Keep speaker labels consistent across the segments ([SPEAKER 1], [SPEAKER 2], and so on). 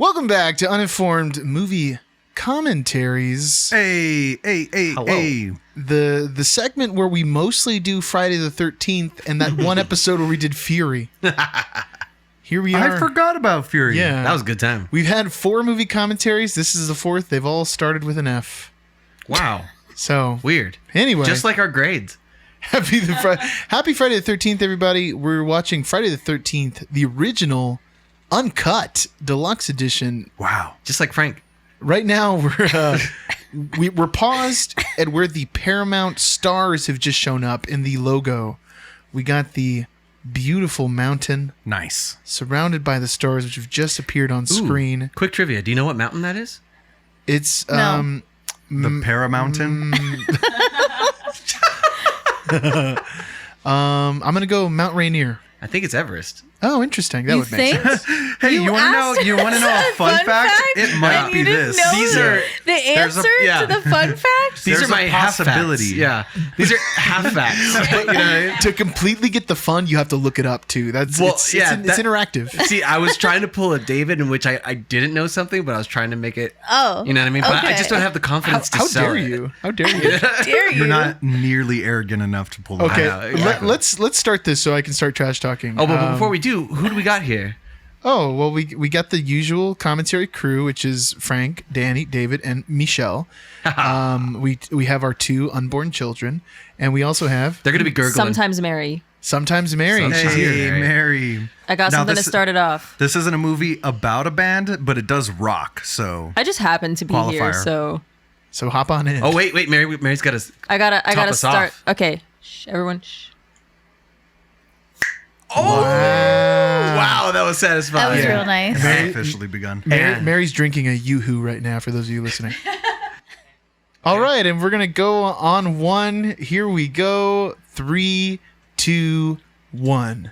[SPEAKER 1] Welcome back to Uninformed Movie Commentaries.
[SPEAKER 2] Hey.
[SPEAKER 1] The segment where we mostly do Friday the 13th and that one episode where we did Fury. Here we are.
[SPEAKER 2] I forgot about Fury.
[SPEAKER 1] Yeah.
[SPEAKER 3] That was a good time.
[SPEAKER 1] We've had 4 movie commentaries. This is the 4th. They've all started with an F.
[SPEAKER 3] Wow.
[SPEAKER 1] So,
[SPEAKER 3] Weird.
[SPEAKER 1] Anyway.
[SPEAKER 3] Just like our grades.
[SPEAKER 1] Happy Friday the 13th, everybody. We're watching Friday the 13th, the original, uncut, deluxe edition.
[SPEAKER 2] Wow.
[SPEAKER 3] Just like Frank.
[SPEAKER 1] Right now, we're paused at where the Paramount stars have just shown up in the logo. We got the beautiful mountain.
[SPEAKER 2] Nice.
[SPEAKER 1] Surrounded by the stars, which have just appeared on screen.
[SPEAKER 3] Quick trivia. Do you know what mountain that is?
[SPEAKER 1] It's
[SPEAKER 2] The Paramountain.
[SPEAKER 1] I'm gonna go Mount Rainier.
[SPEAKER 3] I think it's Everest.
[SPEAKER 1] Oh, interesting. That
[SPEAKER 4] You
[SPEAKER 1] would make
[SPEAKER 4] think?
[SPEAKER 1] sense.
[SPEAKER 2] Hey, you want to know? You want to know a fun fact? It might
[SPEAKER 4] And
[SPEAKER 2] be
[SPEAKER 4] you didn't
[SPEAKER 2] this.
[SPEAKER 4] know
[SPEAKER 3] These are
[SPEAKER 4] the answer
[SPEAKER 3] yeah.
[SPEAKER 4] to the fun fact?
[SPEAKER 3] These
[SPEAKER 2] There's
[SPEAKER 3] are my
[SPEAKER 2] a
[SPEAKER 3] half
[SPEAKER 2] possibility.
[SPEAKER 3] facts. Yeah. These are half facts. You know what I mean?
[SPEAKER 1] To completely get the fun, you have to look it up too. It's interactive.
[SPEAKER 3] See, I was trying to pull a David in which I didn't know something, but I was trying to make it.
[SPEAKER 4] Oh.
[SPEAKER 3] You know what I mean? But I
[SPEAKER 4] okay.
[SPEAKER 3] just don't have the confidence to
[SPEAKER 1] How
[SPEAKER 3] sell
[SPEAKER 1] dare
[SPEAKER 3] it.
[SPEAKER 1] you? How dare you?
[SPEAKER 4] Dare you?
[SPEAKER 2] You're not nearly arrogant enough to pull it
[SPEAKER 1] Okay,
[SPEAKER 2] off.
[SPEAKER 3] know, exactly.
[SPEAKER 1] let's start this so I can start trash talking.
[SPEAKER 3] Oh, but before we do, who do we got here?
[SPEAKER 1] Oh, well, we got the usual commentary crew, which is Frank, Danny, David, and Michelle. We have our 2 unborn children, and we also have
[SPEAKER 3] They're going to be gurgling.
[SPEAKER 4] Sometimes Mary.
[SPEAKER 1] sometimes Mary.
[SPEAKER 3] Sometimes.
[SPEAKER 1] She's here.
[SPEAKER 2] Hey, Mary.
[SPEAKER 4] I got
[SPEAKER 2] Now,
[SPEAKER 4] something to
[SPEAKER 2] this-
[SPEAKER 4] start it off.
[SPEAKER 2] This isn't a movie about a band, but it does rock. So
[SPEAKER 4] I just happened to be here,
[SPEAKER 2] Qualifier.
[SPEAKER 4] so
[SPEAKER 1] So hop on in.
[SPEAKER 3] Oh, wait. Mary's got to...
[SPEAKER 4] I gotta
[SPEAKER 3] us
[SPEAKER 4] start.
[SPEAKER 3] off.
[SPEAKER 4] Okay, shh, everyone. Shh.
[SPEAKER 3] Oh! Wow, that was satisfying.
[SPEAKER 5] That was
[SPEAKER 1] Yeah.
[SPEAKER 5] real nice.
[SPEAKER 2] it's officially begun.
[SPEAKER 1] Mary's drinking a Yoo-Hoo right now. For those of you listening. All right, and we're gonna go on 1. Here we go. 3, 2, 1.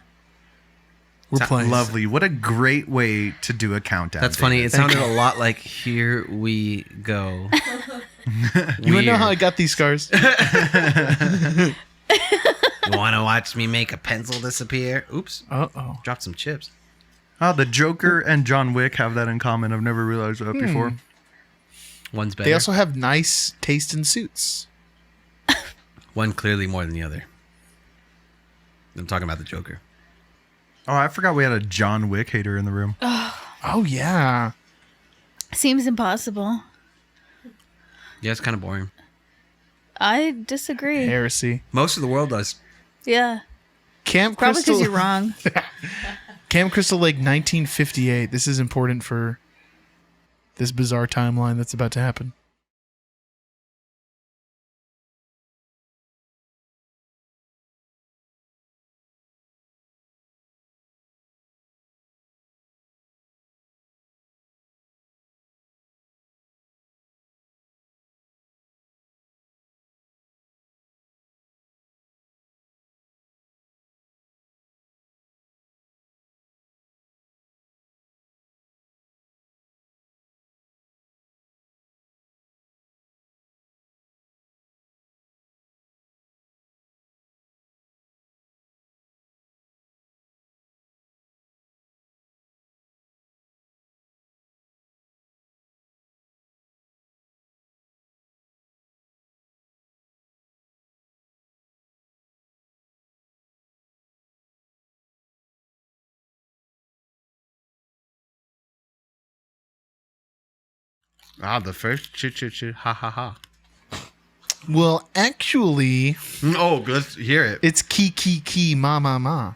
[SPEAKER 1] We're playing.
[SPEAKER 2] Lovely. What a great way to do a countdown.
[SPEAKER 3] That's funny.
[SPEAKER 2] David.
[SPEAKER 3] It sounded a lot like "Here we go."
[SPEAKER 1] You wanna know how I got these scars?
[SPEAKER 3] You want to watch me make a pencil disappear? Oops.
[SPEAKER 1] Uh-oh.
[SPEAKER 3] Dropped some chips.
[SPEAKER 2] Oh, the Joker and John Wick have that in common. I've never realized that before.
[SPEAKER 3] One's better.
[SPEAKER 1] They also have nice taste in suits.
[SPEAKER 3] One clearly more than the other. I'm talking about the Joker.
[SPEAKER 2] Oh, I forgot we had a John Wick hater in the room.
[SPEAKER 1] Oh yeah.
[SPEAKER 5] Seems impossible.
[SPEAKER 3] Yeah, it's kind of boring.
[SPEAKER 5] I disagree.
[SPEAKER 1] Heresy.
[SPEAKER 3] Most of the world does.
[SPEAKER 5] Yeah.
[SPEAKER 1] Camp
[SPEAKER 5] Probably
[SPEAKER 1] Crystal.
[SPEAKER 5] because you're wrong.
[SPEAKER 1] Camp Crystal Lake 1958. This is important for this bizarre timeline that's about to happen.
[SPEAKER 3] The first chit ha ha ha.
[SPEAKER 1] Well, actually,
[SPEAKER 3] Oh, let's hear it.
[SPEAKER 1] it's ki ma ma ma.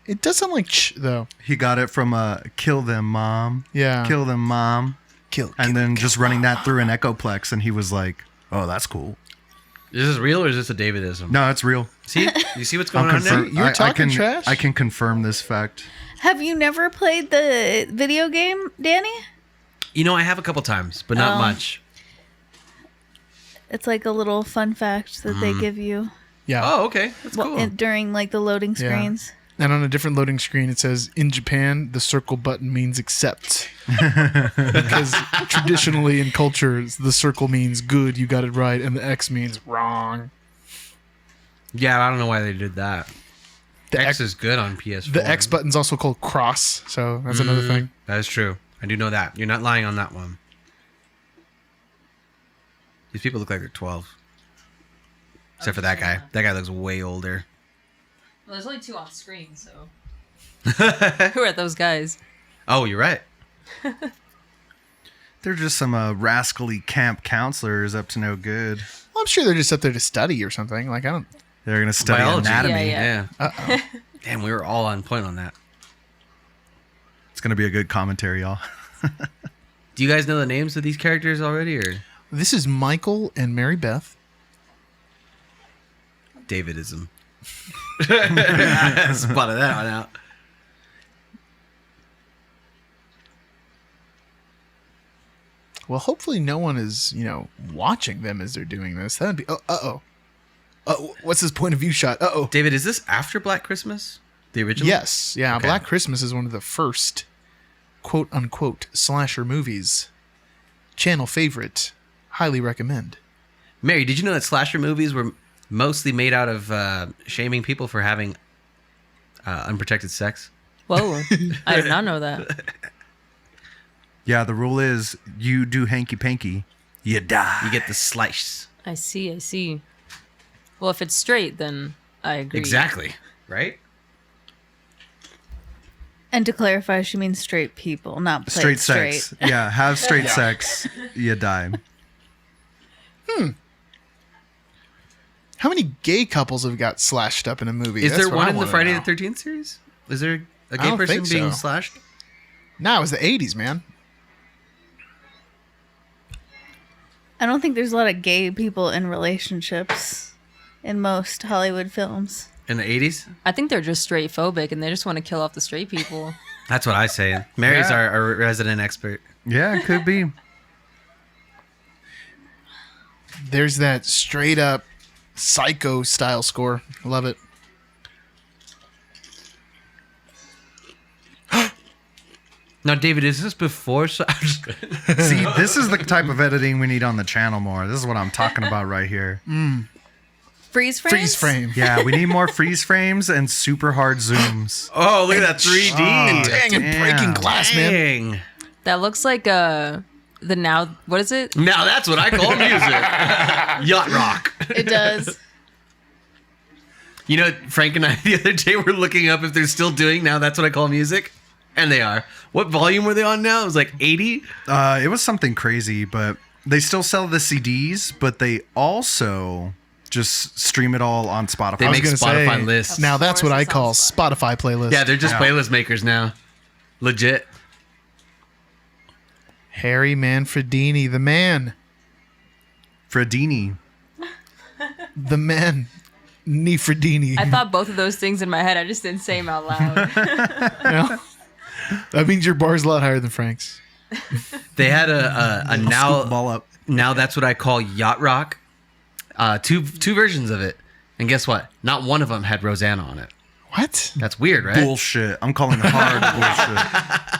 [SPEAKER 1] It does sound like ch though.
[SPEAKER 2] He got it from Kill Them Mom.
[SPEAKER 1] Yeah.
[SPEAKER 2] Kill Them Mom.
[SPEAKER 1] Kill.
[SPEAKER 2] And then just running that through an Echoplex, and he was like, oh, that's cool.
[SPEAKER 3] Is this real or is this a Davidism?
[SPEAKER 2] No, it's real.
[SPEAKER 3] See? You see what's going on there?
[SPEAKER 1] You're
[SPEAKER 2] I
[SPEAKER 1] talking
[SPEAKER 2] can,
[SPEAKER 1] trash?
[SPEAKER 2] I can confirm this fact.
[SPEAKER 5] Have you never played the video game, Danny?
[SPEAKER 3] You know, I have a couple times, but not much.
[SPEAKER 5] It's like a little fun fact that they give you
[SPEAKER 1] Yeah.
[SPEAKER 3] Oh, okay. That's cool.
[SPEAKER 5] during like the loading
[SPEAKER 1] Yeah.
[SPEAKER 5] screens.
[SPEAKER 1] And on a different loading screen, it says, in Japan, the circle button means accept. Because traditionally in cultures, the circle means good, you got it right, and the X means wrong.
[SPEAKER 3] Yeah, I don't know why they did that.
[SPEAKER 1] The
[SPEAKER 3] X is good on PS4.
[SPEAKER 1] The X button's also called cross, so that's another thing.
[SPEAKER 3] That is true. I do know that. You're not lying on that one. These people look like they're 12. Except for that guy. That guy looks way older.
[SPEAKER 4] Well, there's only 2 on screen, so. Who are those guys?
[SPEAKER 3] Oh, you're right.
[SPEAKER 2] They're just some rascally camp counselors up to no good.
[SPEAKER 1] Well, I'm sure they're just up there to study or something. Like, I don't...
[SPEAKER 2] They're going to study
[SPEAKER 3] Biology.
[SPEAKER 2] anatomy.
[SPEAKER 4] Yeah.
[SPEAKER 3] Yeah. Damn, we were all on point on that.
[SPEAKER 2] It's going to be a good commentary, y'all.
[SPEAKER 3] Do you guys know the names of these characters already, or
[SPEAKER 1] This is Michael and Mary Beth.
[SPEAKER 3] Davidism? Spotted that one out.
[SPEAKER 1] Well, hopefully no one is, watching them as they're doing this. That would be... Uh-oh. What's this point of view shot? Uh-oh.
[SPEAKER 3] David, is this after Black Christmas? The original?
[SPEAKER 1] Yes. Yeah,
[SPEAKER 3] Okay.
[SPEAKER 1] Black Christmas is one of the first quote-unquote slasher movies. Channel favorite. Highly recommend.
[SPEAKER 3] Mary, did you know that slasher movies were mostly made out of shaming people for having unprotected sex?
[SPEAKER 4] Whoa. I did not know that.
[SPEAKER 2] Yeah, the rule is you do hanky-panky, you die.
[SPEAKER 3] You get the slice.
[SPEAKER 4] I see. Well, if it's straight, then I agree.
[SPEAKER 3] Exactly. Right?
[SPEAKER 5] And to clarify, she means straight people, not
[SPEAKER 2] Straight
[SPEAKER 5] played
[SPEAKER 2] sex. Yeah, have straight sex, you die.
[SPEAKER 1] How many gay couples have got slashed up in a movie?
[SPEAKER 3] Is
[SPEAKER 1] That's
[SPEAKER 3] there
[SPEAKER 1] what
[SPEAKER 3] one
[SPEAKER 1] I
[SPEAKER 3] in the
[SPEAKER 1] wanna
[SPEAKER 3] Friday
[SPEAKER 1] know.
[SPEAKER 3] the 13th series? Is there a
[SPEAKER 1] I
[SPEAKER 3] gay
[SPEAKER 1] don't
[SPEAKER 3] person
[SPEAKER 1] think
[SPEAKER 3] being
[SPEAKER 1] so.
[SPEAKER 3] slashed?
[SPEAKER 1] No, it was the 80s, man.
[SPEAKER 5] I don't think there's a lot of gay people in relationships in most Hollywood films.
[SPEAKER 3] In the 80s?
[SPEAKER 4] I think they're just straight phobic and they just want to kill off the straight people.
[SPEAKER 3] That's what I say. Mary's
[SPEAKER 2] Yeah.
[SPEAKER 3] our resident expert.
[SPEAKER 2] Yeah, it could be.
[SPEAKER 1] There's that straight up psycho style score. Love it.
[SPEAKER 3] Now, David, is this before? I'm just kidding.
[SPEAKER 2] See, this is the type of editing we need on the channel more. This is what I'm talking about right here.
[SPEAKER 5] Freeze frames?
[SPEAKER 1] Freeze frame.
[SPEAKER 2] Yeah, we need more freeze frames and super hard zooms.
[SPEAKER 3] Oh, look at that 3D.
[SPEAKER 1] Dang, and breaking glass, man.
[SPEAKER 3] Dang.
[SPEAKER 4] That looks like the now, what is it?
[SPEAKER 3] Now that's what I call music. Yacht rock.
[SPEAKER 5] It does.
[SPEAKER 3] You know, Frank and I the other day were looking up if they're still doing Now That's What I Call Music. And they are. What volume were they on now? It was like 80?
[SPEAKER 2] It was something crazy, but they still sell the CDs, but they also just stream it all on Spotify.
[SPEAKER 3] They
[SPEAKER 1] I was
[SPEAKER 3] make
[SPEAKER 1] gonna
[SPEAKER 3] Spotify
[SPEAKER 1] say,
[SPEAKER 3] lists.
[SPEAKER 1] Now that's what I
[SPEAKER 4] Of course
[SPEAKER 1] call
[SPEAKER 4] it's on
[SPEAKER 1] Spotify playlist.
[SPEAKER 3] Yeah, they're just
[SPEAKER 2] Yeah.
[SPEAKER 3] playlist makers now. Legit.
[SPEAKER 1] Harry Manfredini, the man.
[SPEAKER 2] Fredini.
[SPEAKER 1] The man. Nifredini.
[SPEAKER 4] I thought both of those things in my head. I just didn't say them out loud.
[SPEAKER 1] Yeah. That means your bar's a lot higher than Frank's.
[SPEAKER 3] They had a
[SPEAKER 2] Scoop the
[SPEAKER 3] now
[SPEAKER 2] ball up.
[SPEAKER 3] Now That's What I Call Yacht Rock. Two versions of it. And guess what? Not one of them had Rosanna on it.
[SPEAKER 1] What?
[SPEAKER 3] That's weird, right?
[SPEAKER 2] Bullshit. I'm calling hard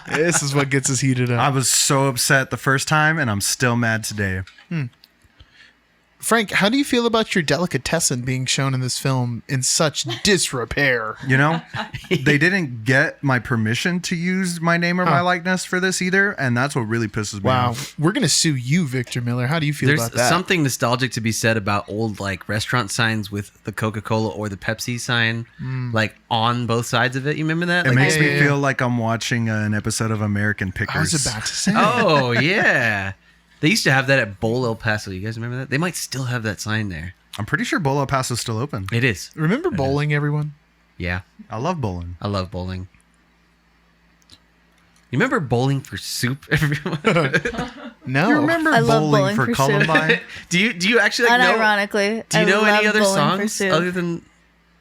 [SPEAKER 2] bullshit.
[SPEAKER 1] This is what gets us heated
[SPEAKER 2] I
[SPEAKER 1] up.
[SPEAKER 2] was so upset the first time, and I'm still mad today.
[SPEAKER 1] Frank, how do you feel about your delicatessen being shown in this film in such disrepair?
[SPEAKER 2] You know, they didn't get my permission to use my name or my likeness for this either, and that's what really pisses me
[SPEAKER 1] Wow.
[SPEAKER 2] off.
[SPEAKER 1] We're going to sue you, Victor Miller. How do you feel
[SPEAKER 3] There's
[SPEAKER 1] about that?
[SPEAKER 3] something nostalgic to be said about old like restaurant signs with the Coca-Cola or the Pepsi sign like on both sides of it. You remember that?
[SPEAKER 2] It
[SPEAKER 3] Like,
[SPEAKER 2] makes
[SPEAKER 1] yeah,
[SPEAKER 2] me
[SPEAKER 1] yeah.
[SPEAKER 2] feel like I'm watching an episode of American Pickers.
[SPEAKER 1] I was about to say.
[SPEAKER 3] oh yeah. They used to have that at Bowl El Paso. You guys remember that? They might still have that sign there.
[SPEAKER 2] I'm pretty sure Bowl El Paso is still open.
[SPEAKER 3] It is.
[SPEAKER 1] Remember bowling, everyone?
[SPEAKER 3] Yeah.
[SPEAKER 2] I love bowling.
[SPEAKER 3] I love bowling. You remember Bowling for Soup, everyone?
[SPEAKER 1] No.
[SPEAKER 2] You remember
[SPEAKER 5] I love
[SPEAKER 2] bowling
[SPEAKER 5] Bowling
[SPEAKER 2] for
[SPEAKER 5] for Soup.
[SPEAKER 2] Columbine?
[SPEAKER 3] do you actually like, know?
[SPEAKER 5] Unironically.
[SPEAKER 3] Do you
[SPEAKER 5] I
[SPEAKER 3] know any
[SPEAKER 5] love
[SPEAKER 3] other
[SPEAKER 5] Bowling for
[SPEAKER 3] songs
[SPEAKER 5] Soup.
[SPEAKER 3] other than?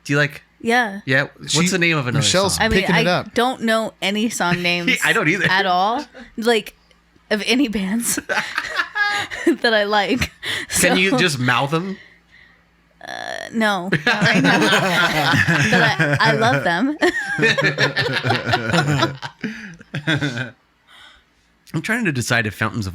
[SPEAKER 3] Do you like?
[SPEAKER 5] Yeah.
[SPEAKER 3] Yeah. What's the name of another
[SPEAKER 1] Michelle's-
[SPEAKER 3] song?
[SPEAKER 5] I mean,
[SPEAKER 1] Picking it
[SPEAKER 5] I
[SPEAKER 1] up.
[SPEAKER 5] don't know any song names.
[SPEAKER 3] I don't either.
[SPEAKER 5] At all. Like, of any bands that I like.
[SPEAKER 3] Can you
[SPEAKER 5] So,
[SPEAKER 3] just mouth them?
[SPEAKER 5] No, not right now. But I love them.
[SPEAKER 3] I'm trying to decide if Fountains of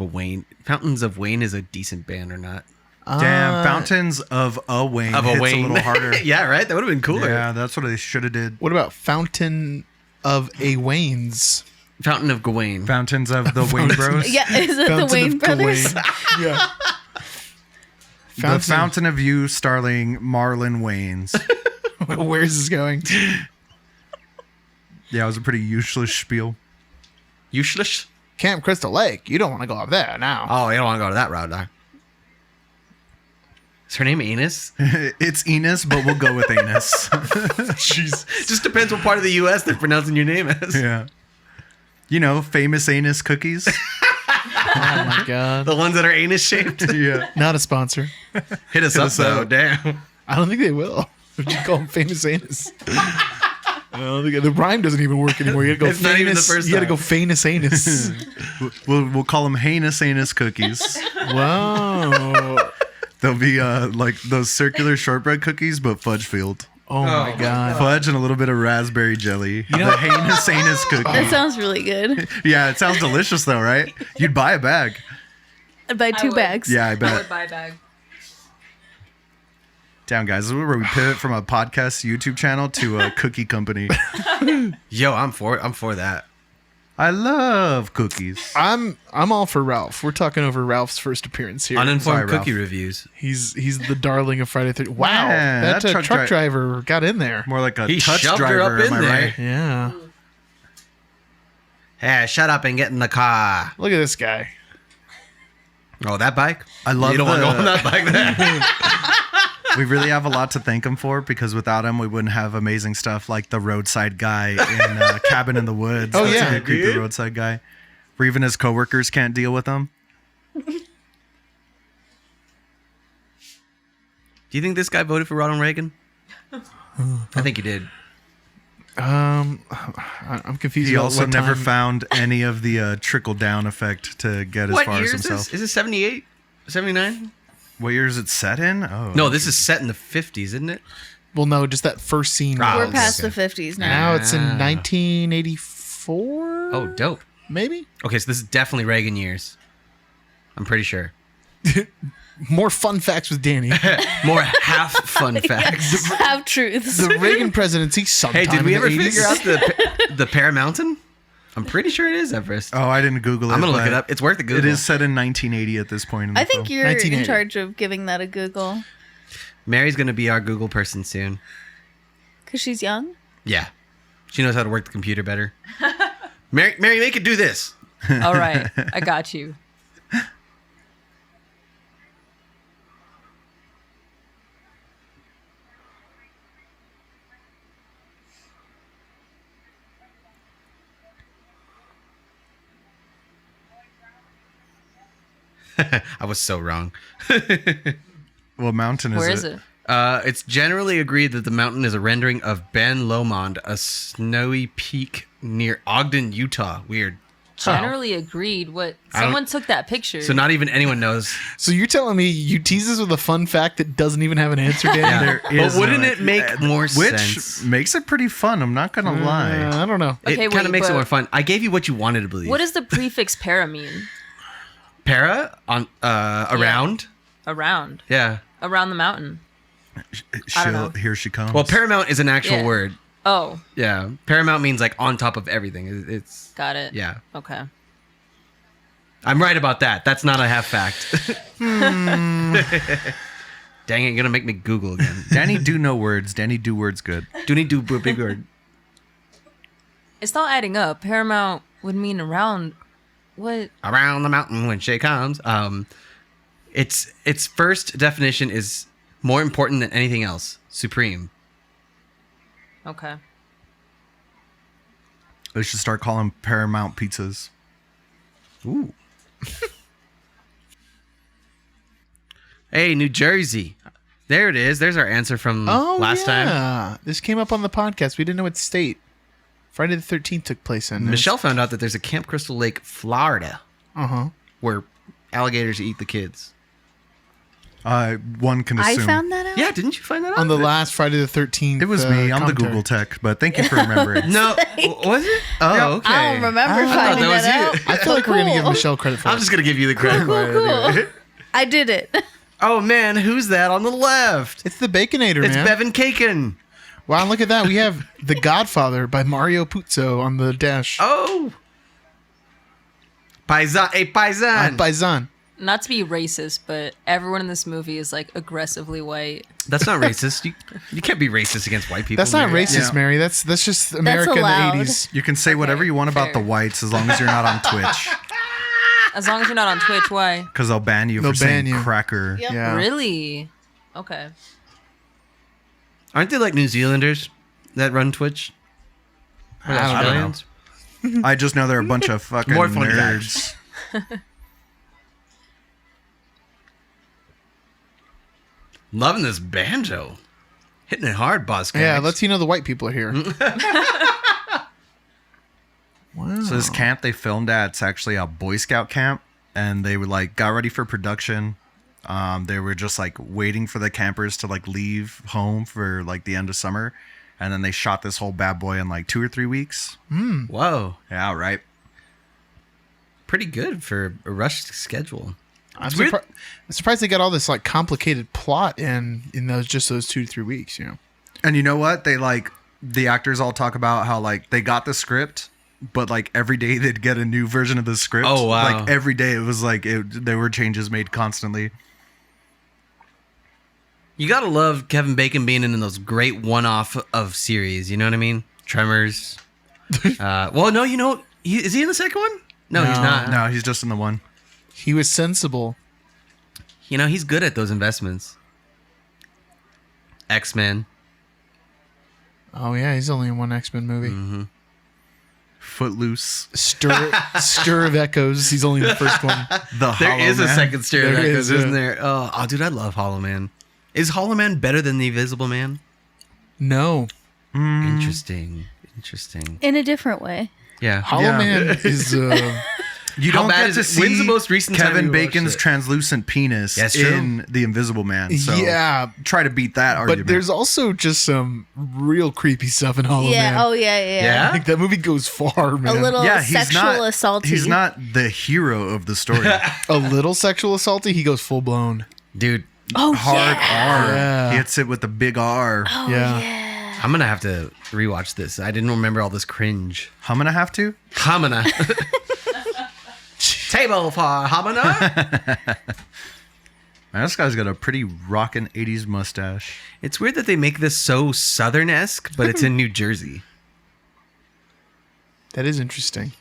[SPEAKER 3] Wayne is a decent band or not.
[SPEAKER 2] Damn, Fountains of a Wayne
[SPEAKER 3] Of a
[SPEAKER 2] hits
[SPEAKER 3] Wayne.
[SPEAKER 2] a little harder.
[SPEAKER 3] Yeah, right? That would have been cooler.
[SPEAKER 2] Yeah, that's what they should have did.
[SPEAKER 1] What about Fountain of a Wayne's?
[SPEAKER 3] Fountain of Gawain.
[SPEAKER 2] Fountains of the Wayne Bros.
[SPEAKER 5] Yeah, is it the
[SPEAKER 1] Fountain
[SPEAKER 5] Wayne
[SPEAKER 1] of
[SPEAKER 5] brothers?
[SPEAKER 1] Gawain. Yeah.
[SPEAKER 2] The Fountain of You starring Marlon Wayans.
[SPEAKER 1] Where's this going?
[SPEAKER 2] Yeah, it was a pretty useless spiel.
[SPEAKER 3] Useless?
[SPEAKER 1] Camp Crystal Lake. You don't want to go up there now.
[SPEAKER 3] Oh, you don't want to go to that route, now. Is her name Anus?
[SPEAKER 2] It's Enos, but we'll go with Anus.
[SPEAKER 3] Jeez. Just depends what part of the U.S. they're pronouncing your name as.
[SPEAKER 2] Yeah. You know, famous Anus cookies.
[SPEAKER 1] Oh my god.
[SPEAKER 3] The ones that are anus shaped.
[SPEAKER 2] Yeah.
[SPEAKER 1] Not a sponsor.
[SPEAKER 3] Hit us up,
[SPEAKER 2] us
[SPEAKER 3] though.
[SPEAKER 2] up.
[SPEAKER 3] Damn.
[SPEAKER 1] I don't think they will. If you call them famous anus. I don't think the rhyme doesn't even work anymore. You gotta go
[SPEAKER 3] It's not even the first
[SPEAKER 1] You gotta
[SPEAKER 3] time.
[SPEAKER 1] go famous anus.
[SPEAKER 2] We'll call them heinous anus cookies.
[SPEAKER 1] Wow.
[SPEAKER 2] They'll be like those circular shortbread cookies, but fudge filled.
[SPEAKER 1] Oh my god.
[SPEAKER 2] Fudge and a little bit of raspberry jelly.
[SPEAKER 1] You know-
[SPEAKER 2] the heinous anus cookie.
[SPEAKER 5] That sounds really good.
[SPEAKER 2] Yeah, it sounds delicious though, right? You'd buy a bag.
[SPEAKER 5] I'd buy
[SPEAKER 4] I
[SPEAKER 5] 2
[SPEAKER 4] would.
[SPEAKER 5] bags.
[SPEAKER 2] Yeah, I
[SPEAKER 4] I
[SPEAKER 2] bet.
[SPEAKER 4] would buy a bag.
[SPEAKER 2] Damn, guys, this is where we pivot from a podcast YouTube channel to a cookie company.
[SPEAKER 3] Yo, I'm for that.
[SPEAKER 2] I love cookies.
[SPEAKER 1] I'm all for Ralph. We're talking over Ralph's first appearance here.
[SPEAKER 3] Uninformed
[SPEAKER 2] Sorry,
[SPEAKER 3] cookie
[SPEAKER 2] Ralph.
[SPEAKER 3] reviews.
[SPEAKER 1] He's the darling of Friday 13th. Wow.
[SPEAKER 2] Man,
[SPEAKER 1] that
[SPEAKER 2] that
[SPEAKER 1] truck driver got in there.
[SPEAKER 2] More like a
[SPEAKER 3] He
[SPEAKER 2] touch
[SPEAKER 3] shoved her
[SPEAKER 2] driver,
[SPEAKER 3] up in
[SPEAKER 2] am I
[SPEAKER 3] there.
[SPEAKER 2] right?
[SPEAKER 1] Yeah.
[SPEAKER 3] Hey, shut up and get in the car.
[SPEAKER 1] Look at this guy.
[SPEAKER 3] Oh, that bike?
[SPEAKER 2] I love
[SPEAKER 3] You don't want to go on that bike there.
[SPEAKER 2] We really have a lot to thank him for because without him, we wouldn't have amazing stuff like the roadside guy in Cabin in the Woods.
[SPEAKER 1] Oh,
[SPEAKER 2] That's
[SPEAKER 1] yeah,
[SPEAKER 2] a good creepy
[SPEAKER 3] dude.
[SPEAKER 2] roadside guy. Where even his coworkers can't deal with him.
[SPEAKER 3] Do you think this guy voted for Ronald Reagan? I think he did.
[SPEAKER 1] I'm confused.
[SPEAKER 2] He
[SPEAKER 1] about
[SPEAKER 2] also
[SPEAKER 1] what
[SPEAKER 2] never
[SPEAKER 1] time-
[SPEAKER 2] found any of the trickle down effect to get as
[SPEAKER 3] What
[SPEAKER 2] far
[SPEAKER 3] year
[SPEAKER 2] as
[SPEAKER 3] is
[SPEAKER 2] himself.
[SPEAKER 3] this? Is it 78? 79?
[SPEAKER 2] What year is it set in? Oh,
[SPEAKER 3] No, this is set in the 50s, isn't it?
[SPEAKER 1] Well, no, just that first scene.
[SPEAKER 3] Ah,
[SPEAKER 5] We're
[SPEAKER 3] okay.
[SPEAKER 5] past the 50s now.
[SPEAKER 1] Now it's in
[SPEAKER 3] Ah.
[SPEAKER 1] 1984.
[SPEAKER 3] Oh, dope.
[SPEAKER 1] Maybe
[SPEAKER 3] Okay, so this is definitely Reagan years. I'm pretty sure.
[SPEAKER 1] more fun facts with Danny.
[SPEAKER 3] More half fun facts.
[SPEAKER 5] Have truths.
[SPEAKER 1] The Reagan presidency sometime
[SPEAKER 3] Hey, did we
[SPEAKER 1] in the
[SPEAKER 3] ever
[SPEAKER 1] 80s.
[SPEAKER 3] figure out the Pear Mountain? I'm pretty sure it is Everest.
[SPEAKER 2] Oh, I didn't Google it.
[SPEAKER 3] I'm gonna look
[SPEAKER 2] but
[SPEAKER 3] it up. It's worth a Google.
[SPEAKER 2] It is set in 1980 at this point. In the
[SPEAKER 5] I think
[SPEAKER 2] film.
[SPEAKER 5] you're in
[SPEAKER 1] 1980.
[SPEAKER 5] charge of giving that a Google.
[SPEAKER 3] Mary's gonna be our Google person soon.
[SPEAKER 5] Because she's young?
[SPEAKER 3] Yeah, she knows how to work the computer better. Mary, make it do this.
[SPEAKER 4] All right, I got you.
[SPEAKER 3] I was so wrong.
[SPEAKER 2] What mountain is
[SPEAKER 4] Where
[SPEAKER 2] it?
[SPEAKER 4] is it?
[SPEAKER 3] It's generally agreed that the mountain is a rendering of Ben Lomond, a snowy peak near Ogden, Utah. Weird.
[SPEAKER 4] Generally agreed. What?
[SPEAKER 3] I don't-
[SPEAKER 4] Someone took that picture.
[SPEAKER 3] So not even anyone knows.
[SPEAKER 1] So you're telling me you tease us with a fun fact that doesn't even have an answer, Danny?
[SPEAKER 2] There
[SPEAKER 3] But
[SPEAKER 2] is
[SPEAKER 3] wouldn't
[SPEAKER 2] no-
[SPEAKER 3] it make more
[SPEAKER 2] Which
[SPEAKER 3] sense?
[SPEAKER 2] makes it pretty fun. I'm not gonna lie.
[SPEAKER 1] I don't know.
[SPEAKER 3] It
[SPEAKER 4] Okay,
[SPEAKER 3] kind
[SPEAKER 4] wait,
[SPEAKER 3] of makes it
[SPEAKER 4] but-
[SPEAKER 3] more fun. I gave you what you wanted to believe.
[SPEAKER 4] what does the prefix para mean?
[SPEAKER 3] para on around?
[SPEAKER 4] Around.
[SPEAKER 3] Yeah.
[SPEAKER 4] Around the mountain. I don't know.
[SPEAKER 2] Here she comes.
[SPEAKER 3] Well, paramount is an actual
[SPEAKER 4] Yeah.
[SPEAKER 3] word.
[SPEAKER 4] Oh,
[SPEAKER 3] Yeah. Paramount means like on top of everything. It's
[SPEAKER 4] got it.
[SPEAKER 3] yeah.
[SPEAKER 4] Okay.
[SPEAKER 3] I'm right about that. That's not a half fact. Dang it, you're gonna make me Google again.
[SPEAKER 2] Danny do know words. Danny do words good.
[SPEAKER 3] Do need to do a big word.
[SPEAKER 4] It's not adding up. Paramount would mean around. What?
[SPEAKER 3] Around the mountain when she comes. Its first definition is more important than anything else. Supreme.
[SPEAKER 4] Okay.
[SPEAKER 2] They should start calling Paramount pizzas.
[SPEAKER 3] Ooh. Hey, New Jersey. There it is. There's our answer from last time.
[SPEAKER 1] time. This came up on the podcast. We didn't know what state Friday the 13th took place in.
[SPEAKER 3] Michelle found out that there's a Camp Crystal Lake, Florida, where alligators eat the kids.
[SPEAKER 2] One can
[SPEAKER 5] I
[SPEAKER 2] assume.
[SPEAKER 5] found that out?
[SPEAKER 3] Yeah, didn't you find that out?
[SPEAKER 1] On the last Friday the 13th.
[SPEAKER 2] It was me. I'm the
[SPEAKER 1] commentary.
[SPEAKER 2] Google tech, but thank you for remembering.
[SPEAKER 3] No, was it? Oh, okay.
[SPEAKER 5] I don't remember
[SPEAKER 1] I thought
[SPEAKER 5] finding
[SPEAKER 3] that
[SPEAKER 5] that,
[SPEAKER 3] was
[SPEAKER 5] out.
[SPEAKER 3] you.
[SPEAKER 1] I feel like we're going to give
[SPEAKER 5] Cool.
[SPEAKER 1] Michelle credit for
[SPEAKER 3] I'm
[SPEAKER 1] it.
[SPEAKER 3] just gonna give you the credit
[SPEAKER 5] Cool,
[SPEAKER 3] for
[SPEAKER 5] cool,
[SPEAKER 3] it.
[SPEAKER 5] cool. I did it.
[SPEAKER 3] Oh man, who's that on the left?
[SPEAKER 1] It's the Baconator,
[SPEAKER 3] It's
[SPEAKER 1] man.
[SPEAKER 3] Bevan Kaken.
[SPEAKER 1] Wow, look at that. We have The Godfather by Mario Puzo on the dash.
[SPEAKER 3] Oh. Paisan. Hey, Paisan.
[SPEAKER 1] Paisan.
[SPEAKER 4] Not to be racist, but everyone in this movie is like aggressively white.
[SPEAKER 3] That's not racist. You can't be racist against white people.
[SPEAKER 1] That's not
[SPEAKER 3] Mary.
[SPEAKER 1] racist,
[SPEAKER 2] Yeah.
[SPEAKER 1] Mary. That's just America in
[SPEAKER 5] allowed.
[SPEAKER 1] the 80s.
[SPEAKER 2] You can say whatever you want about
[SPEAKER 4] fair.
[SPEAKER 2] the whites as long as you're not on Twitch,
[SPEAKER 4] As long as you're not on Twitch, why?
[SPEAKER 2] because they'll ban you
[SPEAKER 1] They'll
[SPEAKER 2] for saying
[SPEAKER 1] ban you.
[SPEAKER 2] cracker.
[SPEAKER 5] Yep.
[SPEAKER 1] Yeah.
[SPEAKER 4] Really? Okay.
[SPEAKER 3] Aren't they like New Zealanders that run Twitch? Or
[SPEAKER 1] I don't know.
[SPEAKER 3] Australians?
[SPEAKER 2] I just know they're a bunch of fucking
[SPEAKER 3] More funny
[SPEAKER 2] nerds.
[SPEAKER 3] Loving this banjo. Hitting it hard, boss.
[SPEAKER 1] Yeah,
[SPEAKER 3] Gags.
[SPEAKER 1] lets you know the white people are here. Wow.
[SPEAKER 2] So this camp they filmed at, it's actually a Boy Scout camp, and they were like got ready for production. They were just like waiting for the campers to like leave home for like the end of summer, and then they shot this whole bad boy in like 2 or 3 weeks.
[SPEAKER 3] Whoa.
[SPEAKER 2] Yeah, right.
[SPEAKER 3] Pretty good for a rushed schedule.
[SPEAKER 1] I'm,
[SPEAKER 3] weird.
[SPEAKER 1] I'm surprised they got all this like complicated plot in those 2 to 3 weeks. You know.
[SPEAKER 2] And you know what? They like the actors all talk about how like they got the script, but like every day they'd get a new version of the script.
[SPEAKER 3] Oh, wow.
[SPEAKER 2] Like every day it was like there were changes made constantly.
[SPEAKER 3] You gotta love Kevin Bacon being in those great one-off of series. You know what I mean? Tremors. Well, no, you know, is he in the second one? No, he's
[SPEAKER 1] No.
[SPEAKER 3] not.
[SPEAKER 2] No, he's just in the one.
[SPEAKER 1] He was sensible.
[SPEAKER 3] You know, he's good at those investments. X-Men.
[SPEAKER 1] Oh yeah, he's only in one X-Men movie.
[SPEAKER 2] Footloose.
[SPEAKER 1] Stir of Echoes. He's only in the first one.
[SPEAKER 2] The
[SPEAKER 3] There
[SPEAKER 2] Hollow
[SPEAKER 3] is a
[SPEAKER 2] Man.
[SPEAKER 3] second Stereo
[SPEAKER 1] There
[SPEAKER 3] Echoes,
[SPEAKER 1] is,
[SPEAKER 3] isn't
[SPEAKER 1] yeah.
[SPEAKER 3] there? Oh, dude, I love Hollow Man. Is Hollow Man better than the Invisible Man?
[SPEAKER 1] No,
[SPEAKER 3] Interesting.
[SPEAKER 5] In a different way.
[SPEAKER 3] Yeah.
[SPEAKER 1] Hollow
[SPEAKER 2] Yeah.
[SPEAKER 1] Man is.
[SPEAKER 2] You
[SPEAKER 3] How
[SPEAKER 2] don't
[SPEAKER 3] bad
[SPEAKER 2] get
[SPEAKER 3] is
[SPEAKER 2] to
[SPEAKER 3] it?
[SPEAKER 2] see
[SPEAKER 3] When's the most recent time
[SPEAKER 2] Kevin
[SPEAKER 3] you watched
[SPEAKER 2] Bacon's
[SPEAKER 3] it?
[SPEAKER 2] translucent penis
[SPEAKER 3] That's true.
[SPEAKER 2] in The Invisible Man. So
[SPEAKER 1] Yeah.
[SPEAKER 2] try to beat that argument.
[SPEAKER 1] But there's also just some real creepy stuff in Hollow
[SPEAKER 5] Yeah.
[SPEAKER 1] Man.
[SPEAKER 5] Oh yeah.
[SPEAKER 3] Yeah?
[SPEAKER 1] Like that movie goes far,
[SPEAKER 5] A
[SPEAKER 1] man.
[SPEAKER 5] little
[SPEAKER 2] yeah, he's
[SPEAKER 5] sexual
[SPEAKER 2] not
[SPEAKER 5] assaulty.
[SPEAKER 2] He's not the hero of the story.
[SPEAKER 1] A little sexual assaulty. He goes full blown.
[SPEAKER 3] Dude,
[SPEAKER 5] Oh
[SPEAKER 2] Hard
[SPEAKER 5] yeah.
[SPEAKER 2] R.
[SPEAKER 1] Yeah.
[SPEAKER 2] He hits it with a big R.
[SPEAKER 5] Oh
[SPEAKER 1] Yeah.
[SPEAKER 5] yeah.
[SPEAKER 3] I'm gonna have to rewatch this. I didn't remember all this cringe.
[SPEAKER 2] I'm gonna have to.
[SPEAKER 3] Hamana. Table for Hamana.
[SPEAKER 2] Man, this guy's got a pretty rockin' 80s mustache.
[SPEAKER 3] It's weird that they make this so Southern-esque, but it's in New Jersey.
[SPEAKER 1] That is interesting.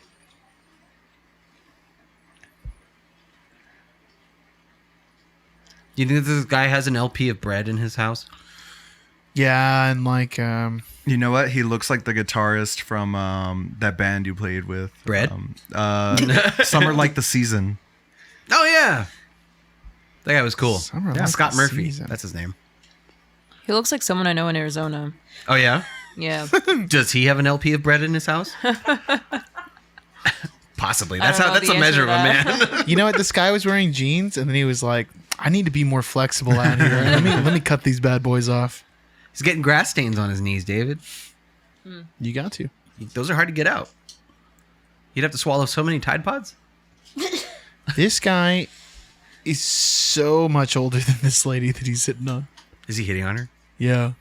[SPEAKER 3] Do you think this guy has an LP of bread in his house?
[SPEAKER 1] Yeah, and like
[SPEAKER 2] You know what? He looks like the guitarist from that band you played with.
[SPEAKER 3] Bread?
[SPEAKER 2] Summer Like the Season.
[SPEAKER 3] Oh, yeah. That guy was cool.
[SPEAKER 1] Summer
[SPEAKER 3] Yeah,
[SPEAKER 1] Like
[SPEAKER 3] Scott
[SPEAKER 1] the
[SPEAKER 3] Murphy.
[SPEAKER 1] Season.
[SPEAKER 3] That's his name.
[SPEAKER 4] He looks like someone I know in Arizona.
[SPEAKER 3] Oh, yeah?
[SPEAKER 4] Yeah.
[SPEAKER 3] Does he have an LP of bread in his house? Possibly.
[SPEAKER 4] I
[SPEAKER 3] That's
[SPEAKER 4] don't
[SPEAKER 3] how.
[SPEAKER 4] know
[SPEAKER 3] That's
[SPEAKER 4] the
[SPEAKER 3] a measure of a
[SPEAKER 4] answer to
[SPEAKER 3] man.
[SPEAKER 1] you know what? This guy was wearing jeans, and then he was like, "I need to be more flexible out here. Let me cut these bad boys off."
[SPEAKER 3] He's getting grass stains on his knees, David.
[SPEAKER 1] You got to.
[SPEAKER 3] Those are hard to get out. You'd have to swallow so many Tide Pods.
[SPEAKER 1] This guy is so much older than this lady that he's sitting on.
[SPEAKER 3] Is he hitting on her?
[SPEAKER 1] Yeah.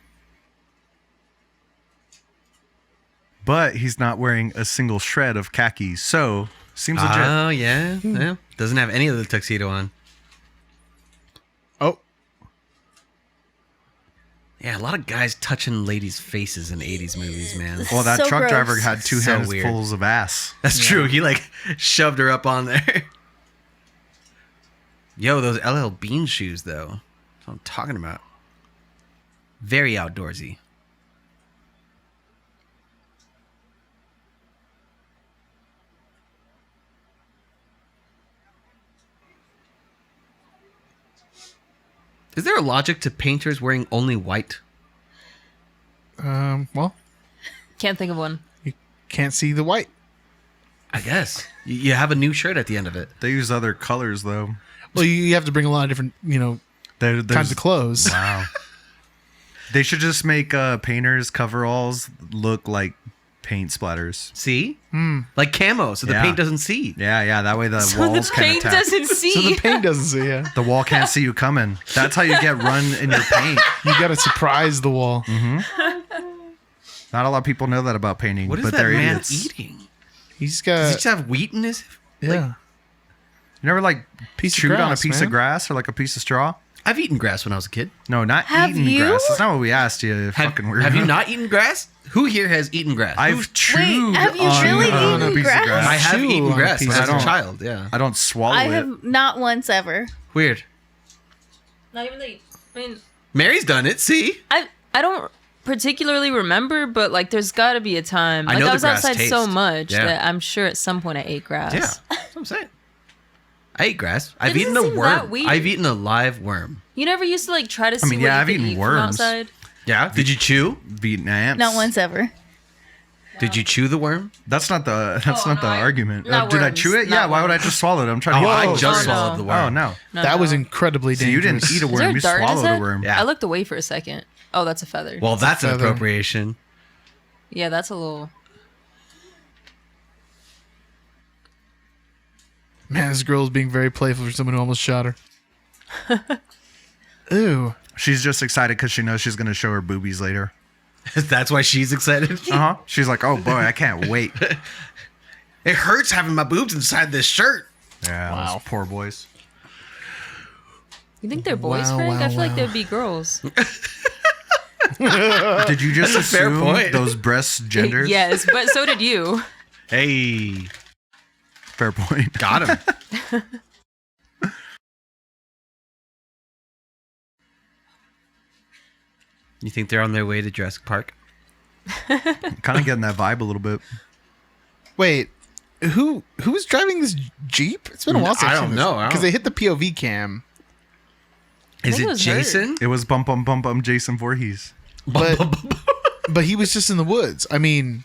[SPEAKER 2] But he's not wearing a single shred of khaki, so seems legit.
[SPEAKER 3] Oh, yeah. Yeah. Doesn't have any of the tuxedo on.
[SPEAKER 1] Oh,
[SPEAKER 3] Yeah, a lot of guys touching ladies' faces in 80s movies, man.
[SPEAKER 2] Well, that
[SPEAKER 5] So
[SPEAKER 2] truck
[SPEAKER 5] gross.
[SPEAKER 2] driver had two
[SPEAKER 3] So
[SPEAKER 2] hands
[SPEAKER 3] weird.
[SPEAKER 2] fulls of ass.
[SPEAKER 3] That's true. He like shoved her up on there. Yo, those LL Bean shoes, though. That's what I'm talking about. Very outdoorsy. Is there a logic to painters wearing only white?
[SPEAKER 1] well,
[SPEAKER 4] Can't think of one.
[SPEAKER 1] you can't see the white.
[SPEAKER 3] I guess. You have a new shirt at the end of it.
[SPEAKER 2] They use other colors, though.
[SPEAKER 1] Well, you have to bring a lot of different,
[SPEAKER 2] There's
[SPEAKER 1] kinds of clothes.
[SPEAKER 2] Wow. They should just make painters' coveralls look like paint splatters.
[SPEAKER 3] See? Like camo, so the
[SPEAKER 2] Yeah.
[SPEAKER 3] paint doesn't see.
[SPEAKER 2] Yeah. That way the
[SPEAKER 4] So
[SPEAKER 2] walls
[SPEAKER 4] the
[SPEAKER 2] can
[SPEAKER 4] paint
[SPEAKER 2] attack.
[SPEAKER 4] doesn't see.
[SPEAKER 1] So the paint doesn't see you.
[SPEAKER 2] The wall can't see you coming. That's how you get run in your paint.
[SPEAKER 1] You got to surprise the wall.
[SPEAKER 2] Not a lot of people know that about painting,
[SPEAKER 3] What is
[SPEAKER 2] but
[SPEAKER 3] that
[SPEAKER 2] they're
[SPEAKER 3] man
[SPEAKER 2] idiots.
[SPEAKER 3] eating?
[SPEAKER 1] He's
[SPEAKER 3] Does he
[SPEAKER 1] got
[SPEAKER 3] just have wheat in his?
[SPEAKER 1] yeah.
[SPEAKER 3] like-
[SPEAKER 2] You never like
[SPEAKER 1] Piece of
[SPEAKER 2] chewed on a
[SPEAKER 1] grass,
[SPEAKER 2] piece
[SPEAKER 1] man.
[SPEAKER 2] of grass or like a piece of straw?
[SPEAKER 3] I've eaten grass when I was a kid.
[SPEAKER 2] No, not
[SPEAKER 5] Have
[SPEAKER 2] eating
[SPEAKER 5] you?
[SPEAKER 2] grass. That's not what we asked you.
[SPEAKER 3] Have,
[SPEAKER 2] Fucking weirdo.
[SPEAKER 3] have you not eaten grass? Who here has eaten grass?
[SPEAKER 2] I've chewed
[SPEAKER 5] have you
[SPEAKER 2] on,
[SPEAKER 5] really
[SPEAKER 2] on a
[SPEAKER 5] eaten
[SPEAKER 2] piece
[SPEAKER 5] grass?
[SPEAKER 2] of grass.
[SPEAKER 3] I have
[SPEAKER 1] chew
[SPEAKER 3] eaten
[SPEAKER 1] on a
[SPEAKER 3] grass
[SPEAKER 1] piece
[SPEAKER 3] when I
[SPEAKER 2] of
[SPEAKER 3] was a
[SPEAKER 2] grass.
[SPEAKER 3] child. Yeah.
[SPEAKER 2] I don't swallow
[SPEAKER 5] I
[SPEAKER 2] it.
[SPEAKER 5] have not once ever.
[SPEAKER 3] Weird.
[SPEAKER 4] Not even like. I mean,
[SPEAKER 3] Mary's done it. See?
[SPEAKER 4] I don't particularly remember, but like, there's got to be a time.
[SPEAKER 3] I
[SPEAKER 4] Like,
[SPEAKER 3] know
[SPEAKER 4] I
[SPEAKER 3] the
[SPEAKER 4] was
[SPEAKER 3] grass
[SPEAKER 4] outside so
[SPEAKER 3] taste.
[SPEAKER 4] much
[SPEAKER 3] Yeah.
[SPEAKER 4] that I'm sure at some point I ate grass.
[SPEAKER 3] Yeah. That's what I'm saying. I ate grass. I've
[SPEAKER 4] It
[SPEAKER 3] eaten
[SPEAKER 4] doesn't
[SPEAKER 3] a
[SPEAKER 4] seem that
[SPEAKER 3] worm.
[SPEAKER 4] weird.
[SPEAKER 3] I've eaten a live worm.
[SPEAKER 4] You never used to like try to see
[SPEAKER 2] mean,
[SPEAKER 4] what
[SPEAKER 2] yeah,
[SPEAKER 4] you
[SPEAKER 2] I've
[SPEAKER 4] could
[SPEAKER 2] eaten
[SPEAKER 4] eat from
[SPEAKER 2] worms.
[SPEAKER 4] outside.
[SPEAKER 3] Yeah. Did you chew?
[SPEAKER 2] Beating ants.
[SPEAKER 5] Not once ever.
[SPEAKER 3] Did you chew the worm?
[SPEAKER 2] That's not the
[SPEAKER 4] Oh, no,
[SPEAKER 2] argument.
[SPEAKER 4] not
[SPEAKER 2] Did I
[SPEAKER 4] worms,
[SPEAKER 2] chew it?
[SPEAKER 4] not
[SPEAKER 2] Yeah. Why would I
[SPEAKER 4] worms.
[SPEAKER 2] just swallow it? I'm trying to.
[SPEAKER 3] I
[SPEAKER 1] Whoa.
[SPEAKER 3] just
[SPEAKER 4] Oh, no.
[SPEAKER 3] swallowed the worm.
[SPEAKER 2] Oh no.
[SPEAKER 4] No,
[SPEAKER 1] That was
[SPEAKER 4] no.
[SPEAKER 1] incredibly
[SPEAKER 2] So
[SPEAKER 1] dangerous.
[SPEAKER 2] you didn't eat a
[SPEAKER 4] Is there
[SPEAKER 2] worm.
[SPEAKER 4] a
[SPEAKER 2] You
[SPEAKER 4] dart in his
[SPEAKER 2] swallowed a
[SPEAKER 4] head?
[SPEAKER 2] worm.
[SPEAKER 3] Yeah.
[SPEAKER 4] I looked away for a second. Oh, that's a feather.
[SPEAKER 3] Well, that's an
[SPEAKER 1] feather.
[SPEAKER 3] appropriation.
[SPEAKER 4] Yeah, that's a little.
[SPEAKER 1] Man, this girl is being very playful for someone who almost shot her. Ooh.
[SPEAKER 2] She's just excited because she knows she's going to show her boobies later.
[SPEAKER 3] That's why she's excited.
[SPEAKER 2] Uh huh. She's like, oh boy, I can't wait.
[SPEAKER 3] It hurts having my boobs inside this shirt.
[SPEAKER 2] Yeah.
[SPEAKER 1] Wow.
[SPEAKER 2] Those poor boys.
[SPEAKER 4] You think they're boys,
[SPEAKER 1] Wow,
[SPEAKER 4] Frank?
[SPEAKER 1] wow,
[SPEAKER 4] I feel like
[SPEAKER 1] wow.
[SPEAKER 4] they'd be girls.
[SPEAKER 2] Did you just
[SPEAKER 3] That's a fair
[SPEAKER 2] assume
[SPEAKER 3] point.
[SPEAKER 2] those breasts genders?
[SPEAKER 4] Yes, but so did you.
[SPEAKER 3] Hey,
[SPEAKER 2] Fair point.
[SPEAKER 3] got him. You think they're on their way to Jurassic Park?
[SPEAKER 2] Kind of getting that vibe a little bit.
[SPEAKER 1] Wait, who's driving this Jeep? It's been a while since
[SPEAKER 3] I
[SPEAKER 1] I've
[SPEAKER 3] don't
[SPEAKER 1] seen
[SPEAKER 3] know. I
[SPEAKER 1] because
[SPEAKER 3] don't-
[SPEAKER 1] they hit the POV cam.
[SPEAKER 3] Is
[SPEAKER 4] think it
[SPEAKER 3] it
[SPEAKER 4] was her.
[SPEAKER 3] Jason?
[SPEAKER 2] It was bum Jason Voorhees.
[SPEAKER 1] But he was just in the woods. I mean,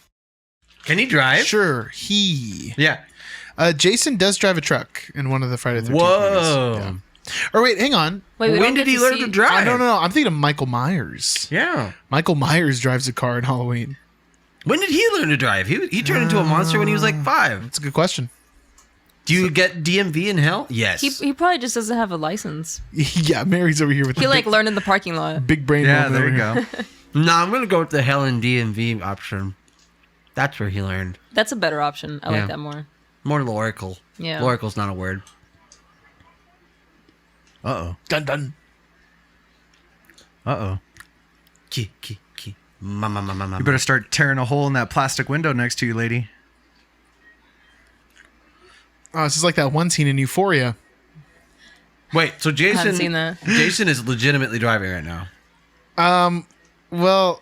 [SPEAKER 3] Can he drive?
[SPEAKER 1] sure,
[SPEAKER 3] Yeah.
[SPEAKER 1] Jason does drive a truck in one of the Friday the 13th
[SPEAKER 3] Whoa.
[SPEAKER 1] movies. Yeah. Or wait, hang on.
[SPEAKER 4] Wait, we
[SPEAKER 3] When
[SPEAKER 4] don't
[SPEAKER 3] did
[SPEAKER 4] get
[SPEAKER 3] he learn
[SPEAKER 4] see-
[SPEAKER 3] to drive?
[SPEAKER 1] No. I'm thinking of Michael Myers.
[SPEAKER 3] Yeah.
[SPEAKER 1] Michael Myers drives a car in Halloween.
[SPEAKER 3] When did he learn to drive? He turned into a monster when he was like 5.
[SPEAKER 1] That's a good question.
[SPEAKER 3] Do you get DMV in hell? Yes.
[SPEAKER 4] He probably just doesn't have a license.
[SPEAKER 1] Yeah, Mary's over here with
[SPEAKER 4] He
[SPEAKER 1] the
[SPEAKER 4] like
[SPEAKER 1] big,
[SPEAKER 4] learned in the parking lot.
[SPEAKER 1] big brain.
[SPEAKER 2] Yeah,
[SPEAKER 1] moment
[SPEAKER 2] there you
[SPEAKER 1] over here.
[SPEAKER 2] go.
[SPEAKER 3] No, I'm gonna go with the hell and DMV option. That's where he learned.
[SPEAKER 4] That's a better option. I
[SPEAKER 3] Yeah.
[SPEAKER 4] like that more.
[SPEAKER 3] More Loracle's.
[SPEAKER 4] Yeah.
[SPEAKER 3] Loracle's not a word.
[SPEAKER 2] Uh
[SPEAKER 1] Dun dun.
[SPEAKER 2] oh. Uh oh.
[SPEAKER 3] Ki. Ma.
[SPEAKER 2] You better start tearing a hole in that plastic window next to you, lady.
[SPEAKER 1] Oh, this is like that one scene in Euphoria.
[SPEAKER 3] Wait, so Jason
[SPEAKER 4] Haven't seen that.
[SPEAKER 3] Jason is legitimately driving right now.
[SPEAKER 1] Well,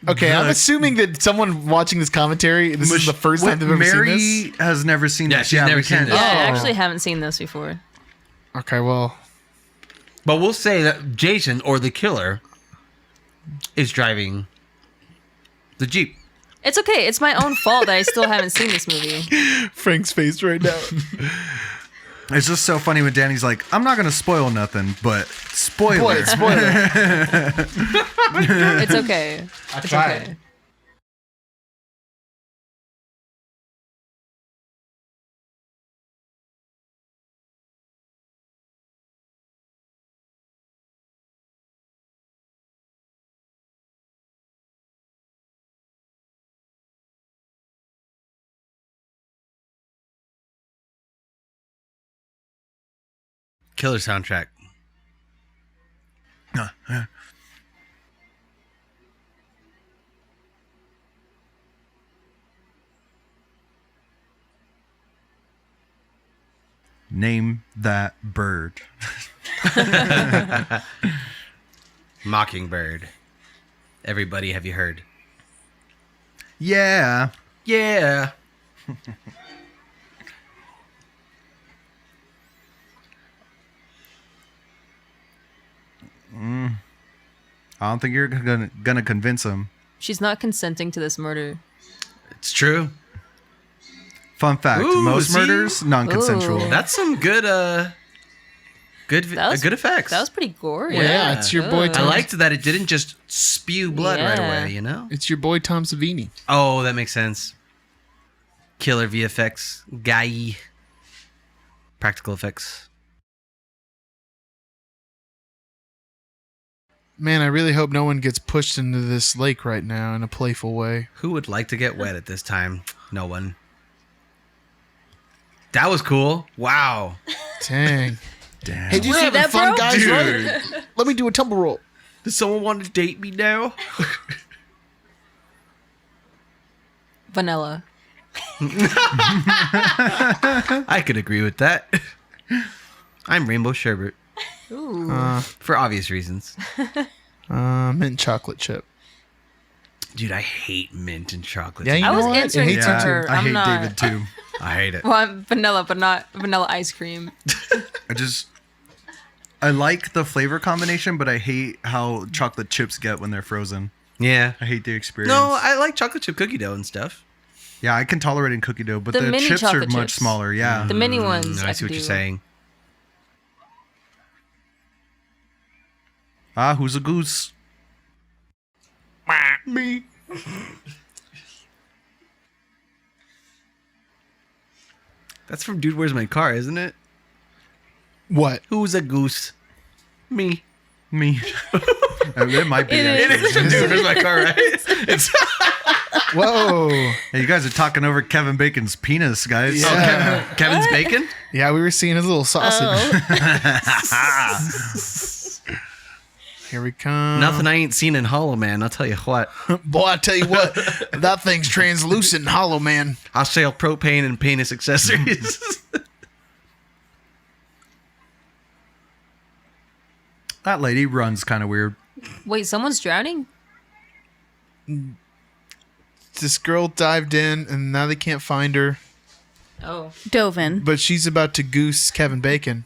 [SPEAKER 1] okay, I'm assuming that someone watching this commentary, this is the first time they've ever
[SPEAKER 2] Mary
[SPEAKER 1] seen this.
[SPEAKER 2] has never seen
[SPEAKER 3] Yeah,
[SPEAKER 2] this.
[SPEAKER 3] she's never
[SPEAKER 2] we
[SPEAKER 3] seen
[SPEAKER 2] can't-
[SPEAKER 3] this.
[SPEAKER 4] Yeah, I
[SPEAKER 1] Oh.
[SPEAKER 4] actually haven't seen this before.
[SPEAKER 1] Okay, well,
[SPEAKER 3] But we'll say that Jason or the killer is driving the Jeep.
[SPEAKER 4] It's okay. It's my own fault that I still haven't seen this movie.
[SPEAKER 1] Frank's face right now.
[SPEAKER 2] It's just so funny when Danny's like, I'm not going to spoil nothing, but spoiler.
[SPEAKER 1] Spoiler.
[SPEAKER 4] It's okay. It's okay.
[SPEAKER 3] Killer soundtrack.
[SPEAKER 2] Name that bird.
[SPEAKER 3] Mockingbird. Everybody, have you heard?
[SPEAKER 2] Yeah.
[SPEAKER 3] Yeah.
[SPEAKER 2] I don't think you're gonna convince him.
[SPEAKER 4] She's not consenting to this murder.
[SPEAKER 3] It's true.
[SPEAKER 2] Fun fact:
[SPEAKER 3] Ooh,
[SPEAKER 2] most
[SPEAKER 3] see?
[SPEAKER 2] murders non-consensual.
[SPEAKER 4] Ooh.
[SPEAKER 3] That's some good Good effects.
[SPEAKER 4] That was pretty gory.
[SPEAKER 1] Yeah, it's your boy
[SPEAKER 4] Ugh.
[SPEAKER 3] I
[SPEAKER 1] Tom.
[SPEAKER 3] liked that it didn't just spew blood right
[SPEAKER 4] Yeah.
[SPEAKER 3] away, you know?
[SPEAKER 1] It's your boy Tom Savini.
[SPEAKER 3] Oh, that makes sense. Killer VFX guy. Practical effects.
[SPEAKER 1] Man, I really hope no one gets pushed into this lake right now in a playful way.
[SPEAKER 3] Who would like to get wet at this time? No one. That was cool. Wow.
[SPEAKER 1] Dang.
[SPEAKER 2] Damn.
[SPEAKER 1] Hey, did you see
[SPEAKER 5] that,
[SPEAKER 1] that fun,
[SPEAKER 5] bro?
[SPEAKER 1] guys?
[SPEAKER 3] Dude.
[SPEAKER 1] Right? Let me do a tumble roll.
[SPEAKER 3] Does someone want to date me now?
[SPEAKER 4] Vanilla.
[SPEAKER 3] I could agree with that. I'm Rainbow Sherbet.
[SPEAKER 4] Ooh.
[SPEAKER 3] For obvious reasons.
[SPEAKER 1] Mint chocolate chip.
[SPEAKER 3] Dude, I hate mint and chocolate.
[SPEAKER 1] Yeah, you
[SPEAKER 4] I
[SPEAKER 1] know
[SPEAKER 4] was
[SPEAKER 1] what? It
[SPEAKER 4] answering
[SPEAKER 1] hates
[SPEAKER 4] for
[SPEAKER 1] you too.
[SPEAKER 4] her.
[SPEAKER 2] I
[SPEAKER 4] I'm
[SPEAKER 2] hate
[SPEAKER 4] not.
[SPEAKER 2] David too.
[SPEAKER 3] I hate it.
[SPEAKER 4] Well, I'm vanilla, but not vanilla ice cream.
[SPEAKER 2] I like the flavor combination, but I hate how chocolate chips get when they're frozen.
[SPEAKER 3] Yeah.
[SPEAKER 2] I hate the experience.
[SPEAKER 3] No, I like chocolate chip cookie dough and stuff.
[SPEAKER 2] Yeah, I can tolerate in cookie dough, but
[SPEAKER 4] The
[SPEAKER 2] the
[SPEAKER 4] mini
[SPEAKER 2] chips are
[SPEAKER 4] chocolate
[SPEAKER 2] much
[SPEAKER 4] chips.
[SPEAKER 2] smaller. Yeah.
[SPEAKER 4] The mini ones.
[SPEAKER 3] I see what
[SPEAKER 4] can
[SPEAKER 3] you're
[SPEAKER 4] do.
[SPEAKER 3] saying.
[SPEAKER 2] Ah, who's a goose? Me.
[SPEAKER 3] That's from Dude, Where's My Car, isn't it?
[SPEAKER 1] What?
[SPEAKER 3] Who's a goose? Me.
[SPEAKER 2] Me. It might be.
[SPEAKER 5] It
[SPEAKER 2] actually.
[SPEAKER 5] is.
[SPEAKER 3] Dude, Where's My Car, right? It's
[SPEAKER 1] Whoa.
[SPEAKER 2] Hey, you guys are talking over Kevin Bacon's penis, guys.
[SPEAKER 1] Yeah.
[SPEAKER 3] Kevin's bacon?
[SPEAKER 1] Yeah, we were seeing his little sausage.
[SPEAKER 5] Oh.
[SPEAKER 1] Here we come.
[SPEAKER 3] Nothing I ain't seen in Hollow Man, I'll tell you what.
[SPEAKER 1] Boy, I tell you what, that thing's translucent and hollow, man.
[SPEAKER 3] I sell propane and penis accessories.
[SPEAKER 2] That lady runs kind of weird.
[SPEAKER 4] Wait, someone's drowning?
[SPEAKER 1] This girl dived in, and now they can't find her.
[SPEAKER 4] Oh.
[SPEAKER 5] Dovin.
[SPEAKER 1] But she's about to goose Kevin Bacon.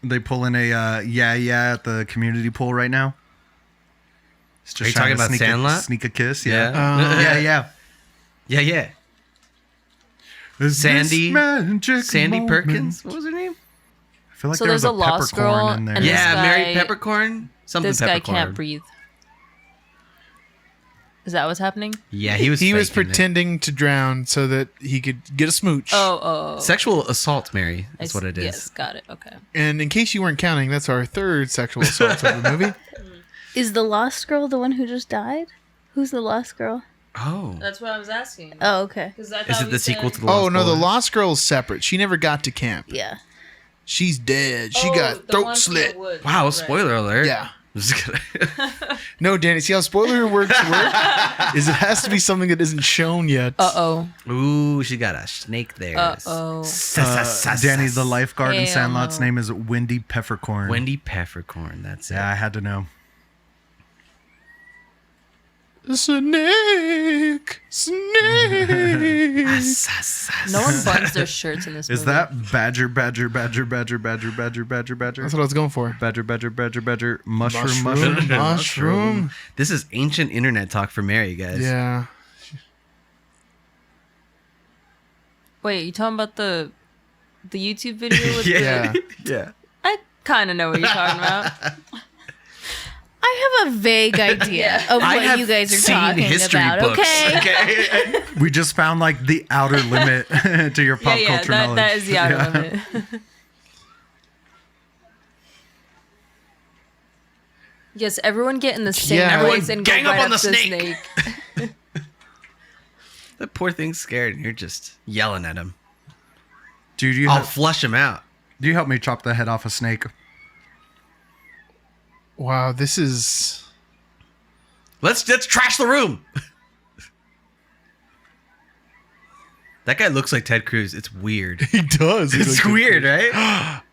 [SPEAKER 2] They pull in a yeah at the community pool right now. It's
[SPEAKER 3] Are you
[SPEAKER 2] trying
[SPEAKER 3] talking
[SPEAKER 2] to
[SPEAKER 3] about Sandlot?
[SPEAKER 2] Sneak a kiss,
[SPEAKER 3] Yeah.
[SPEAKER 2] yeah.
[SPEAKER 3] Yeah.
[SPEAKER 2] Is
[SPEAKER 3] Sandy-
[SPEAKER 2] this magic
[SPEAKER 3] Sandy
[SPEAKER 2] moment?
[SPEAKER 3] Perkins? What was her name?
[SPEAKER 2] I feel like
[SPEAKER 4] So
[SPEAKER 2] there was
[SPEAKER 4] there's
[SPEAKER 2] a
[SPEAKER 4] a lost girl
[SPEAKER 2] peppercorn in there.
[SPEAKER 4] and this
[SPEAKER 3] Yeah, Mary
[SPEAKER 4] guy-
[SPEAKER 3] Peppercorn? Something
[SPEAKER 4] This guy
[SPEAKER 3] Peppercorn.
[SPEAKER 4] can't breathe. Is that what's happening?
[SPEAKER 3] Yeah, he was
[SPEAKER 1] He was
[SPEAKER 3] faking it.
[SPEAKER 1] pretending to drown so that he could get a smooch.
[SPEAKER 4] Oh.
[SPEAKER 3] Sexual assault, Mary. That's what it is.
[SPEAKER 4] Yes, got it. Okay.
[SPEAKER 1] And in case you weren't counting, that's our third sexual assault of the movie.
[SPEAKER 5] Is the lost girl the one who just died? Who's the lost girl?
[SPEAKER 3] Oh.
[SPEAKER 4] That's what I was asking.
[SPEAKER 5] Oh, okay.
[SPEAKER 3] Is it the sequel to the
[SPEAKER 1] Oh,
[SPEAKER 3] Lost
[SPEAKER 1] no, the
[SPEAKER 3] Boys?
[SPEAKER 1] Lost Girl's separate. She never got to camp.
[SPEAKER 5] Yeah.
[SPEAKER 1] She's dead.
[SPEAKER 4] Oh,
[SPEAKER 1] She got throat slit.
[SPEAKER 3] Wow, spoiler alert.
[SPEAKER 1] Yeah.
[SPEAKER 3] Just kidding.
[SPEAKER 1] No, Danny, see how spoiler works is it has to be something that isn't shown yet.
[SPEAKER 4] Uh-oh.
[SPEAKER 3] Ooh, she got a snake there.
[SPEAKER 4] Uh-oh.
[SPEAKER 2] Danny, the lifeguard in
[SPEAKER 4] Hell
[SPEAKER 2] Sandlot's
[SPEAKER 4] no.
[SPEAKER 2] name is Wendy Peppercorn.
[SPEAKER 3] Wendy Peppercorn, that's it.
[SPEAKER 2] Yeah, I had to know.
[SPEAKER 1] Snake.
[SPEAKER 4] No one buttons their shirts in this movie.
[SPEAKER 2] Is that badger, badger, badger, badger, badger, badger, badger, badger?
[SPEAKER 1] That's what I was going for.
[SPEAKER 2] Badger, badger, badger, badger, mushroom,
[SPEAKER 1] Mushroom.
[SPEAKER 2] mushroom.
[SPEAKER 1] Mushroom.
[SPEAKER 3] This is ancient internet talk for Mary, guys.
[SPEAKER 1] Yeah.
[SPEAKER 4] Wait, you talking about the YouTube video with
[SPEAKER 1] Yeah.
[SPEAKER 3] Yeah.
[SPEAKER 4] I kind of know what you're talking about.
[SPEAKER 5] I have a vague idea of
[SPEAKER 3] I
[SPEAKER 5] what
[SPEAKER 3] have
[SPEAKER 5] you guys are
[SPEAKER 3] seen
[SPEAKER 5] talking
[SPEAKER 3] history
[SPEAKER 5] about,
[SPEAKER 3] books.
[SPEAKER 5] okay?
[SPEAKER 2] We just found like the outer limit to your pop culture knowledge.
[SPEAKER 4] that is the outer
[SPEAKER 2] Yeah.
[SPEAKER 4] limit. Yes, everyone get in the same
[SPEAKER 1] Yeah.
[SPEAKER 4] place
[SPEAKER 3] Everyone
[SPEAKER 4] and
[SPEAKER 3] gang
[SPEAKER 4] go
[SPEAKER 3] up
[SPEAKER 4] right
[SPEAKER 3] on the
[SPEAKER 4] up to
[SPEAKER 3] snake. That poor thing's scared, and you're just yelling at him.
[SPEAKER 2] Dude, you
[SPEAKER 3] I'll
[SPEAKER 2] have,
[SPEAKER 3] flush him out.
[SPEAKER 2] do you help me chop the head off a snake?
[SPEAKER 1] Wow, this is.
[SPEAKER 3] Let's trash the room. That guy looks like Ted Cruz. It's weird.
[SPEAKER 1] He does.
[SPEAKER 3] It's weird, right?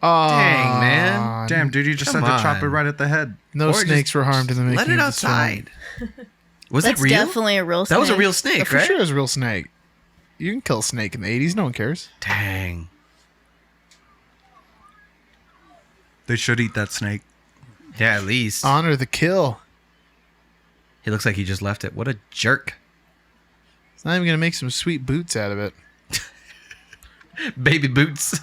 [SPEAKER 3] Dang, man.
[SPEAKER 2] Damn, dude, you just
[SPEAKER 3] Come
[SPEAKER 2] had to chop it
[SPEAKER 3] on.
[SPEAKER 2] right at the head.
[SPEAKER 1] No
[SPEAKER 3] Or
[SPEAKER 1] snakes
[SPEAKER 3] just
[SPEAKER 1] were harmed in the making
[SPEAKER 3] Let it
[SPEAKER 1] of this film.
[SPEAKER 3] outside. Was
[SPEAKER 5] That's
[SPEAKER 3] it real?
[SPEAKER 5] definitely a real snake.
[SPEAKER 3] That was a real
[SPEAKER 1] Yeah,
[SPEAKER 3] snake,
[SPEAKER 1] for
[SPEAKER 3] right?
[SPEAKER 1] sure, it was a real snake. You can kill a snake in the 80s. No one cares.
[SPEAKER 3] Dang.
[SPEAKER 2] They should eat that snake.
[SPEAKER 3] Yeah, at least.
[SPEAKER 1] Honor the kill.
[SPEAKER 3] He looks like he just left it. What a jerk.
[SPEAKER 1] It's not even gonna make some sweet boots out of it.
[SPEAKER 3] Baby boots.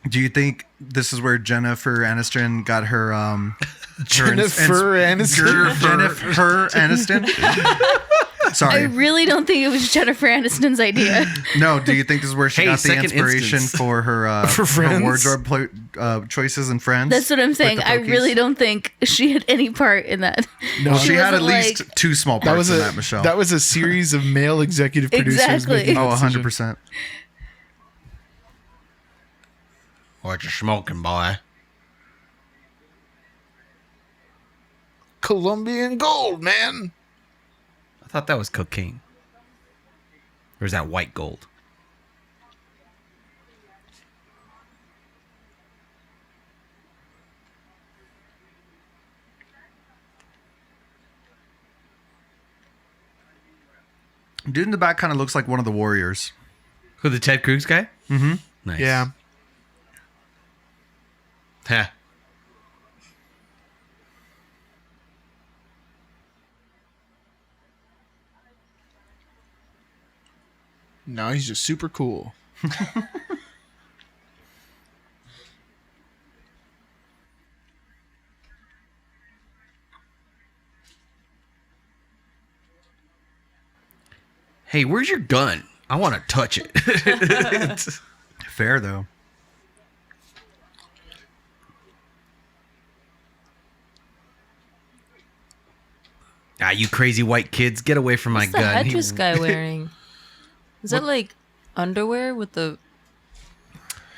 [SPEAKER 2] Do you think this is where Jennifer Aniston got her
[SPEAKER 1] Jennifer Aniston.
[SPEAKER 2] Jennifer Aniston?
[SPEAKER 5] I
[SPEAKER 2] Sorry.
[SPEAKER 5] really don't think it was Jennifer Aniston's idea.
[SPEAKER 2] No, do you think this is where she
[SPEAKER 3] Hey,
[SPEAKER 2] got the
[SPEAKER 3] second
[SPEAKER 2] inspiration
[SPEAKER 3] instance.
[SPEAKER 2] for her,
[SPEAKER 1] For
[SPEAKER 2] her
[SPEAKER 1] Friends?
[SPEAKER 2] wardrobe choices and Friends?
[SPEAKER 5] That's what I'm saying.
[SPEAKER 2] the
[SPEAKER 5] I
[SPEAKER 2] Pokies?
[SPEAKER 5] really don't think she had any part in that.
[SPEAKER 1] No,
[SPEAKER 2] She had at
[SPEAKER 5] wasn't
[SPEAKER 2] least
[SPEAKER 5] like-
[SPEAKER 2] 2 small
[SPEAKER 1] that
[SPEAKER 2] parts
[SPEAKER 1] was
[SPEAKER 2] in
[SPEAKER 1] a
[SPEAKER 2] that, Michelle.
[SPEAKER 1] that was a series of male executive producers.
[SPEAKER 5] Exactly.
[SPEAKER 1] making that
[SPEAKER 2] Oh,
[SPEAKER 1] decision.
[SPEAKER 2] 100%.
[SPEAKER 3] What you smoking, boy?
[SPEAKER 1] Colombian gold, man.
[SPEAKER 3] I thought that was cocaine. Or is that white gold?
[SPEAKER 2] Dude in the back kind of looks like one of the Warriors.
[SPEAKER 3] Who, the Ted Cruz guy?
[SPEAKER 2] Mm-hmm.
[SPEAKER 3] Nice.
[SPEAKER 1] Yeah.
[SPEAKER 3] Ha.
[SPEAKER 1] No, he's just super cool.
[SPEAKER 3] Hey, where's your gun? I want to touch it.
[SPEAKER 2] Fair, though.
[SPEAKER 3] Ah, you crazy white kids, get away from my
[SPEAKER 4] What's the
[SPEAKER 3] gun. He-
[SPEAKER 4] headdress guy wearing? Is that like underwear with the?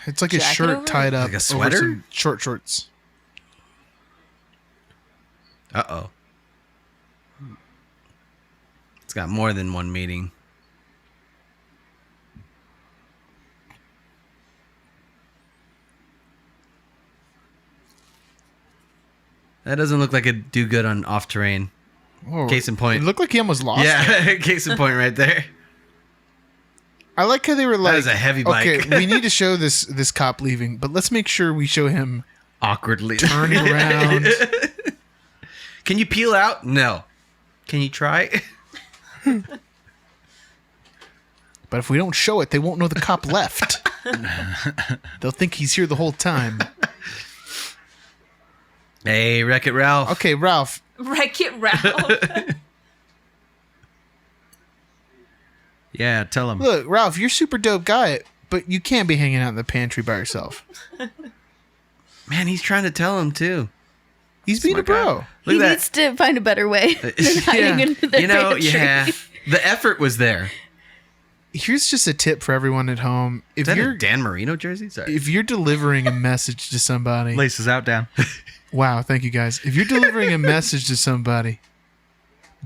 [SPEAKER 1] It's like a
[SPEAKER 4] Jacket
[SPEAKER 1] shirt
[SPEAKER 4] over it?
[SPEAKER 1] tied up
[SPEAKER 3] Like a
[SPEAKER 1] over
[SPEAKER 3] sweater?
[SPEAKER 1] some short shorts.
[SPEAKER 3] Uh-oh. It's got more than one meaning. That doesn't look like it'd do good on off terrain.
[SPEAKER 1] Oh,
[SPEAKER 3] Case in point.
[SPEAKER 1] It looked like he almost lost it.
[SPEAKER 3] Yeah, case in point right there.
[SPEAKER 1] I like how they were like,
[SPEAKER 3] is a heavy bike.
[SPEAKER 1] Okay, we need to show this cop leaving, but let's make sure we show him
[SPEAKER 3] Awkwardly.
[SPEAKER 1] turning around.
[SPEAKER 3] Can you peel out? No. Can you try?
[SPEAKER 1] But if we don't show it, they won't know the cop left. They'll think he's here the whole time.
[SPEAKER 3] Hey, Wreck-It Ralph.
[SPEAKER 1] Okay, Ralph.
[SPEAKER 4] Wreck-It Ralph.
[SPEAKER 2] Yeah, tell him.
[SPEAKER 1] Look, Ralph, you're a super dope guy, but you can't be hanging out in the pantry by yourself.
[SPEAKER 3] Man, he's trying to tell him too.
[SPEAKER 1] He's being a bro.
[SPEAKER 5] He
[SPEAKER 3] Look at
[SPEAKER 5] needs to find a better way than hiding
[SPEAKER 1] Yeah.
[SPEAKER 5] into the
[SPEAKER 3] You know,
[SPEAKER 5] pantry.
[SPEAKER 3] yeah. The effort was there.
[SPEAKER 1] Here's just a tip for everyone at home. If
[SPEAKER 3] Is that
[SPEAKER 1] you're
[SPEAKER 3] a Dan Marino jersey? Sorry.
[SPEAKER 1] if you're delivering a message to somebody,
[SPEAKER 2] Laces out, Dan.
[SPEAKER 1] wow, thank you guys. If you're delivering a message to somebody,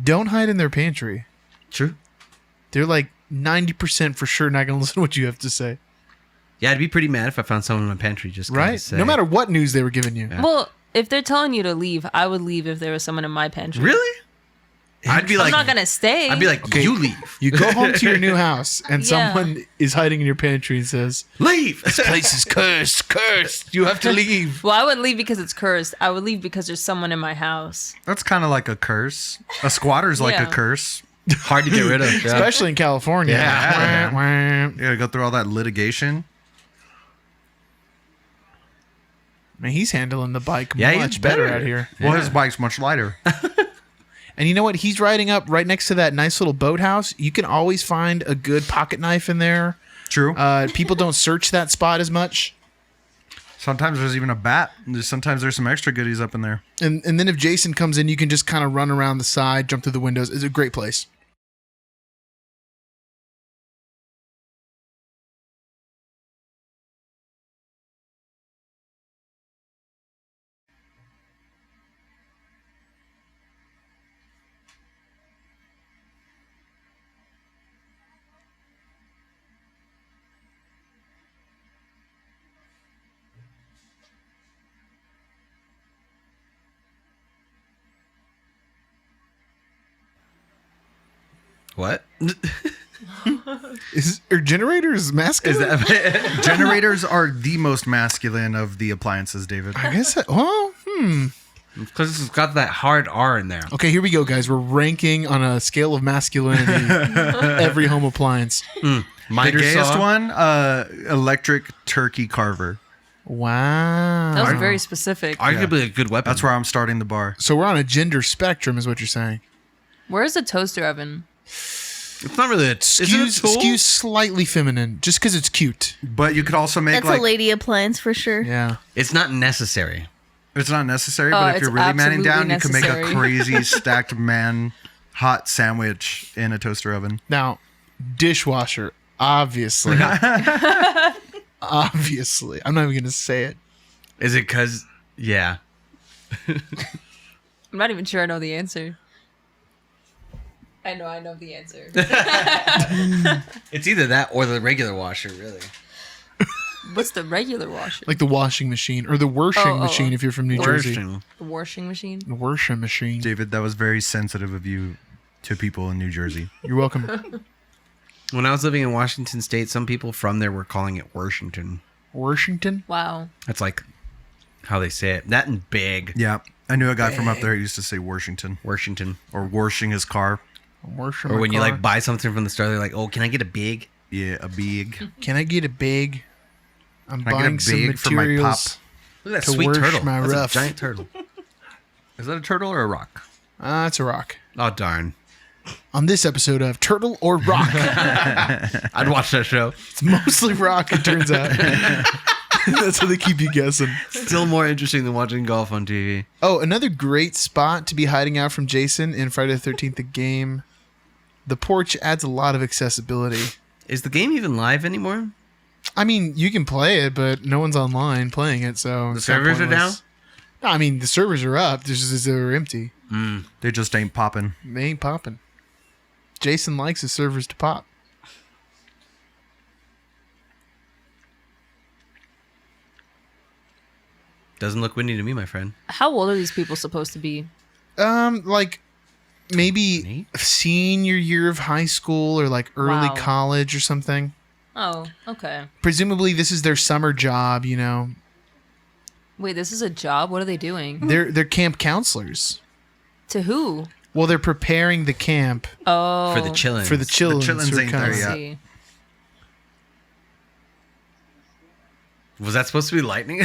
[SPEAKER 1] don't hide in their pantry.
[SPEAKER 3] True.
[SPEAKER 1] They're like 90% for sure not going to listen to what you have to say.
[SPEAKER 3] Yeah, I'd be pretty mad if I found someone in my pantry just kinda
[SPEAKER 1] Right?
[SPEAKER 3] say,
[SPEAKER 1] No matter what news they were giving you.
[SPEAKER 4] Well, if they're telling you to leave, I would leave if there was someone in my pantry.
[SPEAKER 3] Really? I'd be
[SPEAKER 4] I'm
[SPEAKER 3] like,
[SPEAKER 4] not gonna stay.
[SPEAKER 3] I'd be like,
[SPEAKER 1] Okay.
[SPEAKER 3] you leave.
[SPEAKER 1] You go home to your new house and
[SPEAKER 4] Yeah.
[SPEAKER 1] someone is hiding in your pantry and says,
[SPEAKER 3] Leave.
[SPEAKER 1] "This place is cursed. You have to leave."
[SPEAKER 4] Well, I wouldn't leave because it's cursed. I would leave because there's someone in my house.
[SPEAKER 2] That's kind of like a curse. A squatter's like a
[SPEAKER 4] Yeah.
[SPEAKER 2] curse.
[SPEAKER 3] Hard to get rid of. Yeah.
[SPEAKER 1] Especially in California.
[SPEAKER 3] Yeah.
[SPEAKER 1] Wah, wah.
[SPEAKER 2] You gotta go through all that litigation.
[SPEAKER 1] Man, he's handling the bike
[SPEAKER 3] Yeah, he's
[SPEAKER 1] much better
[SPEAKER 3] better.
[SPEAKER 1] out here.
[SPEAKER 2] Well, his bike's much lighter.
[SPEAKER 1] And you know what? He's riding up right next to that nice little boathouse. You can always find a good pocket knife in there.
[SPEAKER 2] True.
[SPEAKER 1] People don't search that spot as much.
[SPEAKER 2] Sometimes there's even a bat. Sometimes there's some extra goodies up in there.
[SPEAKER 1] And then if Jason comes in, you can just kind of run around the side, jump through the windows. It's a great place.
[SPEAKER 3] What?
[SPEAKER 1] Are generators masculine?
[SPEAKER 3] Is that?
[SPEAKER 2] Generators are the most masculine of the appliances, David.
[SPEAKER 1] I guess.
[SPEAKER 3] Because it's got that hard R in there.
[SPEAKER 1] Okay, here we go, guys. We're ranking on a scale of masculinity every home appliance.
[SPEAKER 2] The
[SPEAKER 3] Miter
[SPEAKER 2] gayest
[SPEAKER 3] saw.
[SPEAKER 2] one, electric turkey carver.
[SPEAKER 1] Wow.
[SPEAKER 4] That was very specific.
[SPEAKER 3] Arguably a good weapon.
[SPEAKER 2] That's where I'm starting the bar.
[SPEAKER 1] So we're on a gender spectrum, is what you're saying.
[SPEAKER 4] Where's the toaster oven?
[SPEAKER 3] It's not really a... Is it a tool?
[SPEAKER 1] Skews slightly feminine, just because it's cute.
[SPEAKER 2] But you could also make
[SPEAKER 5] That's
[SPEAKER 2] like
[SPEAKER 5] a lady appliance for sure.
[SPEAKER 1] Yeah.
[SPEAKER 3] It's not necessary.
[SPEAKER 2] it's not necessary,
[SPEAKER 4] Oh,
[SPEAKER 2] but if
[SPEAKER 4] it's
[SPEAKER 2] you're really manning down,
[SPEAKER 4] absolutely
[SPEAKER 2] you can make a
[SPEAKER 4] necessary.
[SPEAKER 2] crazy stacked man hot sandwich in a toaster oven.
[SPEAKER 1] Now, dishwasher, obviously. Obviously. I'm not even going to say it.
[SPEAKER 3] Is it because... Yeah.
[SPEAKER 4] I'm not even sure I know the answer. I know the answer.
[SPEAKER 3] It's either that or the regular washer, really.
[SPEAKER 4] What's the regular washer?
[SPEAKER 1] Like the washing machine or the washing
[SPEAKER 4] Oh.
[SPEAKER 1] machine if you're from New Jersey.
[SPEAKER 3] Washing.
[SPEAKER 4] The washing machine?
[SPEAKER 1] The washing machine.
[SPEAKER 2] David, that was very sensitive of you to people in New Jersey.
[SPEAKER 1] You're welcome.
[SPEAKER 3] When I was living in Washington State, some people from there were calling it Washington.
[SPEAKER 1] Washington?
[SPEAKER 4] Wow.
[SPEAKER 3] That's like how they say it. That and big.
[SPEAKER 2] Yeah, I knew a guy from up there who used to say Washington
[SPEAKER 3] Washington.
[SPEAKER 2] or washing his car.
[SPEAKER 1] Washing
[SPEAKER 3] Or
[SPEAKER 1] my
[SPEAKER 3] when you
[SPEAKER 1] car.
[SPEAKER 3] like buy something from the store, they're like, "Oh, can I get a big?"
[SPEAKER 2] Yeah, a big.
[SPEAKER 1] Can I get a big? I'm
[SPEAKER 2] Can I get a
[SPEAKER 1] buying some
[SPEAKER 2] big for my
[SPEAKER 1] materials.
[SPEAKER 3] Look at that
[SPEAKER 1] To
[SPEAKER 3] sweet
[SPEAKER 1] wash
[SPEAKER 3] turtle.
[SPEAKER 1] my
[SPEAKER 3] That's
[SPEAKER 1] rough.
[SPEAKER 3] a giant turtle. Is that a turtle or a rock?
[SPEAKER 1] It's a rock.
[SPEAKER 3] Oh darn!
[SPEAKER 1] On this episode of Turtle or Rock,
[SPEAKER 3] I'd watch that show.
[SPEAKER 1] it's mostly rock, it turns out. That's how they keep you guessing.
[SPEAKER 3] Still more interesting than watching golf on TV.
[SPEAKER 1] Oh, another great spot to be hiding out from Jason in Friday the 13th, the game. The porch adds a lot of accessibility.
[SPEAKER 3] Is the game even live anymore?
[SPEAKER 1] I mean, you can play it, but no one's online playing it, so
[SPEAKER 3] The
[SPEAKER 1] it's kinda
[SPEAKER 3] servers are
[SPEAKER 1] pointless. No, I mean, the servers are up. They're empty.
[SPEAKER 2] They just ain't popping.
[SPEAKER 1] They ain't popping. Jason likes his servers to pop.
[SPEAKER 3] Doesn't look windy to me, my friend.
[SPEAKER 4] How old are these people supposed to be?
[SPEAKER 1] Like maybe
[SPEAKER 3] Neat.
[SPEAKER 1] senior year of high school or like early
[SPEAKER 4] Wow.
[SPEAKER 1] college or something.
[SPEAKER 4] Oh, okay.
[SPEAKER 1] Presumably, this is their summer job. You know,
[SPEAKER 4] Wait, this is a job? What are they doing?
[SPEAKER 1] they're camp counselors.
[SPEAKER 4] To who?
[SPEAKER 1] Well, they're preparing the camp
[SPEAKER 4] Oh.
[SPEAKER 3] For the chillin'.
[SPEAKER 1] for the chillins.
[SPEAKER 2] chillins
[SPEAKER 1] who are
[SPEAKER 2] ain't
[SPEAKER 1] coming.
[SPEAKER 2] there yet.
[SPEAKER 4] See.
[SPEAKER 3] Was that supposed to be lightning?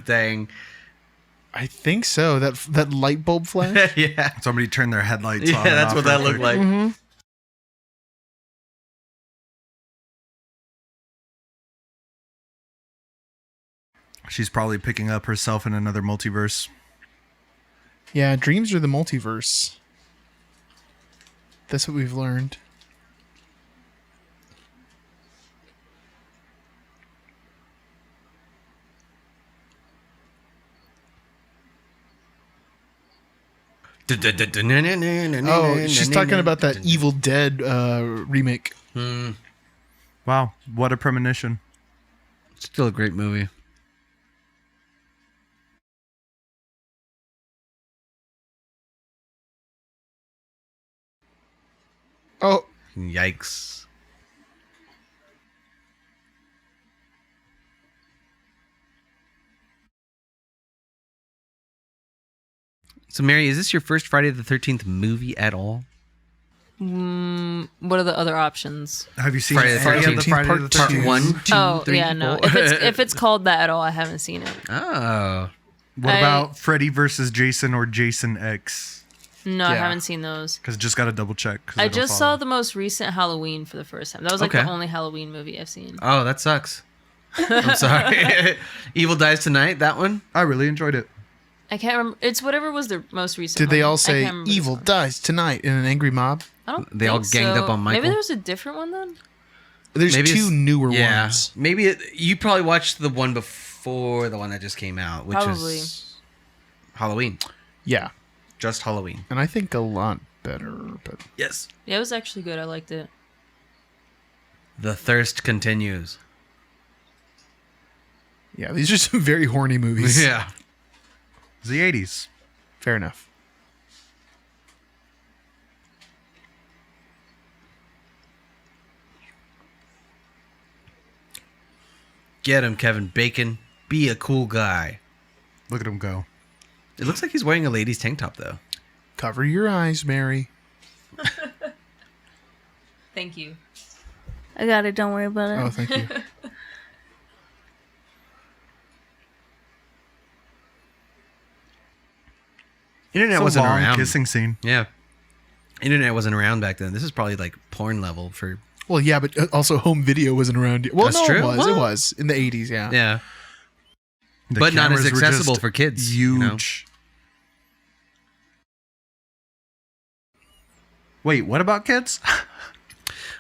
[SPEAKER 3] Dang.
[SPEAKER 1] I think so. That light bulb flash.
[SPEAKER 3] Yeah.
[SPEAKER 2] Somebody turned their headlights
[SPEAKER 3] Yeah,
[SPEAKER 2] on. and
[SPEAKER 3] that's
[SPEAKER 2] off
[SPEAKER 3] what that
[SPEAKER 2] real
[SPEAKER 3] looked
[SPEAKER 2] quick.
[SPEAKER 3] like.
[SPEAKER 2] She's probably picking up herself in another multiverse.
[SPEAKER 1] Yeah, dreams are the multiverse. That's what we've learned. Oh, she's talking about that Evil Dead remake.
[SPEAKER 2] Wow, what a premonition.
[SPEAKER 3] Still a great movie.
[SPEAKER 1] Oh,
[SPEAKER 3] Yikes. So, Mary, is this your first Friday the 13th movie at all?
[SPEAKER 4] What are the other options?
[SPEAKER 2] Have you seen
[SPEAKER 3] Friday the
[SPEAKER 2] any of the
[SPEAKER 1] 13th,
[SPEAKER 2] Friday
[SPEAKER 1] part
[SPEAKER 2] the
[SPEAKER 1] two.
[SPEAKER 2] 13th?
[SPEAKER 3] One, two,
[SPEAKER 4] Oh,
[SPEAKER 3] three,
[SPEAKER 4] yeah, no.
[SPEAKER 3] four.
[SPEAKER 4] If it's called that at all, I haven't seen it.
[SPEAKER 3] Oh.
[SPEAKER 2] What
[SPEAKER 4] I-
[SPEAKER 2] about Freddy versus Jason or Jason X?
[SPEAKER 4] No, I
[SPEAKER 1] Yeah.
[SPEAKER 4] haven't seen those.
[SPEAKER 2] Because just got to double check. 'cause
[SPEAKER 4] I
[SPEAKER 2] they don't
[SPEAKER 4] just saw
[SPEAKER 2] follow.
[SPEAKER 4] the most recent Halloween for the first time. That was like
[SPEAKER 3] Okay.
[SPEAKER 4] the only Halloween movie I've seen.
[SPEAKER 3] Oh, that sucks. I'm sorry. Evil Dies Tonight, that one?
[SPEAKER 2] I really enjoyed it.
[SPEAKER 4] I can't remember. It's whatever was the most recent.
[SPEAKER 1] did they
[SPEAKER 4] one.
[SPEAKER 1] all
[SPEAKER 4] I
[SPEAKER 1] say
[SPEAKER 4] can't remember this
[SPEAKER 1] evil
[SPEAKER 4] one.
[SPEAKER 1] dies tonight in an angry mob?
[SPEAKER 4] I don't
[SPEAKER 3] They all
[SPEAKER 4] think
[SPEAKER 3] ganged up
[SPEAKER 4] so.
[SPEAKER 3] on Michael?
[SPEAKER 4] Maybe there was a different one then.
[SPEAKER 1] There's
[SPEAKER 3] Maybe
[SPEAKER 1] two
[SPEAKER 3] it's-
[SPEAKER 1] newer
[SPEAKER 3] Yeah.
[SPEAKER 1] ones.
[SPEAKER 3] Maybe you probably watched the one before the one that just came out, which
[SPEAKER 4] Probably.
[SPEAKER 3] is Halloween.
[SPEAKER 1] Yeah,
[SPEAKER 3] Just Halloween.
[SPEAKER 1] and I think a lot better. But
[SPEAKER 3] Yes.
[SPEAKER 4] Yeah, it was actually good. I liked it.
[SPEAKER 3] The thirst continues.
[SPEAKER 1] yeah, these are some very horny movies.
[SPEAKER 3] Yeah.
[SPEAKER 2] It's the 80s.
[SPEAKER 1] Fair enough.
[SPEAKER 3] Get him, Kevin Bacon. Be a cool guy.
[SPEAKER 2] Look at him go.
[SPEAKER 3] It looks like he's wearing a lady's tank top, though.
[SPEAKER 1] Cover your eyes, Mary.
[SPEAKER 4] Thank you.
[SPEAKER 5] I got it. Don't worry about it.
[SPEAKER 1] Oh, thank you.
[SPEAKER 3] Internet
[SPEAKER 2] It's a
[SPEAKER 3] wasn't
[SPEAKER 2] long
[SPEAKER 3] around.
[SPEAKER 2] kissing scene.
[SPEAKER 3] Yeah. Internet wasn't around back then. This is probably like porn level for.
[SPEAKER 1] Well, yeah, but also home video wasn't around yet. Well,
[SPEAKER 3] That's
[SPEAKER 1] no,
[SPEAKER 3] true.
[SPEAKER 1] it was.
[SPEAKER 3] What?
[SPEAKER 1] It was in the 80s, yeah.
[SPEAKER 3] Yeah.
[SPEAKER 2] The
[SPEAKER 3] But not as
[SPEAKER 2] cameras were
[SPEAKER 3] accessible
[SPEAKER 2] just
[SPEAKER 3] for kids,
[SPEAKER 2] Huge.
[SPEAKER 3] you know?
[SPEAKER 2] Wait, what about kids?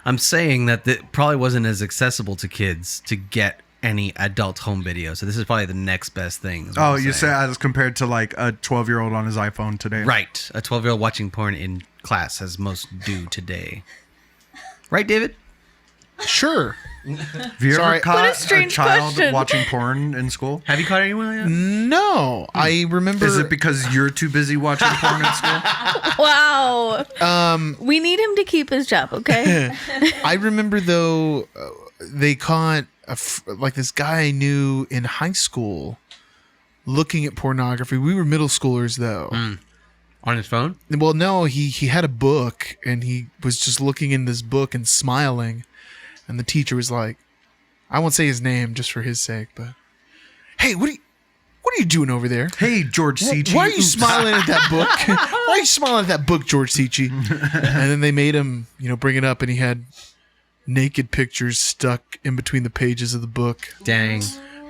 [SPEAKER 3] I'm saying that it probably wasn't as accessible to kids to get any adult home video. So this is probably the next best thing. is what
[SPEAKER 2] Oh,
[SPEAKER 3] I'm
[SPEAKER 2] you say
[SPEAKER 3] saying.
[SPEAKER 2] as compared to like a 12-year-old on his iPhone today.
[SPEAKER 3] Right. A 12-year-old watching porn in class, as most do today. Right, David?
[SPEAKER 1] Sure.
[SPEAKER 2] Have you
[SPEAKER 1] Sorry.
[SPEAKER 2] ever caught
[SPEAKER 5] What a
[SPEAKER 2] a
[SPEAKER 5] strange
[SPEAKER 2] child
[SPEAKER 5] question.
[SPEAKER 2] watching porn in school?
[SPEAKER 3] Have you caught anyone yet?
[SPEAKER 1] No, I remember.
[SPEAKER 2] Is it because you're too busy watching porn in school?
[SPEAKER 5] Wow. We need him to keep his job, okay?
[SPEAKER 1] I remember though, they caught like this guy I knew in high school looking at pornography. We were middle schoolers though.
[SPEAKER 3] On his phone?
[SPEAKER 1] Well, no, he had a book and he was just looking in this book and smiling. And the teacher was like, I won't say his name just for his sake, but hey, what are you doing over there?
[SPEAKER 2] Hey, George C.
[SPEAKER 1] Why are you smiling at that book? Why are you smiling at that book, George Cici? And then they made him, bring it up, and he had naked pictures stuck in between the pages of the book.
[SPEAKER 3] Dang.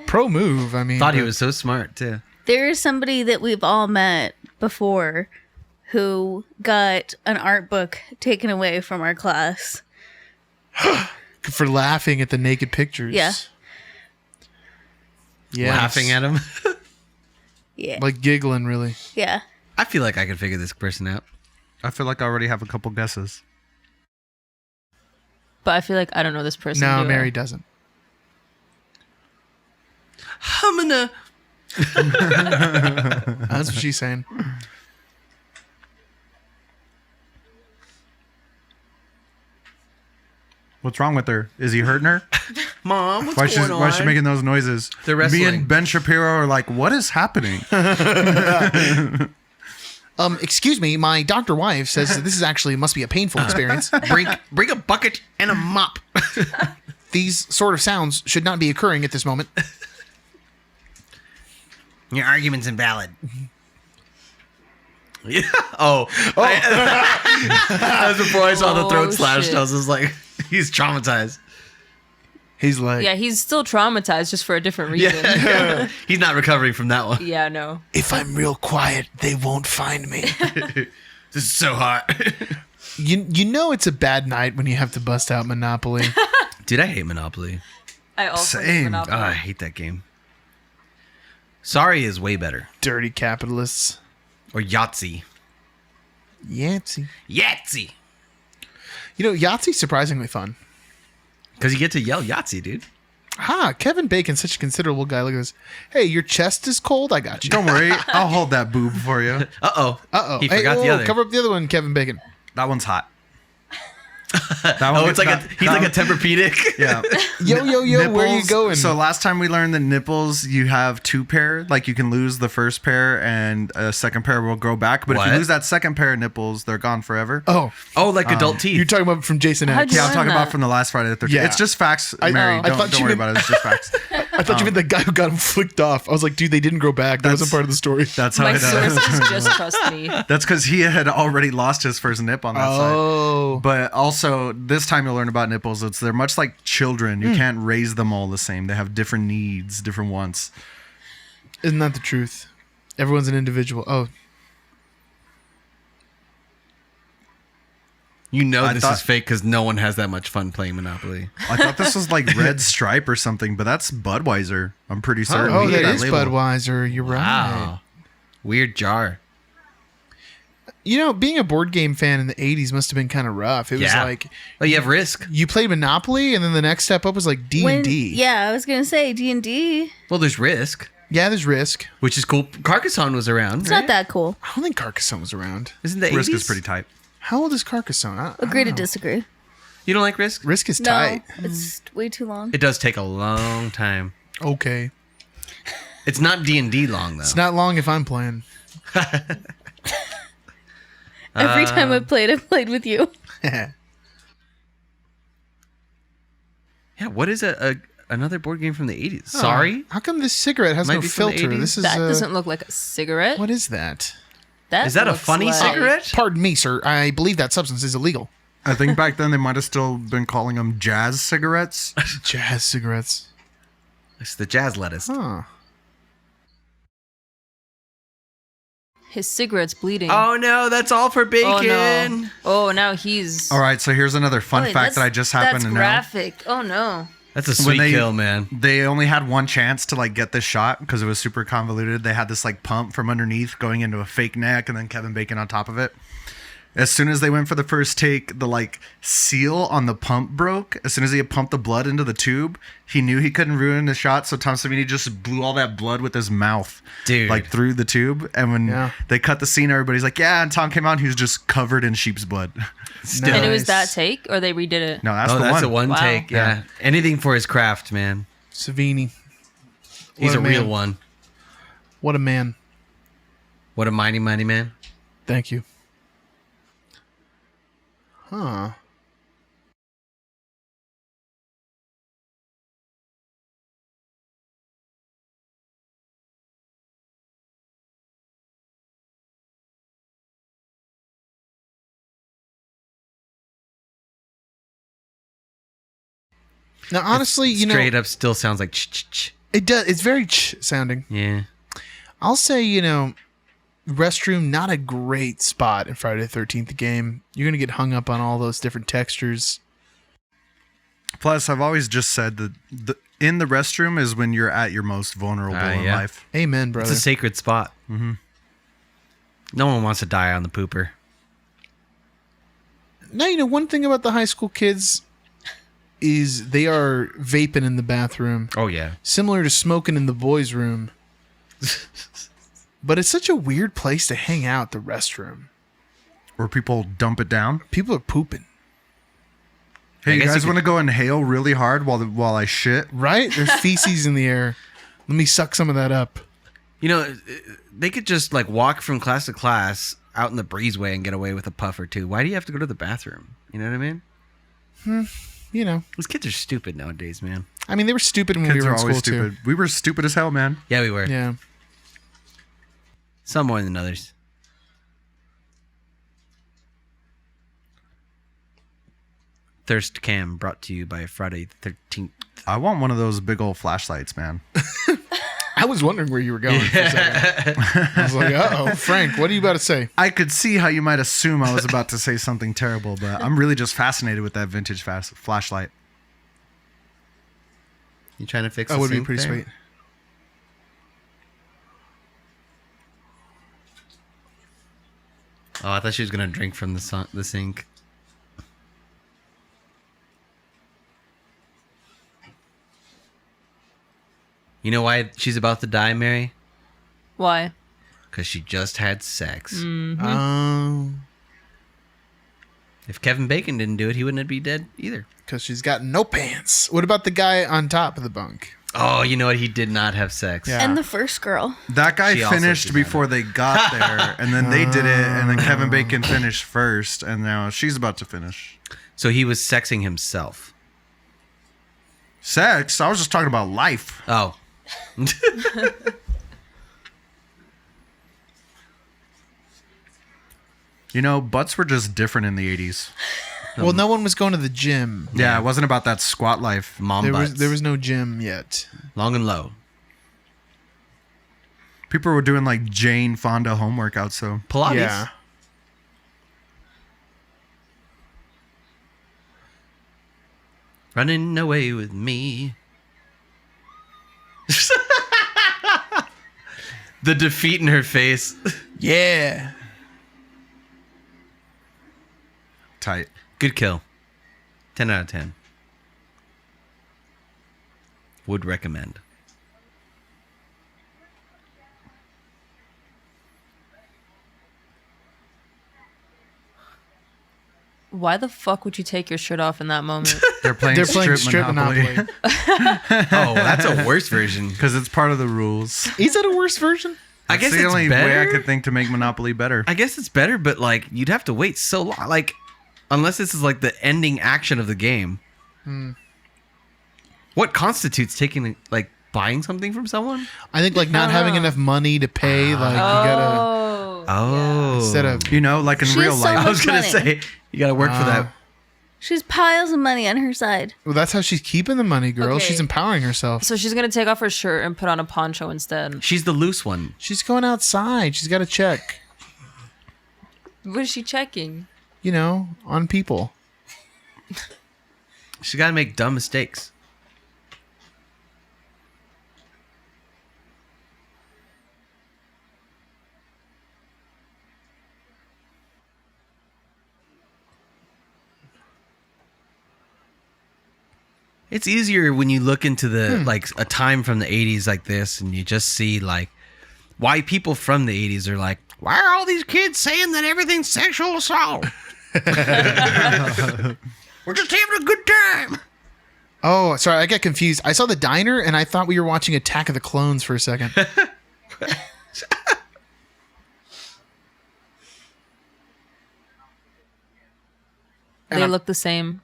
[SPEAKER 1] Pro move. I mean,
[SPEAKER 3] Thought he
[SPEAKER 1] but-
[SPEAKER 3] was so smart, too.
[SPEAKER 5] There is somebody that we've all met before who got an art book taken away from our class.
[SPEAKER 1] for laughing at the naked pictures.
[SPEAKER 5] Yeah.
[SPEAKER 1] Yeah,
[SPEAKER 3] Laughing at him.
[SPEAKER 5] Yeah.
[SPEAKER 1] like giggling, really.
[SPEAKER 5] Yeah.
[SPEAKER 3] I feel like I could figure this person out.
[SPEAKER 2] I feel like I already have a couple guesses.
[SPEAKER 4] But I feel like I don't know this person.
[SPEAKER 1] No,
[SPEAKER 4] do I?
[SPEAKER 1] Mary doesn't.
[SPEAKER 3] Humana.
[SPEAKER 1] That's what she's saying.
[SPEAKER 2] What's wrong with her? Is he hurting her?
[SPEAKER 3] Mom, what's
[SPEAKER 2] Why
[SPEAKER 3] going on?
[SPEAKER 2] why is she making those noises?
[SPEAKER 3] They're
[SPEAKER 2] Me
[SPEAKER 3] wrestling.
[SPEAKER 2] and Ben Shapiro are like, what is happening?
[SPEAKER 1] Excuse me, my doctor wife says that this is actually must be a painful experience.
[SPEAKER 3] Bring a bucket and a mop.
[SPEAKER 1] These sort of sounds should not be occurring at this moment.
[SPEAKER 3] Your argument's invalid. Yeah. Oh. That's before I saw the throat
[SPEAKER 4] Oh,
[SPEAKER 3] slashed.
[SPEAKER 4] shit.
[SPEAKER 3] I was just like, he's traumatized.
[SPEAKER 1] He's like,
[SPEAKER 4] Yeah, he's still traumatized just for a different reason.
[SPEAKER 3] Yeah. He's not recovering from that one.
[SPEAKER 4] Yeah, no.
[SPEAKER 1] if I'm real quiet, they won't find me.
[SPEAKER 3] This is so hot.
[SPEAKER 1] you know it's a bad night when you have to bust out Monopoly.
[SPEAKER 3] Dude, I hate Monopoly.
[SPEAKER 4] I also hate
[SPEAKER 2] Same.
[SPEAKER 4] Monopoly.
[SPEAKER 3] I hate that game. Sorry is way better.
[SPEAKER 1] Dirty capitalists.
[SPEAKER 3] Or Yahtzee.
[SPEAKER 1] Yahtzee.
[SPEAKER 3] Yahtzee.
[SPEAKER 1] Yahtzee's surprisingly fun.
[SPEAKER 3] Because you get to yell Yahtzee, dude.
[SPEAKER 1] Kevin Bacon's such a considerable guy. Look at this. Hey, your chest is cold? I got you.
[SPEAKER 2] Don't worry, I'll hold that boob for you.
[SPEAKER 3] Uh-oh.
[SPEAKER 1] Uh-oh.
[SPEAKER 3] He
[SPEAKER 1] Hey,
[SPEAKER 3] forgot the
[SPEAKER 1] whoa,
[SPEAKER 3] other.
[SPEAKER 1] cover up the other one, Kevin Bacon.
[SPEAKER 2] That one's hot. That
[SPEAKER 3] Oh,
[SPEAKER 2] one
[SPEAKER 3] it's like he's like a Tempur-Pedic.
[SPEAKER 2] yeah.
[SPEAKER 1] Yo, where are you
[SPEAKER 2] Nipples-
[SPEAKER 1] going?
[SPEAKER 2] So last time we learned that nipples, you have two pair. Like you can lose the first pair and a second pair will grow back. But if
[SPEAKER 3] What?
[SPEAKER 2] you lose that second pair of nipples, they're gone forever.
[SPEAKER 1] oh,
[SPEAKER 3] Oh, like adult teeth.
[SPEAKER 1] you're talking about from Jason
[SPEAKER 4] How'd
[SPEAKER 1] X.
[SPEAKER 4] you
[SPEAKER 2] Yeah, I'm
[SPEAKER 4] learn
[SPEAKER 2] talking
[SPEAKER 4] that?
[SPEAKER 2] about from the last Friday the 13th.
[SPEAKER 1] Yeah.
[SPEAKER 2] It's just facts,
[SPEAKER 1] I
[SPEAKER 2] Mary.
[SPEAKER 1] thought
[SPEAKER 2] Don't
[SPEAKER 1] you
[SPEAKER 2] worry
[SPEAKER 1] meant-
[SPEAKER 2] about it. It's just facts.
[SPEAKER 1] I thought you meant the guy who got him flicked off. I was like, dude, they didn't grow back. That wasn't
[SPEAKER 2] That's-
[SPEAKER 1] part of the story.
[SPEAKER 2] That's how
[SPEAKER 4] My
[SPEAKER 2] it
[SPEAKER 4] sources just trust me.
[SPEAKER 2] That's because he had already lost his first nip on that side.
[SPEAKER 1] Oh.
[SPEAKER 2] But also, this time you'll learn about nipples. They're much like children. You can't raise them all the same. They have different needs, different wants.
[SPEAKER 1] Isn't that the truth? Everyone's an individual. Oh,
[SPEAKER 3] You know
[SPEAKER 2] I
[SPEAKER 3] this
[SPEAKER 2] thought-
[SPEAKER 3] is fake because no one has that much fun playing Monopoly.
[SPEAKER 2] I thought this was like Red Stripe or something, but that's Budweiser. I'm pretty certain.
[SPEAKER 1] oh,
[SPEAKER 2] We
[SPEAKER 1] that
[SPEAKER 2] get
[SPEAKER 1] is
[SPEAKER 2] label.
[SPEAKER 1] Budweiser. You're right.
[SPEAKER 3] Wow. Weird jar.
[SPEAKER 1] Being a board game fan in the 80s must have been kind of rough. It was
[SPEAKER 3] Yeah.
[SPEAKER 1] like
[SPEAKER 3] Oh, you have Risk.
[SPEAKER 1] you played Monopoly, and then the next step up was like D&D.
[SPEAKER 5] Yeah, I was gonna say D&D.
[SPEAKER 3] Well, there's Risk,
[SPEAKER 1] Yeah, there's Risk.
[SPEAKER 3] which is cool. Carcassonne was around.
[SPEAKER 5] It's
[SPEAKER 3] right?
[SPEAKER 5] not that cool.
[SPEAKER 1] I don't think Carcassonne was around.
[SPEAKER 3] Isn't the
[SPEAKER 2] Risk
[SPEAKER 3] 80s?
[SPEAKER 2] is pretty tight.
[SPEAKER 1] How old is Carcassonne? I
[SPEAKER 5] Agree to
[SPEAKER 1] don't know.
[SPEAKER 5] disagree.
[SPEAKER 3] You don't like Risk?
[SPEAKER 1] Risk is
[SPEAKER 5] No,
[SPEAKER 1] tight.
[SPEAKER 5] it's way too long.
[SPEAKER 3] It does take a long time.
[SPEAKER 1] Okay.
[SPEAKER 3] It's not D&D long though.
[SPEAKER 1] It's not long if I'm playing.
[SPEAKER 5] Every time I played with you.
[SPEAKER 3] Yeah, what is another board game from the 80s? Sorry?
[SPEAKER 1] How come this cigarette has
[SPEAKER 3] Might
[SPEAKER 1] no
[SPEAKER 3] be from the
[SPEAKER 1] filter?
[SPEAKER 3] 80s.
[SPEAKER 1] This is
[SPEAKER 4] That doesn't look like a cigarette.
[SPEAKER 1] what is that?
[SPEAKER 3] Is that a
[SPEAKER 4] looks
[SPEAKER 3] funny
[SPEAKER 4] like-
[SPEAKER 3] cigarette?
[SPEAKER 1] Pardon me, sir. I believe that substance is illegal.
[SPEAKER 2] I think back then they might have still been calling them jazz cigarettes.
[SPEAKER 1] Jazz cigarettes.
[SPEAKER 3] It's the jazz lettuce.
[SPEAKER 1] Huh.
[SPEAKER 4] His cigarette's bleeding.
[SPEAKER 3] Oh no, that's all for bacon.
[SPEAKER 4] Oh no. Oh, now he's.
[SPEAKER 2] All right, so here's another fun
[SPEAKER 4] Wait,
[SPEAKER 2] fact that I just happened to
[SPEAKER 4] That's
[SPEAKER 2] know.
[SPEAKER 4] graphic. Oh no.
[SPEAKER 3] That's a
[SPEAKER 2] When
[SPEAKER 3] sweet
[SPEAKER 2] they-
[SPEAKER 3] kill, man.
[SPEAKER 2] They only had one chance to like get this shot because it was super convoluted. They had this like pump from underneath going into a fake neck and then Kevin Bacon on top of it. As soon as they went for the first take, the like seal on the pump broke. As soon as he had pumped the blood into the tube, he knew he couldn't ruin the shot, so Tom Savini just blew all that blood with his mouth,
[SPEAKER 3] Dude.
[SPEAKER 2] like through the tube. And when they cut the scene, everybody's like, "Yeah," and Tom came out, and he was just covered in sheep's blood.
[SPEAKER 3] Still.
[SPEAKER 4] And it was that
[SPEAKER 1] Nice.
[SPEAKER 4] take, or they redid it.
[SPEAKER 2] No, that's
[SPEAKER 3] Oh,
[SPEAKER 2] the
[SPEAKER 3] that's
[SPEAKER 2] one.
[SPEAKER 3] a one
[SPEAKER 4] Wow.
[SPEAKER 3] take. Yeah. Anything for his craft, man.
[SPEAKER 1] Savini.
[SPEAKER 3] He's
[SPEAKER 1] What
[SPEAKER 3] a real
[SPEAKER 1] man.
[SPEAKER 3] one.
[SPEAKER 1] What a man.
[SPEAKER 3] What a mighty man.
[SPEAKER 1] Thank you. Huh. Now, honestly, you know,
[SPEAKER 3] Straight up still sounds like ch-ch-ch.
[SPEAKER 1] it does. It's very sounding.
[SPEAKER 3] Yeah.
[SPEAKER 1] I'll say, you know, restroom, not a great spot in Friday the 13th game. You're going to get hung up on all those different textures.
[SPEAKER 2] Plus, I've always just said that in the restroom is when you're at your most vulnerable in
[SPEAKER 3] Yeah.
[SPEAKER 2] life.
[SPEAKER 1] Amen, brother.
[SPEAKER 3] It's a sacred spot. Mm-hmm. No one wants to die on the pooper.
[SPEAKER 1] Now, you know, one thing about the high school kids is they are vaping in the bathroom,
[SPEAKER 3] Oh, yeah.
[SPEAKER 1] similar to smoking in the boys' room. But it's such a weird place to hang out, the restroom.
[SPEAKER 2] Where people dump it down.
[SPEAKER 1] People are pooping,
[SPEAKER 2] Hey,
[SPEAKER 3] I
[SPEAKER 2] you
[SPEAKER 3] guess
[SPEAKER 2] guys
[SPEAKER 3] you
[SPEAKER 2] want to go inhale really hard while I shit?
[SPEAKER 1] right? There's feces in the air. Let me suck some of that up.
[SPEAKER 3] You know, they could just like walk from class to class out in the breezeway and get away with a puff or two. Why do you have to go to the bathroom? You know what I mean?
[SPEAKER 1] You know,
[SPEAKER 3] These kids are stupid nowadays, man.
[SPEAKER 1] I mean, they were stupid when we
[SPEAKER 2] Kids
[SPEAKER 1] were
[SPEAKER 2] are
[SPEAKER 1] in
[SPEAKER 2] always
[SPEAKER 1] school,
[SPEAKER 2] stupid. We were stupid as hell, man.
[SPEAKER 3] Yeah, we were.
[SPEAKER 1] too. Yeah.
[SPEAKER 3] Some more than others. Thirst Cam brought to you by Friday the 13th.
[SPEAKER 2] I want one of those big old flashlights, man.
[SPEAKER 1] I was wondering where you were going for a second. I was like, uh-oh. Frank, what are you about to say?
[SPEAKER 2] I could see how you might assume I was about to say something terrible, but I'm really just fascinated with that vintage flashlight.
[SPEAKER 3] You trying to fix
[SPEAKER 1] That
[SPEAKER 3] the
[SPEAKER 1] would be
[SPEAKER 3] sink
[SPEAKER 1] pretty
[SPEAKER 3] there?
[SPEAKER 1] sweet.
[SPEAKER 3] Oh, I thought she was going to drink from the sink. You know why she's about to die, Mary?
[SPEAKER 4] Why?
[SPEAKER 3] Because she just had sex. If Kevin Bacon didn't do it, he wouldn't be dead either.
[SPEAKER 1] Because she's got no pants. What about the guy on top of the bunk?
[SPEAKER 3] Oh, you know what? He did not have sex.
[SPEAKER 1] Yeah.
[SPEAKER 5] And the first girl.
[SPEAKER 2] That guy
[SPEAKER 3] She also
[SPEAKER 2] finished
[SPEAKER 3] did
[SPEAKER 2] before they got there, and then they did it, and then Kevin Bacon finished first, and now she's about to finish.
[SPEAKER 3] So he was sexing himself.
[SPEAKER 2] Sex? I was just talking about life.
[SPEAKER 3] Oh.
[SPEAKER 2] You know, butts were just different in the 80s.
[SPEAKER 1] Well, no one was going to the gym.
[SPEAKER 2] Yeah, it wasn't about that squat life.
[SPEAKER 3] Mom
[SPEAKER 1] There
[SPEAKER 3] butts.
[SPEAKER 1] was no gym yet.
[SPEAKER 3] Long and low.
[SPEAKER 2] People were doing like Jane Fonda home workouts, so
[SPEAKER 3] Pilates.
[SPEAKER 1] Yeah.
[SPEAKER 3] Running away with me. The defeat in her face.
[SPEAKER 1] Yeah.
[SPEAKER 2] tight.
[SPEAKER 3] Good kill. 10 out of 10. Would recommend.
[SPEAKER 4] Why the fuck would you take your shirt off in that moment?
[SPEAKER 2] They're playing strip Monopoly.
[SPEAKER 3] Oh, that's a worse version.
[SPEAKER 2] Because it's part of the rules.
[SPEAKER 1] Is that a worse version?
[SPEAKER 3] I guess
[SPEAKER 2] That's the
[SPEAKER 3] it's
[SPEAKER 2] only
[SPEAKER 3] better.
[SPEAKER 2] way I could think to make Monopoly better.
[SPEAKER 3] I guess it's better, but like you'd have to wait so long. Like, unless this is like the ending action of the game. What constitutes taking like buying something from someone?
[SPEAKER 1] I think like not having enough money to pay, like you gotta
[SPEAKER 3] Oh,
[SPEAKER 1] instead of
[SPEAKER 2] You know, like in
[SPEAKER 5] She
[SPEAKER 2] real
[SPEAKER 5] has so
[SPEAKER 2] life.
[SPEAKER 3] I was gonna
[SPEAKER 5] money.
[SPEAKER 3] say you got to work for that.
[SPEAKER 5] She has piles of money on her side.
[SPEAKER 1] well, that's how she's keeping the money, girl.
[SPEAKER 4] Okay.
[SPEAKER 1] She's empowering herself.
[SPEAKER 4] So she's gonna take off her shirt and put on a poncho instead.
[SPEAKER 3] She's the loose one.
[SPEAKER 1] She's going outside. She's got to check,
[SPEAKER 4] What is she checking?
[SPEAKER 1] you know, on people.
[SPEAKER 3] She's got to make dumb mistakes. It's easier when you look into the like a time from the 80s like this and you just see like why people from the 80s are like, why are all these kids saying that everything's sexual assault? We're just having a good time.
[SPEAKER 1] Oh, sorry, I got confused. I saw the diner and I thought we were watching Attack of the Clones for a second.
[SPEAKER 4] They look the same.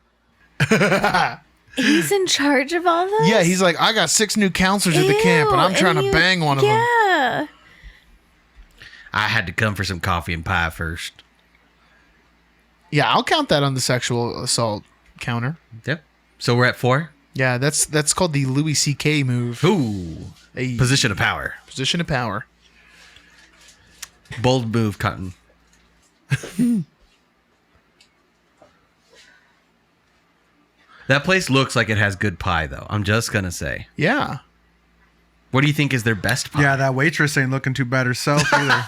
[SPEAKER 5] He's in charge of all this?
[SPEAKER 1] Yeah, he's like, I got 6 new counselors at the camp and I'm trying to bang one of them.
[SPEAKER 5] Yeah.
[SPEAKER 3] I had to come for some coffee and pie first.
[SPEAKER 1] Yeah, I'll count that on the sexual assault counter.
[SPEAKER 3] Yep. So we're at 4.
[SPEAKER 1] Yeah, that's called the Louis C.K. move.
[SPEAKER 3] Ooh.
[SPEAKER 1] A
[SPEAKER 3] Position of power.
[SPEAKER 1] position of power.
[SPEAKER 3] Bold move, Cotton. That place looks like it has good pie, though. I'm just going to say.
[SPEAKER 1] Yeah.
[SPEAKER 3] What do you think is their best pie?
[SPEAKER 2] Yeah, that waitress ain't looking too bad herself either.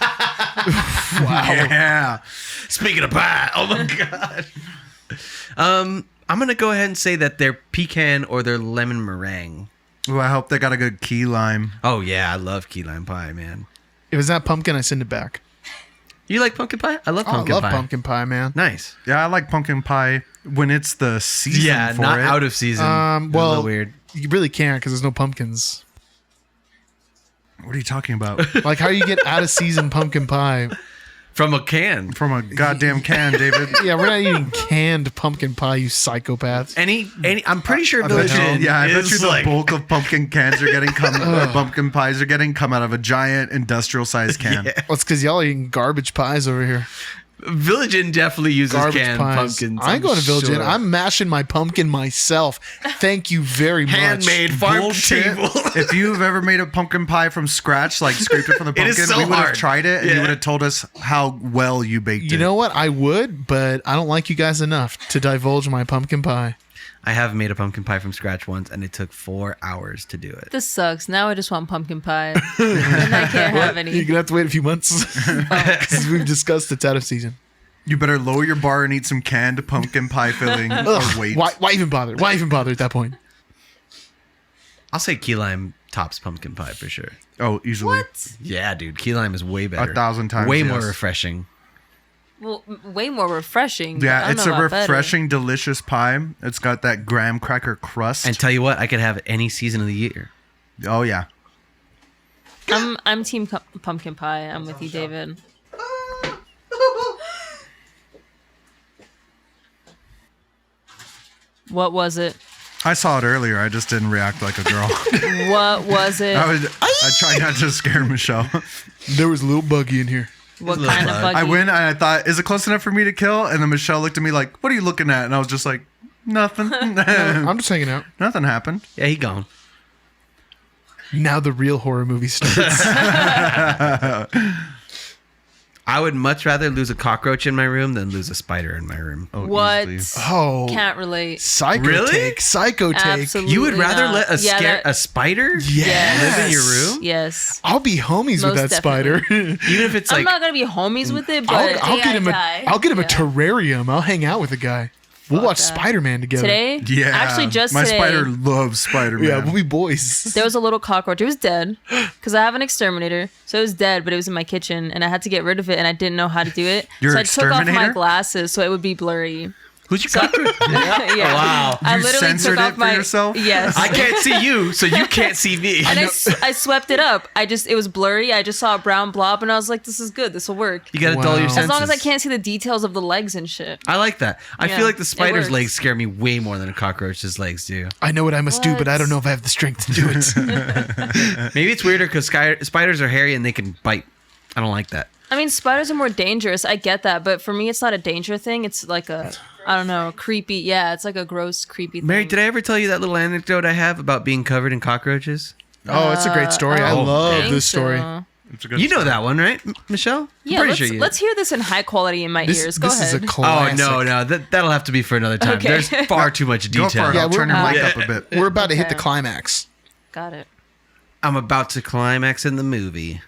[SPEAKER 2] Wow. Yeah.
[SPEAKER 3] Speaking of pie, oh my God. I'm going to go ahead and say that they're pecan or their lemon meringue.
[SPEAKER 2] Ooh, I hope they got a good key lime.
[SPEAKER 3] Oh, yeah. I love key lime pie, man.
[SPEAKER 1] If it's not pumpkin, I send it back.
[SPEAKER 3] You like pumpkin pie? I love
[SPEAKER 1] Oh,
[SPEAKER 3] pumpkin
[SPEAKER 1] I love
[SPEAKER 3] pie.
[SPEAKER 1] pumpkin pie, man.
[SPEAKER 3] Nice.
[SPEAKER 2] Yeah, I like pumpkin pie when it's the season
[SPEAKER 3] Yeah,
[SPEAKER 2] for
[SPEAKER 3] not
[SPEAKER 2] it.
[SPEAKER 3] out of season. It's a
[SPEAKER 1] Well,
[SPEAKER 3] little weird.
[SPEAKER 1] You really can't because there's no pumpkins.
[SPEAKER 2] What are you talking about?
[SPEAKER 1] Like, how do you get out of season pumpkin pie?
[SPEAKER 3] From a can.
[SPEAKER 2] From a goddamn can, David.
[SPEAKER 1] Yeah, we're not eating canned pumpkin pie, you psychopaths.
[SPEAKER 3] Any, I'm pretty sure
[SPEAKER 2] I bet
[SPEAKER 3] Village
[SPEAKER 2] you,
[SPEAKER 3] Inn
[SPEAKER 2] yeah, I bet
[SPEAKER 3] is
[SPEAKER 2] you the
[SPEAKER 3] like,
[SPEAKER 2] bulk of pumpkin cans are getting pumpkin pies are getting come out of a giant industrial sized can.
[SPEAKER 3] Yeah.
[SPEAKER 1] Well, it's because y'all are eating garbage pies over here.
[SPEAKER 3] Village Inn definitely uses
[SPEAKER 1] Garbage
[SPEAKER 3] canned
[SPEAKER 1] pies.
[SPEAKER 3] pumpkins.
[SPEAKER 1] I ain't going to Village Inn.
[SPEAKER 3] sure.
[SPEAKER 1] I'm mashing my pumpkin myself. Thank you very much.
[SPEAKER 3] handmade farm
[SPEAKER 2] Bullshit.
[SPEAKER 3] table.
[SPEAKER 2] If you've ever made a pumpkin pie from scratch, like scraped it from the
[SPEAKER 3] It is
[SPEAKER 2] pumpkin,
[SPEAKER 3] so
[SPEAKER 2] we would have
[SPEAKER 3] hard.
[SPEAKER 2] tried it and you
[SPEAKER 3] Yeah.
[SPEAKER 2] would have told us how well you baked it.
[SPEAKER 1] You know what? I would, but I don't like you guys enough to divulge my pumpkin pie.
[SPEAKER 3] I have made a pumpkin pie from scratch once, and it took 4 hours to do it.
[SPEAKER 4] This sucks. Now I just want pumpkin pie. And I can't have
[SPEAKER 1] You're
[SPEAKER 4] any.
[SPEAKER 1] going to have to wait a few months because we've discussed it's out of season.
[SPEAKER 2] You better lower your bar and eat some canned pumpkin pie filling or
[SPEAKER 1] Ugh,
[SPEAKER 2] wait.
[SPEAKER 1] why even bother? Why even bother at that point?
[SPEAKER 3] I'll say key lime tops pumpkin pie for sure.
[SPEAKER 2] Oh, easily.
[SPEAKER 4] What?
[SPEAKER 3] Yeah, dude, key lime is way better.
[SPEAKER 2] 1,000 times,
[SPEAKER 3] Way more
[SPEAKER 2] yes.
[SPEAKER 3] refreshing.
[SPEAKER 4] Well, way more refreshing. but I
[SPEAKER 2] Yeah,
[SPEAKER 4] don't
[SPEAKER 2] it's
[SPEAKER 4] know
[SPEAKER 2] a
[SPEAKER 4] about better.
[SPEAKER 2] refreshing, delicious pie. It's got that graham cracker crust.
[SPEAKER 3] And tell you what, I could have it any season of the year.
[SPEAKER 2] Oh yeah.
[SPEAKER 4] I'm team pumpkin pie. I'm with you, David. What was it?
[SPEAKER 2] I saw it earlier. I just didn't react like a girl.
[SPEAKER 4] What was it?
[SPEAKER 2] I try not to scare Michelle.
[SPEAKER 1] There was a little buggy in here.
[SPEAKER 4] What
[SPEAKER 3] Little
[SPEAKER 4] kind of
[SPEAKER 3] bug.
[SPEAKER 4] buggy?
[SPEAKER 2] I went and I thought, is it close enough for me to kill? And then Michelle looked at me like, what are you looking at? And I was just like, nothing.
[SPEAKER 1] I'm just hanging out.
[SPEAKER 2] Nothing happened.
[SPEAKER 3] Yeah, he gone.
[SPEAKER 1] Now the real horror movie starts.
[SPEAKER 3] I would much rather lose a cockroach in my room than lose a spider in my room.
[SPEAKER 2] Oh,
[SPEAKER 4] What?
[SPEAKER 2] easily.
[SPEAKER 1] Oh,
[SPEAKER 4] Can't relate.
[SPEAKER 1] psycho
[SPEAKER 3] Really?
[SPEAKER 1] take. Psycho take.
[SPEAKER 4] Absolutely.
[SPEAKER 3] You would rather
[SPEAKER 4] not.
[SPEAKER 3] let a
[SPEAKER 4] Yeah, that-
[SPEAKER 3] spider
[SPEAKER 1] Yes.
[SPEAKER 3] live in your room?
[SPEAKER 4] Yes.
[SPEAKER 1] I'll be homies with
[SPEAKER 4] Most
[SPEAKER 1] that spider.
[SPEAKER 3] Even if it's
[SPEAKER 4] I'm
[SPEAKER 3] like
[SPEAKER 4] not gonna be homies with it, but
[SPEAKER 1] I'll get him
[SPEAKER 5] die.
[SPEAKER 1] I'll get him a
[SPEAKER 4] Yeah.
[SPEAKER 1] terrarium. I'll hang out with the guy. We'll
[SPEAKER 4] Fuck
[SPEAKER 1] watch
[SPEAKER 4] that.
[SPEAKER 1] Spider-Man together.
[SPEAKER 4] today,
[SPEAKER 2] Yeah.
[SPEAKER 4] actually just
[SPEAKER 2] my
[SPEAKER 4] today,
[SPEAKER 2] spider loves Spider-Man.
[SPEAKER 1] Yeah, we'll be boys.
[SPEAKER 4] there was a little cockroach. It was dead because I have an exterminator, so it was dead, but it was in my kitchen, and I had to get rid of it, and I didn't know how to do it.
[SPEAKER 2] Your
[SPEAKER 4] so I took off my
[SPEAKER 2] exterminator?
[SPEAKER 4] glasses so it would be blurry.
[SPEAKER 3] Who's your cockroach?
[SPEAKER 4] Yeah.
[SPEAKER 3] Wow.
[SPEAKER 4] I
[SPEAKER 2] You
[SPEAKER 4] literally
[SPEAKER 2] censored
[SPEAKER 4] took
[SPEAKER 2] it
[SPEAKER 4] off
[SPEAKER 2] for
[SPEAKER 4] my
[SPEAKER 2] yourself?
[SPEAKER 4] Yes.
[SPEAKER 3] I can't see you, so you can't see me.
[SPEAKER 4] And I swept it up. It was blurry. I just saw a brown blob, and I was like, "This is good. This will work."
[SPEAKER 3] You gotta dull your
[SPEAKER 1] Wow.
[SPEAKER 3] senses.
[SPEAKER 4] As long as I can't see the details of the legs and shit.
[SPEAKER 3] I like that. I
[SPEAKER 4] Yeah,
[SPEAKER 3] feel like the
[SPEAKER 4] it
[SPEAKER 3] spider's
[SPEAKER 4] works.
[SPEAKER 3] legs scare me way more than a cockroach's legs do.
[SPEAKER 1] I know what I must do, but I
[SPEAKER 4] What?
[SPEAKER 1] don't know if I have the strength to do it.
[SPEAKER 3] Maybe it's weirder because spiders are hairy and they can bite. I don't like that.
[SPEAKER 4] I mean, spiders are more dangerous. I get that, but for me, it's not a danger thing. It's like I don't know, creepy. Yeah, it's like a gross, creepy thing.
[SPEAKER 3] Mary, did I ever tell you that little anecdote I have about being covered in cockroaches?
[SPEAKER 1] Oh, it's a great story. I love
[SPEAKER 4] think
[SPEAKER 1] this story.
[SPEAKER 4] so.
[SPEAKER 2] It's a good
[SPEAKER 3] You know that one, right, Michelle?
[SPEAKER 4] Yeah,
[SPEAKER 3] I'm
[SPEAKER 4] let's,
[SPEAKER 3] pretty sure you.
[SPEAKER 4] let's hear this in high quality in my
[SPEAKER 1] This,
[SPEAKER 4] ears. Go
[SPEAKER 1] this is
[SPEAKER 4] ahead.
[SPEAKER 1] a
[SPEAKER 3] Oh
[SPEAKER 1] classic.
[SPEAKER 3] no, that'll have to be for another time.
[SPEAKER 4] Okay.
[SPEAKER 3] There's far too much
[SPEAKER 2] Go
[SPEAKER 3] detail.
[SPEAKER 2] for it.
[SPEAKER 1] Yeah,
[SPEAKER 2] I'll turn your
[SPEAKER 1] we're-
[SPEAKER 2] mic up a bit.
[SPEAKER 1] We're about to hit the
[SPEAKER 4] Okay.
[SPEAKER 1] climax.
[SPEAKER 4] Got it.
[SPEAKER 3] I'm about to climax in the movie.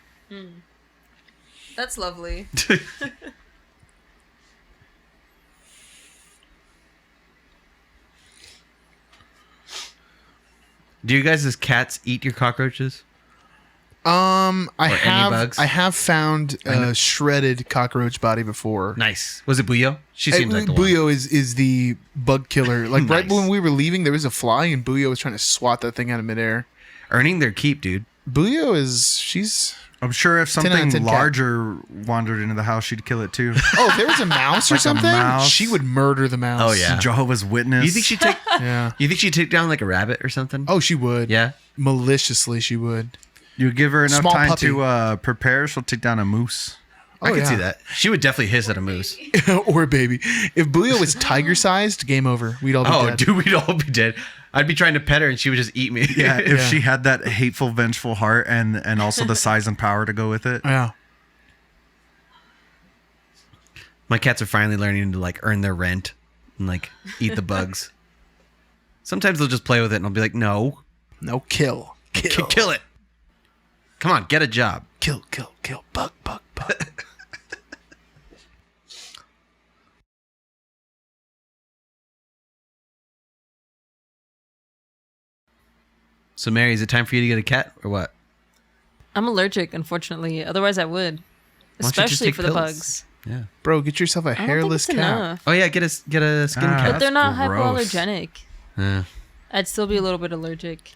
[SPEAKER 4] That's lovely.
[SPEAKER 3] Do you guys as cats eat your cockroaches?
[SPEAKER 1] I
[SPEAKER 3] Or any
[SPEAKER 1] have
[SPEAKER 3] bugs?
[SPEAKER 1] I have found a shredded cockroach body before.
[SPEAKER 3] Nice. Was it Buyo? She seems like the one.
[SPEAKER 1] Buyo is the bug killer. Like right
[SPEAKER 3] Nice.
[SPEAKER 1] when we were leaving, there was a fly, and Buyo was trying to swat that thing out of midair.
[SPEAKER 3] Earning their keep, dude.
[SPEAKER 1] Buyo she's.
[SPEAKER 2] I'm sure if
[SPEAKER 1] 10 out of 10
[SPEAKER 2] something
[SPEAKER 1] cat.
[SPEAKER 2] larger wandered into the house, she'd kill it too.
[SPEAKER 1] Oh, if there was a mouse or
[SPEAKER 2] Like a
[SPEAKER 1] something,
[SPEAKER 2] mouse.
[SPEAKER 1] she would murder the mouse.
[SPEAKER 3] Oh, yeah.
[SPEAKER 2] Jehovah's Witness.
[SPEAKER 3] You think she'd take?
[SPEAKER 1] Yeah.
[SPEAKER 3] You think she'd take down like a rabbit or something?
[SPEAKER 1] Oh, she would.
[SPEAKER 3] yeah.
[SPEAKER 1] Maliciously, she would.
[SPEAKER 2] You give her enough
[SPEAKER 1] Small
[SPEAKER 2] time
[SPEAKER 1] puppy.
[SPEAKER 2] to prepare, she'll take down a moose.
[SPEAKER 3] I could
[SPEAKER 1] yeah.
[SPEAKER 3] see that. She would definitely hiss at a moose.
[SPEAKER 1] Or a baby. If Buyo was tiger-sized, game over. We'd all be
[SPEAKER 3] Oh,
[SPEAKER 1] dead.
[SPEAKER 3] dude, we'd all be dead. I'd be trying to pet her and she would just eat me.
[SPEAKER 2] Yeah, if
[SPEAKER 1] Yeah.
[SPEAKER 2] she had that hateful, vengeful heart and also the size and power to go with it.
[SPEAKER 1] Yeah.
[SPEAKER 3] My cats are finally learning to like earn their rent and like eat the bugs. Sometimes they'll just play with it and I'll be like, no,
[SPEAKER 1] No, kill.
[SPEAKER 3] kill it. Come on, get a job.
[SPEAKER 1] Kill. Bug.
[SPEAKER 3] So, Mary, is it time for you to get a cat or what?
[SPEAKER 4] I'm allergic, unfortunately. Otherwise, I would.
[SPEAKER 3] Why don't you just
[SPEAKER 4] Especially
[SPEAKER 3] take
[SPEAKER 4] for the
[SPEAKER 3] pills?
[SPEAKER 4] bugs.
[SPEAKER 3] Yeah.
[SPEAKER 1] Bro, get yourself a
[SPEAKER 4] I don't think
[SPEAKER 1] hairless
[SPEAKER 4] it's
[SPEAKER 1] cat.
[SPEAKER 4] enough.
[SPEAKER 3] Oh yeah, get a skin
[SPEAKER 2] Ah.
[SPEAKER 3] cat.
[SPEAKER 4] But they're not
[SPEAKER 2] That's gross.
[SPEAKER 4] hypoallergenic.
[SPEAKER 3] Yeah.
[SPEAKER 4] I'd still be a little bit allergic.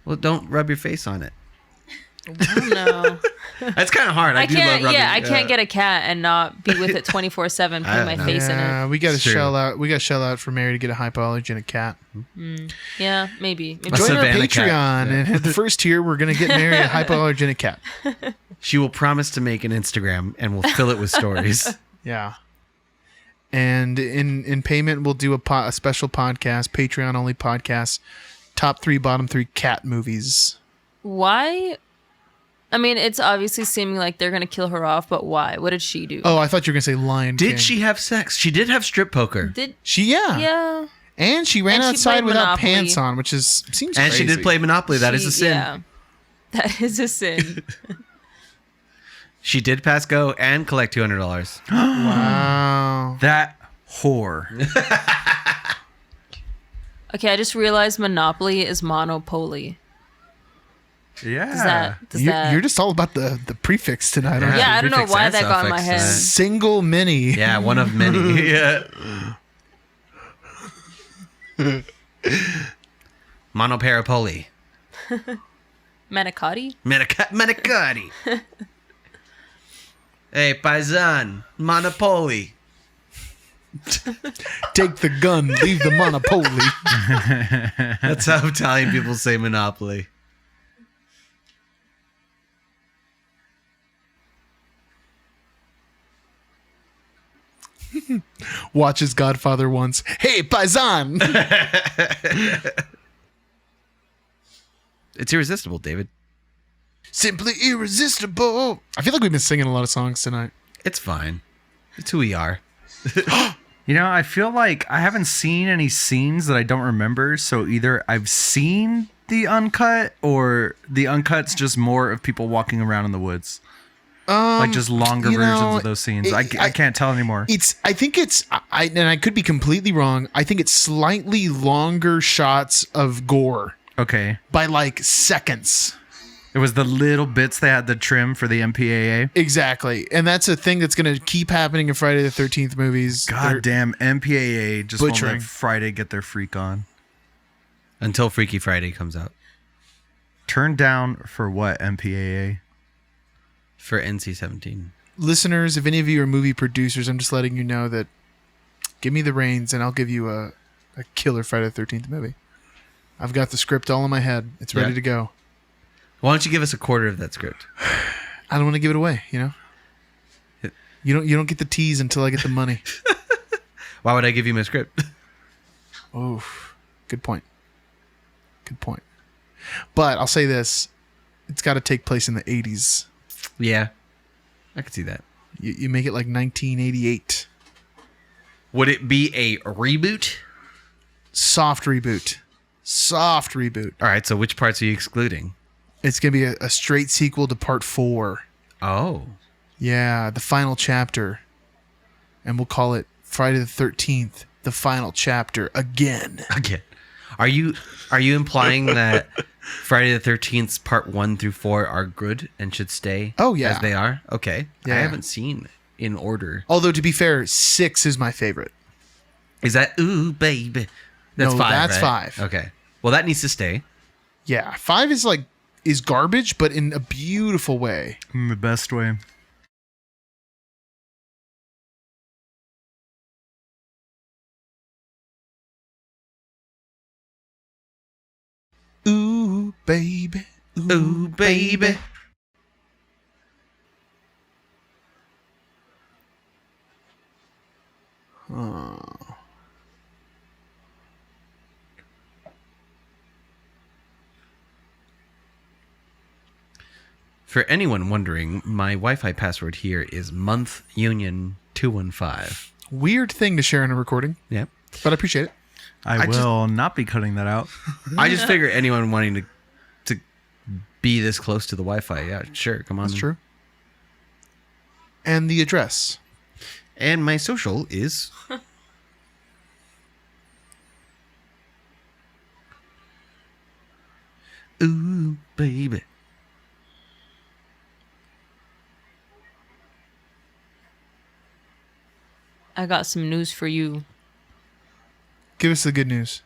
[SPEAKER 3] Well, don't rub your face on it.
[SPEAKER 4] I don't know.
[SPEAKER 3] That's kind of hard. I,
[SPEAKER 4] I
[SPEAKER 3] do love
[SPEAKER 4] can't.
[SPEAKER 3] rubbing.
[SPEAKER 4] Yeah, I can't get a cat and not be with it 24/7,
[SPEAKER 3] I
[SPEAKER 4] putting my
[SPEAKER 3] don't know.
[SPEAKER 4] face in it.
[SPEAKER 1] Yeah, we got to
[SPEAKER 3] It's true.
[SPEAKER 1] shell out. We got to shell out for Mary to get a hypoallergenic cat.
[SPEAKER 4] Yeah, maybe.
[SPEAKER 3] A
[SPEAKER 1] Join our
[SPEAKER 3] Savannah
[SPEAKER 1] Patreon,
[SPEAKER 3] cat.
[SPEAKER 1] and at the first tier, we're gonna get Mary a hypoallergenic cat.
[SPEAKER 3] She will promise to make an Instagram and we'll fill it with stories.
[SPEAKER 1] Yeah. And in payment, we'll do a special podcast, Patreon only podcast, top 3, bottom 3 cat movies.
[SPEAKER 4] Why? I mean, it's obviously seeming like they're gonna kill her off, but why? What did she do?
[SPEAKER 1] Oh, I thought you were gonna say Lion King.
[SPEAKER 3] Did she have sex? She did have strip poker.
[SPEAKER 4] Did
[SPEAKER 1] Yeah.
[SPEAKER 4] yeah?
[SPEAKER 1] And she ran
[SPEAKER 4] And she
[SPEAKER 1] outside
[SPEAKER 4] played
[SPEAKER 1] without
[SPEAKER 4] Monopoly.
[SPEAKER 1] pants on, which seems
[SPEAKER 3] And
[SPEAKER 1] crazy.
[SPEAKER 3] she did play Monopoly. That is a sin.
[SPEAKER 4] Yeah, that is a sin.
[SPEAKER 3] She did pass go and collect $200.
[SPEAKER 1] Wow.
[SPEAKER 2] That whore.
[SPEAKER 4] Okay, I just realized Monopoly is Monopoly.
[SPEAKER 2] Yeah.
[SPEAKER 4] Does that?
[SPEAKER 1] You're just all about the prefix tonight, aren't
[SPEAKER 4] Yeah, I don't know
[SPEAKER 3] prefix
[SPEAKER 4] why
[SPEAKER 3] and
[SPEAKER 4] that got in my
[SPEAKER 3] suffix,
[SPEAKER 4] head.
[SPEAKER 1] you? Single mini.
[SPEAKER 3] Yeah, one of many. Yeah. Monoparapoli.
[SPEAKER 4] Manicotti?
[SPEAKER 3] Manicotti. Hey, paisan. Monopoly.
[SPEAKER 1] Take the gun, leave the monopoly.
[SPEAKER 3] That's how Italian people say Monopoly.
[SPEAKER 1] Watches Godfather once. Hey, paisan.
[SPEAKER 3] It's irresistible, David.
[SPEAKER 1] Simply irresistible. I feel like we've been singing a lot of songs tonight.
[SPEAKER 3] It's fine. It's who we are.
[SPEAKER 2] You know, I feel like I haven't seen any scenes that I don't remember. So either I've seen the uncut or the uncut's just more of people walking around in the woods. Like just longer
[SPEAKER 1] you
[SPEAKER 2] versions
[SPEAKER 1] know,
[SPEAKER 2] of those scenes.
[SPEAKER 1] I
[SPEAKER 2] I can't tell anymore.
[SPEAKER 1] I think it's and I could be completely wrong. I think it's slightly longer shots of gore
[SPEAKER 2] Okay.
[SPEAKER 1] by like seconds.
[SPEAKER 2] It was the little bits they had to trim for the MPAA.
[SPEAKER 1] Exactly. And that's a thing that's going to keep happening in Friday the 13th movies. They're-
[SPEAKER 2] Goddamn MPAA just won't
[SPEAKER 1] butchering.
[SPEAKER 2] let Friday get their freak on.
[SPEAKER 3] Until Freaky Friday comes out
[SPEAKER 2] Turned down for what, MPAA?
[SPEAKER 3] for NC-17.
[SPEAKER 1] Listeners, if any of you are movie producers, I'm just letting you know that give me the reins and I'll give you a killer Friday the 13th movie. I've got the script all in my head. It's ready
[SPEAKER 3] Yeah.
[SPEAKER 1] to go.
[SPEAKER 3] Why don't you give us a quarter of that script?
[SPEAKER 1] I don't want to give it away, you know? You don't get the tease until I get the money.
[SPEAKER 3] Why would I give you my script?
[SPEAKER 1] Oh, good point. Good point. But I'll say this. It's got to take place in the 80s.
[SPEAKER 3] Yeah, I could see that.
[SPEAKER 1] You make it like 1988.
[SPEAKER 3] Would it be a reboot?
[SPEAKER 1] Soft reboot. Soft reboot.
[SPEAKER 3] All right, so which parts are you excluding?
[SPEAKER 1] It's going to be a straight sequel to part 4.
[SPEAKER 3] Oh.
[SPEAKER 1] Yeah, the final chapter. And we'll call it Friday the 13th, the final chapter again.
[SPEAKER 3] Again. Are you implying that Friday the 13th's part 1 through 4 are good and should stay
[SPEAKER 1] Oh, yeah.
[SPEAKER 3] as they are? Okay.
[SPEAKER 1] Yeah.
[SPEAKER 3] I haven't seen in order.
[SPEAKER 1] Although, to be fair, 6 is my favorite.
[SPEAKER 3] Is that ooh baby? That's
[SPEAKER 1] No,
[SPEAKER 3] 5.
[SPEAKER 1] that's
[SPEAKER 3] right?
[SPEAKER 1] 5.
[SPEAKER 3] Okay. Well, that needs to stay.
[SPEAKER 1] Yeah, 5 is garbage, but in a beautiful way.
[SPEAKER 2] In the best way.
[SPEAKER 1] Ooh, baby.
[SPEAKER 3] Ooh baby. For anyone wondering, my Wi-Fi password here is monthunion215.
[SPEAKER 1] Weird thing to share in a recording,
[SPEAKER 3] Yep.
[SPEAKER 1] but I appreciate it.
[SPEAKER 2] I will not be cutting that out.
[SPEAKER 3] I just figure anyone wanting to be this close to the Wi-Fi, yeah, sure, come on.
[SPEAKER 1] That's true. And the address.
[SPEAKER 3] And my social is ooh baby.
[SPEAKER 4] I got some news for you.
[SPEAKER 1] Give us the good news.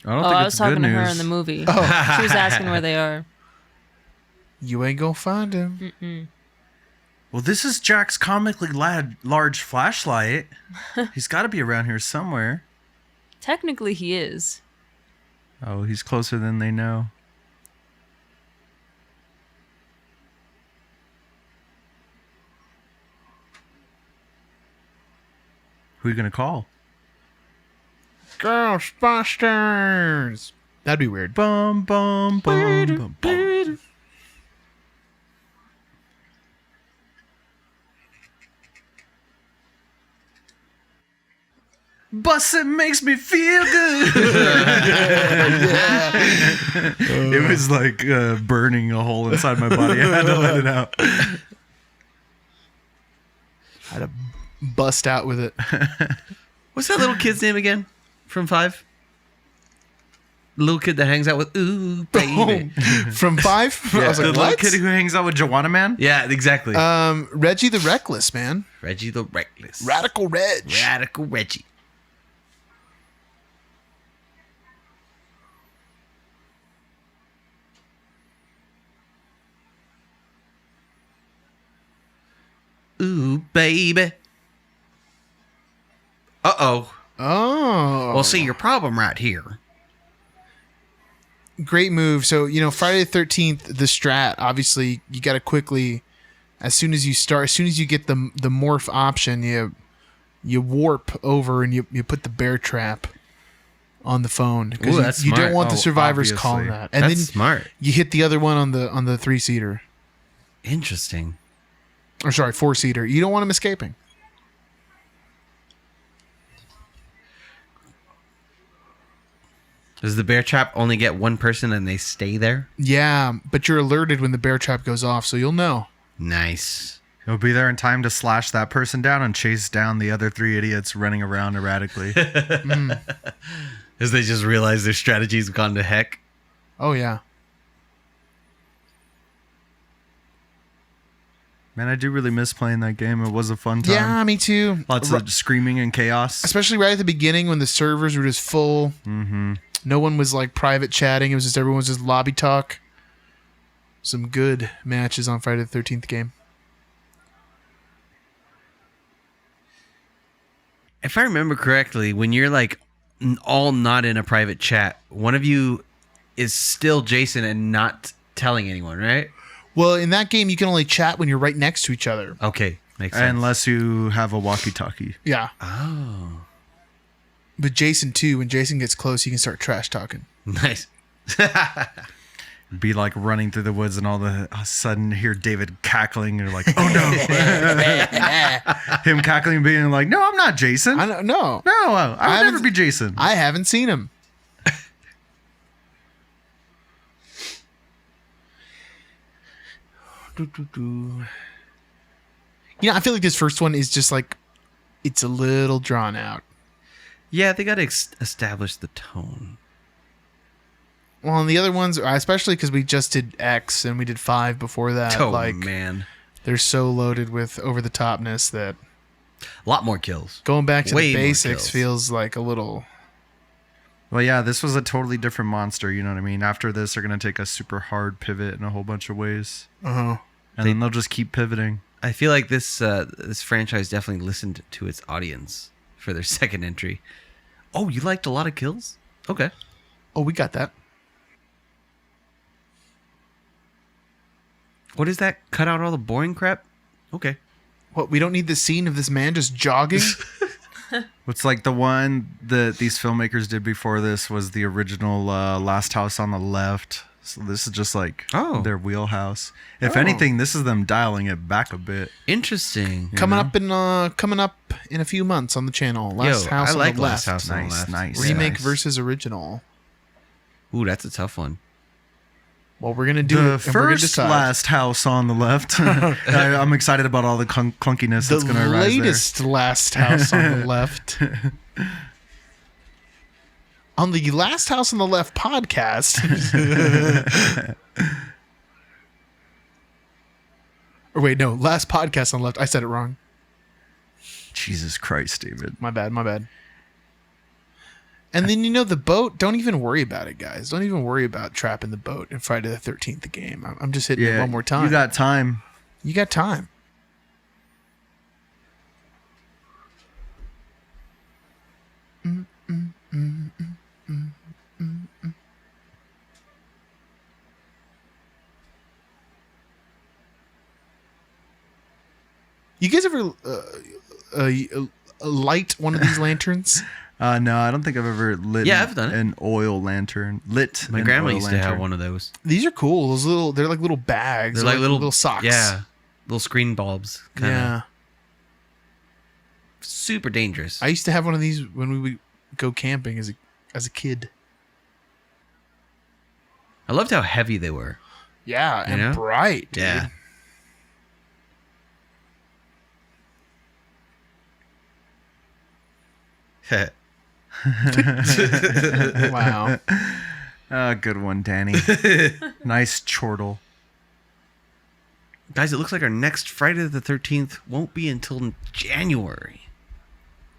[SPEAKER 2] I don't
[SPEAKER 4] Oh,
[SPEAKER 2] think
[SPEAKER 4] I
[SPEAKER 2] it's
[SPEAKER 4] was talking
[SPEAKER 2] good
[SPEAKER 4] to
[SPEAKER 2] news.
[SPEAKER 4] her in the movie. She was asking where they are.
[SPEAKER 1] You ain't gonna find him.
[SPEAKER 2] Well, this is Jack's comically large flashlight. He's got to be around here somewhere.
[SPEAKER 4] Technically, he is.
[SPEAKER 2] Oh, he's closer than they know. Who are you going to call?
[SPEAKER 1] Ghostbusters. That'd be weird.
[SPEAKER 2] Bum, bum, bum, bum, bum. Bussin' makes me feel good. It was like burning a hole inside my body. I had to let it out.
[SPEAKER 1] Had to bust out with it.
[SPEAKER 3] What's that little kid's name again from 5? The little kid that hangs out with ooh baby.
[SPEAKER 1] From 5? I was
[SPEAKER 2] The
[SPEAKER 1] like,
[SPEAKER 2] little
[SPEAKER 1] what?
[SPEAKER 2] kid who hangs out with Joanna Man.
[SPEAKER 3] Yeah, exactly.
[SPEAKER 1] Reggie the Reckless, man.
[SPEAKER 3] Reggie the Reckless.
[SPEAKER 1] Radical Reg.
[SPEAKER 3] Radical Reggie. Ooh, baby. Uh-oh.
[SPEAKER 1] Oh.
[SPEAKER 3] Well, see your problem right here.
[SPEAKER 1] Great move. So, Friday the 13th, the strat, obviously, you got to quickly, as soon as you get the morph option, you warp over and you put the bear trap on the phone.
[SPEAKER 3] Ooh,
[SPEAKER 1] Because
[SPEAKER 3] that's
[SPEAKER 1] you don't
[SPEAKER 3] smart.
[SPEAKER 1] want the
[SPEAKER 2] Oh,
[SPEAKER 1] survivors
[SPEAKER 2] obviously.
[SPEAKER 1] calling that. And
[SPEAKER 3] That's
[SPEAKER 1] then
[SPEAKER 3] smart.
[SPEAKER 1] you hit the other one on the 3-seater.
[SPEAKER 3] Interesting.
[SPEAKER 1] Or sorry, 4-seater. You don't want him escaping.
[SPEAKER 3] Does the bear trap only get one person and they stay there?
[SPEAKER 1] Yeah, but you're alerted when the bear trap goes off, so you'll know.
[SPEAKER 3] Nice.
[SPEAKER 2] He'll be there in time to slash that person down and chase down the other 3 idiots running around erratically.
[SPEAKER 3] As they just realize their strategy's gone to heck.
[SPEAKER 1] Oh, yeah.
[SPEAKER 2] Man, I do really miss playing that game. It was a fun time.
[SPEAKER 1] Yeah, me too.
[SPEAKER 2] Lots of screaming and chaos.
[SPEAKER 1] Especially right at the beginning when the servers were just full. Mm-hmm. No one was like private chatting. It was just everyone was just lobby talk. Some good matches on Friday the 13th game.
[SPEAKER 3] If I remember correctly, when you're like all not in a private chat, one of you is still Jason and not telling anyone, right?
[SPEAKER 1] Well, in that game, you can only chat when you're right next to each other.
[SPEAKER 3] Okay, makes sense.
[SPEAKER 2] Unless you have a walkie-talkie.
[SPEAKER 1] Yeah.
[SPEAKER 3] Oh,
[SPEAKER 1] But Jason, too, when Jason gets close, he can start trash talking.
[SPEAKER 3] nice.
[SPEAKER 2] Be like running through the woods and all of a sudden hear David cackling. And you're like, oh no. Him cackling, being like, no, I'm not Jason.
[SPEAKER 1] I don't know.
[SPEAKER 2] No, I would
[SPEAKER 1] haven't-
[SPEAKER 2] never be Jason.
[SPEAKER 1] I haven't seen him. You know, I feel like this first one is just like, it's a little drawn out.
[SPEAKER 3] Yeah, they got to establish the tone.
[SPEAKER 1] Well, and the other ones, especially because we just did X and we did 5 before that,
[SPEAKER 3] Oh,
[SPEAKER 1] like,
[SPEAKER 3] man.
[SPEAKER 1] they're so loaded with over-the-topness that
[SPEAKER 3] A lot more kills.
[SPEAKER 1] going back to
[SPEAKER 3] Way
[SPEAKER 1] the
[SPEAKER 3] more
[SPEAKER 1] basics
[SPEAKER 3] kills.
[SPEAKER 1] feels like a little...
[SPEAKER 2] Well, yeah, this was a totally different monster. You know what I mean? After this, they're going to take a super hard pivot in a whole bunch of ways.
[SPEAKER 1] Uh-huh.
[SPEAKER 2] And then they'll just keep pivoting.
[SPEAKER 3] I feel like this franchise definitely listened to its audience for their second entry. Oh, you liked a lot of kills? Okay.
[SPEAKER 1] Oh, we got that.
[SPEAKER 3] What is that? Cut out all the boring crap? Okay.
[SPEAKER 1] What, we don't need the scene of this man just jogging?
[SPEAKER 2] What's like the one that these filmmakers did before this was the original Last House on the Left. So this is just like their wheelhouse. If anything, this is them dialing it back a bit.
[SPEAKER 3] Interesting.
[SPEAKER 1] coming up in a few months on the channel. Last
[SPEAKER 3] Yo,
[SPEAKER 1] House
[SPEAKER 3] I
[SPEAKER 1] on
[SPEAKER 3] like
[SPEAKER 1] the
[SPEAKER 3] Last
[SPEAKER 1] Left.
[SPEAKER 3] House on the
[SPEAKER 2] Nice,
[SPEAKER 3] Left.
[SPEAKER 2] nice.
[SPEAKER 1] Remake
[SPEAKER 2] Nice.
[SPEAKER 1] versus original.
[SPEAKER 3] Ooh, that's a tough one.
[SPEAKER 1] Well, we're gonna do
[SPEAKER 2] The
[SPEAKER 1] it. And we're gonna
[SPEAKER 2] first
[SPEAKER 1] decide.
[SPEAKER 2] Last House on the Left. I'm excited about all the clunkiness that's
[SPEAKER 1] The
[SPEAKER 2] going to arise
[SPEAKER 1] latest Last House on the Left. On the Last House on the Left podcast. Or wait, no, last podcast on the left. I said it wrong.
[SPEAKER 2] there. Jesus Christ, David.
[SPEAKER 1] My bad. And then, the boat, don't even worry about it, guys. Don't even worry about trapping the boat in Friday the 13th game. I'm just hitting it one more time.
[SPEAKER 2] You got time.
[SPEAKER 1] You got time. You guys ever light one of these lanterns?
[SPEAKER 2] No, I don't think I've ever lit
[SPEAKER 3] Yeah, I've done it.
[SPEAKER 2] an oil lantern.
[SPEAKER 3] My grandma used to have one of those.
[SPEAKER 1] These are cool. They're like little bags.
[SPEAKER 3] They're like little
[SPEAKER 1] socks.
[SPEAKER 3] Yeah. Little screen bulbs. Kinda.
[SPEAKER 1] Yeah.
[SPEAKER 3] Super dangerous.
[SPEAKER 1] I used to have one of these when we would go camping as a kid.
[SPEAKER 3] I loved how heavy they were.
[SPEAKER 1] Yeah, and
[SPEAKER 3] know?
[SPEAKER 1] bright, dude.
[SPEAKER 3] Yeah.
[SPEAKER 1] Wow.
[SPEAKER 2] Good one, Danny. Nice chortle.
[SPEAKER 3] Guys, it looks like our next Friday the 13th won't be until January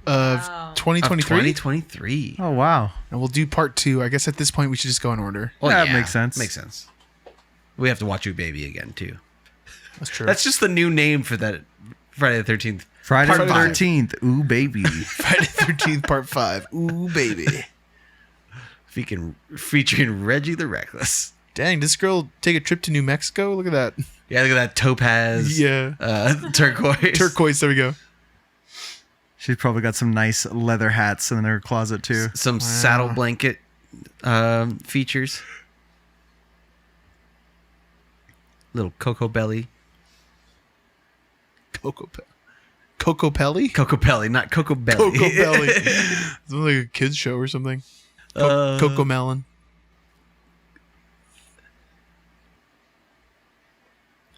[SPEAKER 1] Of
[SPEAKER 4] Wow.
[SPEAKER 3] of
[SPEAKER 1] 2023.
[SPEAKER 3] 2023.
[SPEAKER 2] Oh, wow.
[SPEAKER 1] And we'll do part 2. I guess at this point we should just go in order.
[SPEAKER 3] Well,
[SPEAKER 2] Yeah, it makes sense.
[SPEAKER 3] Makes sense. We have to watch You Baby again, too.
[SPEAKER 1] That's true.
[SPEAKER 3] That's just the new name for that Friday the 13th.
[SPEAKER 2] Friday the
[SPEAKER 1] Part five.
[SPEAKER 2] 13th. Ooh, baby.
[SPEAKER 1] Friday the 13th part 5. Ooh, baby.
[SPEAKER 3] Featuring Reggie the Reckless.
[SPEAKER 1] Dang, this girl take a trip to New Mexico? Look at that.
[SPEAKER 3] Yeah, look at that topaz.
[SPEAKER 1] Yeah.
[SPEAKER 3] Turquoise.
[SPEAKER 1] Turquoise, there we go.
[SPEAKER 2] She's probably got some nice leather hats in her closet, too.
[SPEAKER 3] Some saddle blanket features. Little Cocoa Belly.
[SPEAKER 1] Coco Pelli?
[SPEAKER 3] Cocoa Belly, not Cocoa Belly.
[SPEAKER 1] Coco Belly. It's like a kid's show or something. Coco Melon.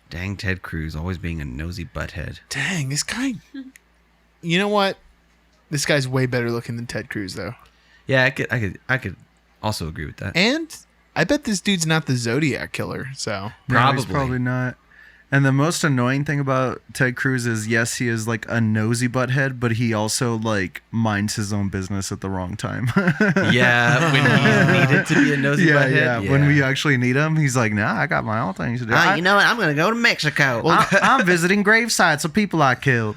[SPEAKER 3] Dang, Ted Cruz always being a nosy butthead.
[SPEAKER 1] Dang, this guy. You know what? This guy's way better looking than Ted Cruz, though.
[SPEAKER 3] Yeah, I could also agree with that.
[SPEAKER 1] And I bet this dude's not the Zodiac killer. So
[SPEAKER 2] No, he's
[SPEAKER 3] Probably.
[SPEAKER 2] probably not. And the most annoying thing about Ted Cruz is, yes, he is like a nosy butthead, but he also like minds his own business at the wrong time.
[SPEAKER 3] Yeah, when he needed to be a nosy butthead.
[SPEAKER 2] When we actually need him, he's like, nah, I got my own things to do.
[SPEAKER 3] You know what? I'm gonna go to Mexico.
[SPEAKER 2] I'm visiting grave sites of people I killed.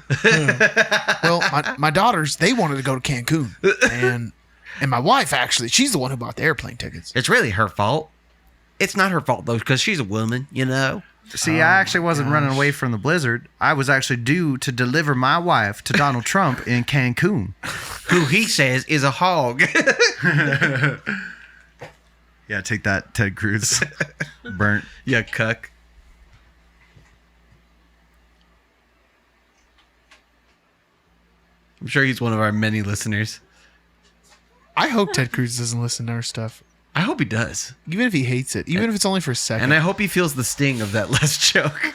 [SPEAKER 1] Well, my daughters, they wanted to go to Cancun, and my wife actually, she's the one who bought the airplane tickets.
[SPEAKER 3] It's really her fault. It's not her fault though, because she's a woman, you know.
[SPEAKER 2] See, I actually wasn't running away from the blizzard. I was actually due to deliver my wife to Donald Trump in Cancun.
[SPEAKER 3] Who he says is a hog.
[SPEAKER 2] Yeah, take that, Ted Cruz. Burnt.
[SPEAKER 3] Yeah, cuck. I'm sure he's one of our many listeners.
[SPEAKER 1] I hope Ted Cruz doesn't listen to our stuff,
[SPEAKER 3] I hope he does.
[SPEAKER 1] even if he hates it, even if it's only for a second.
[SPEAKER 3] And I hope he feels the sting of that last joke.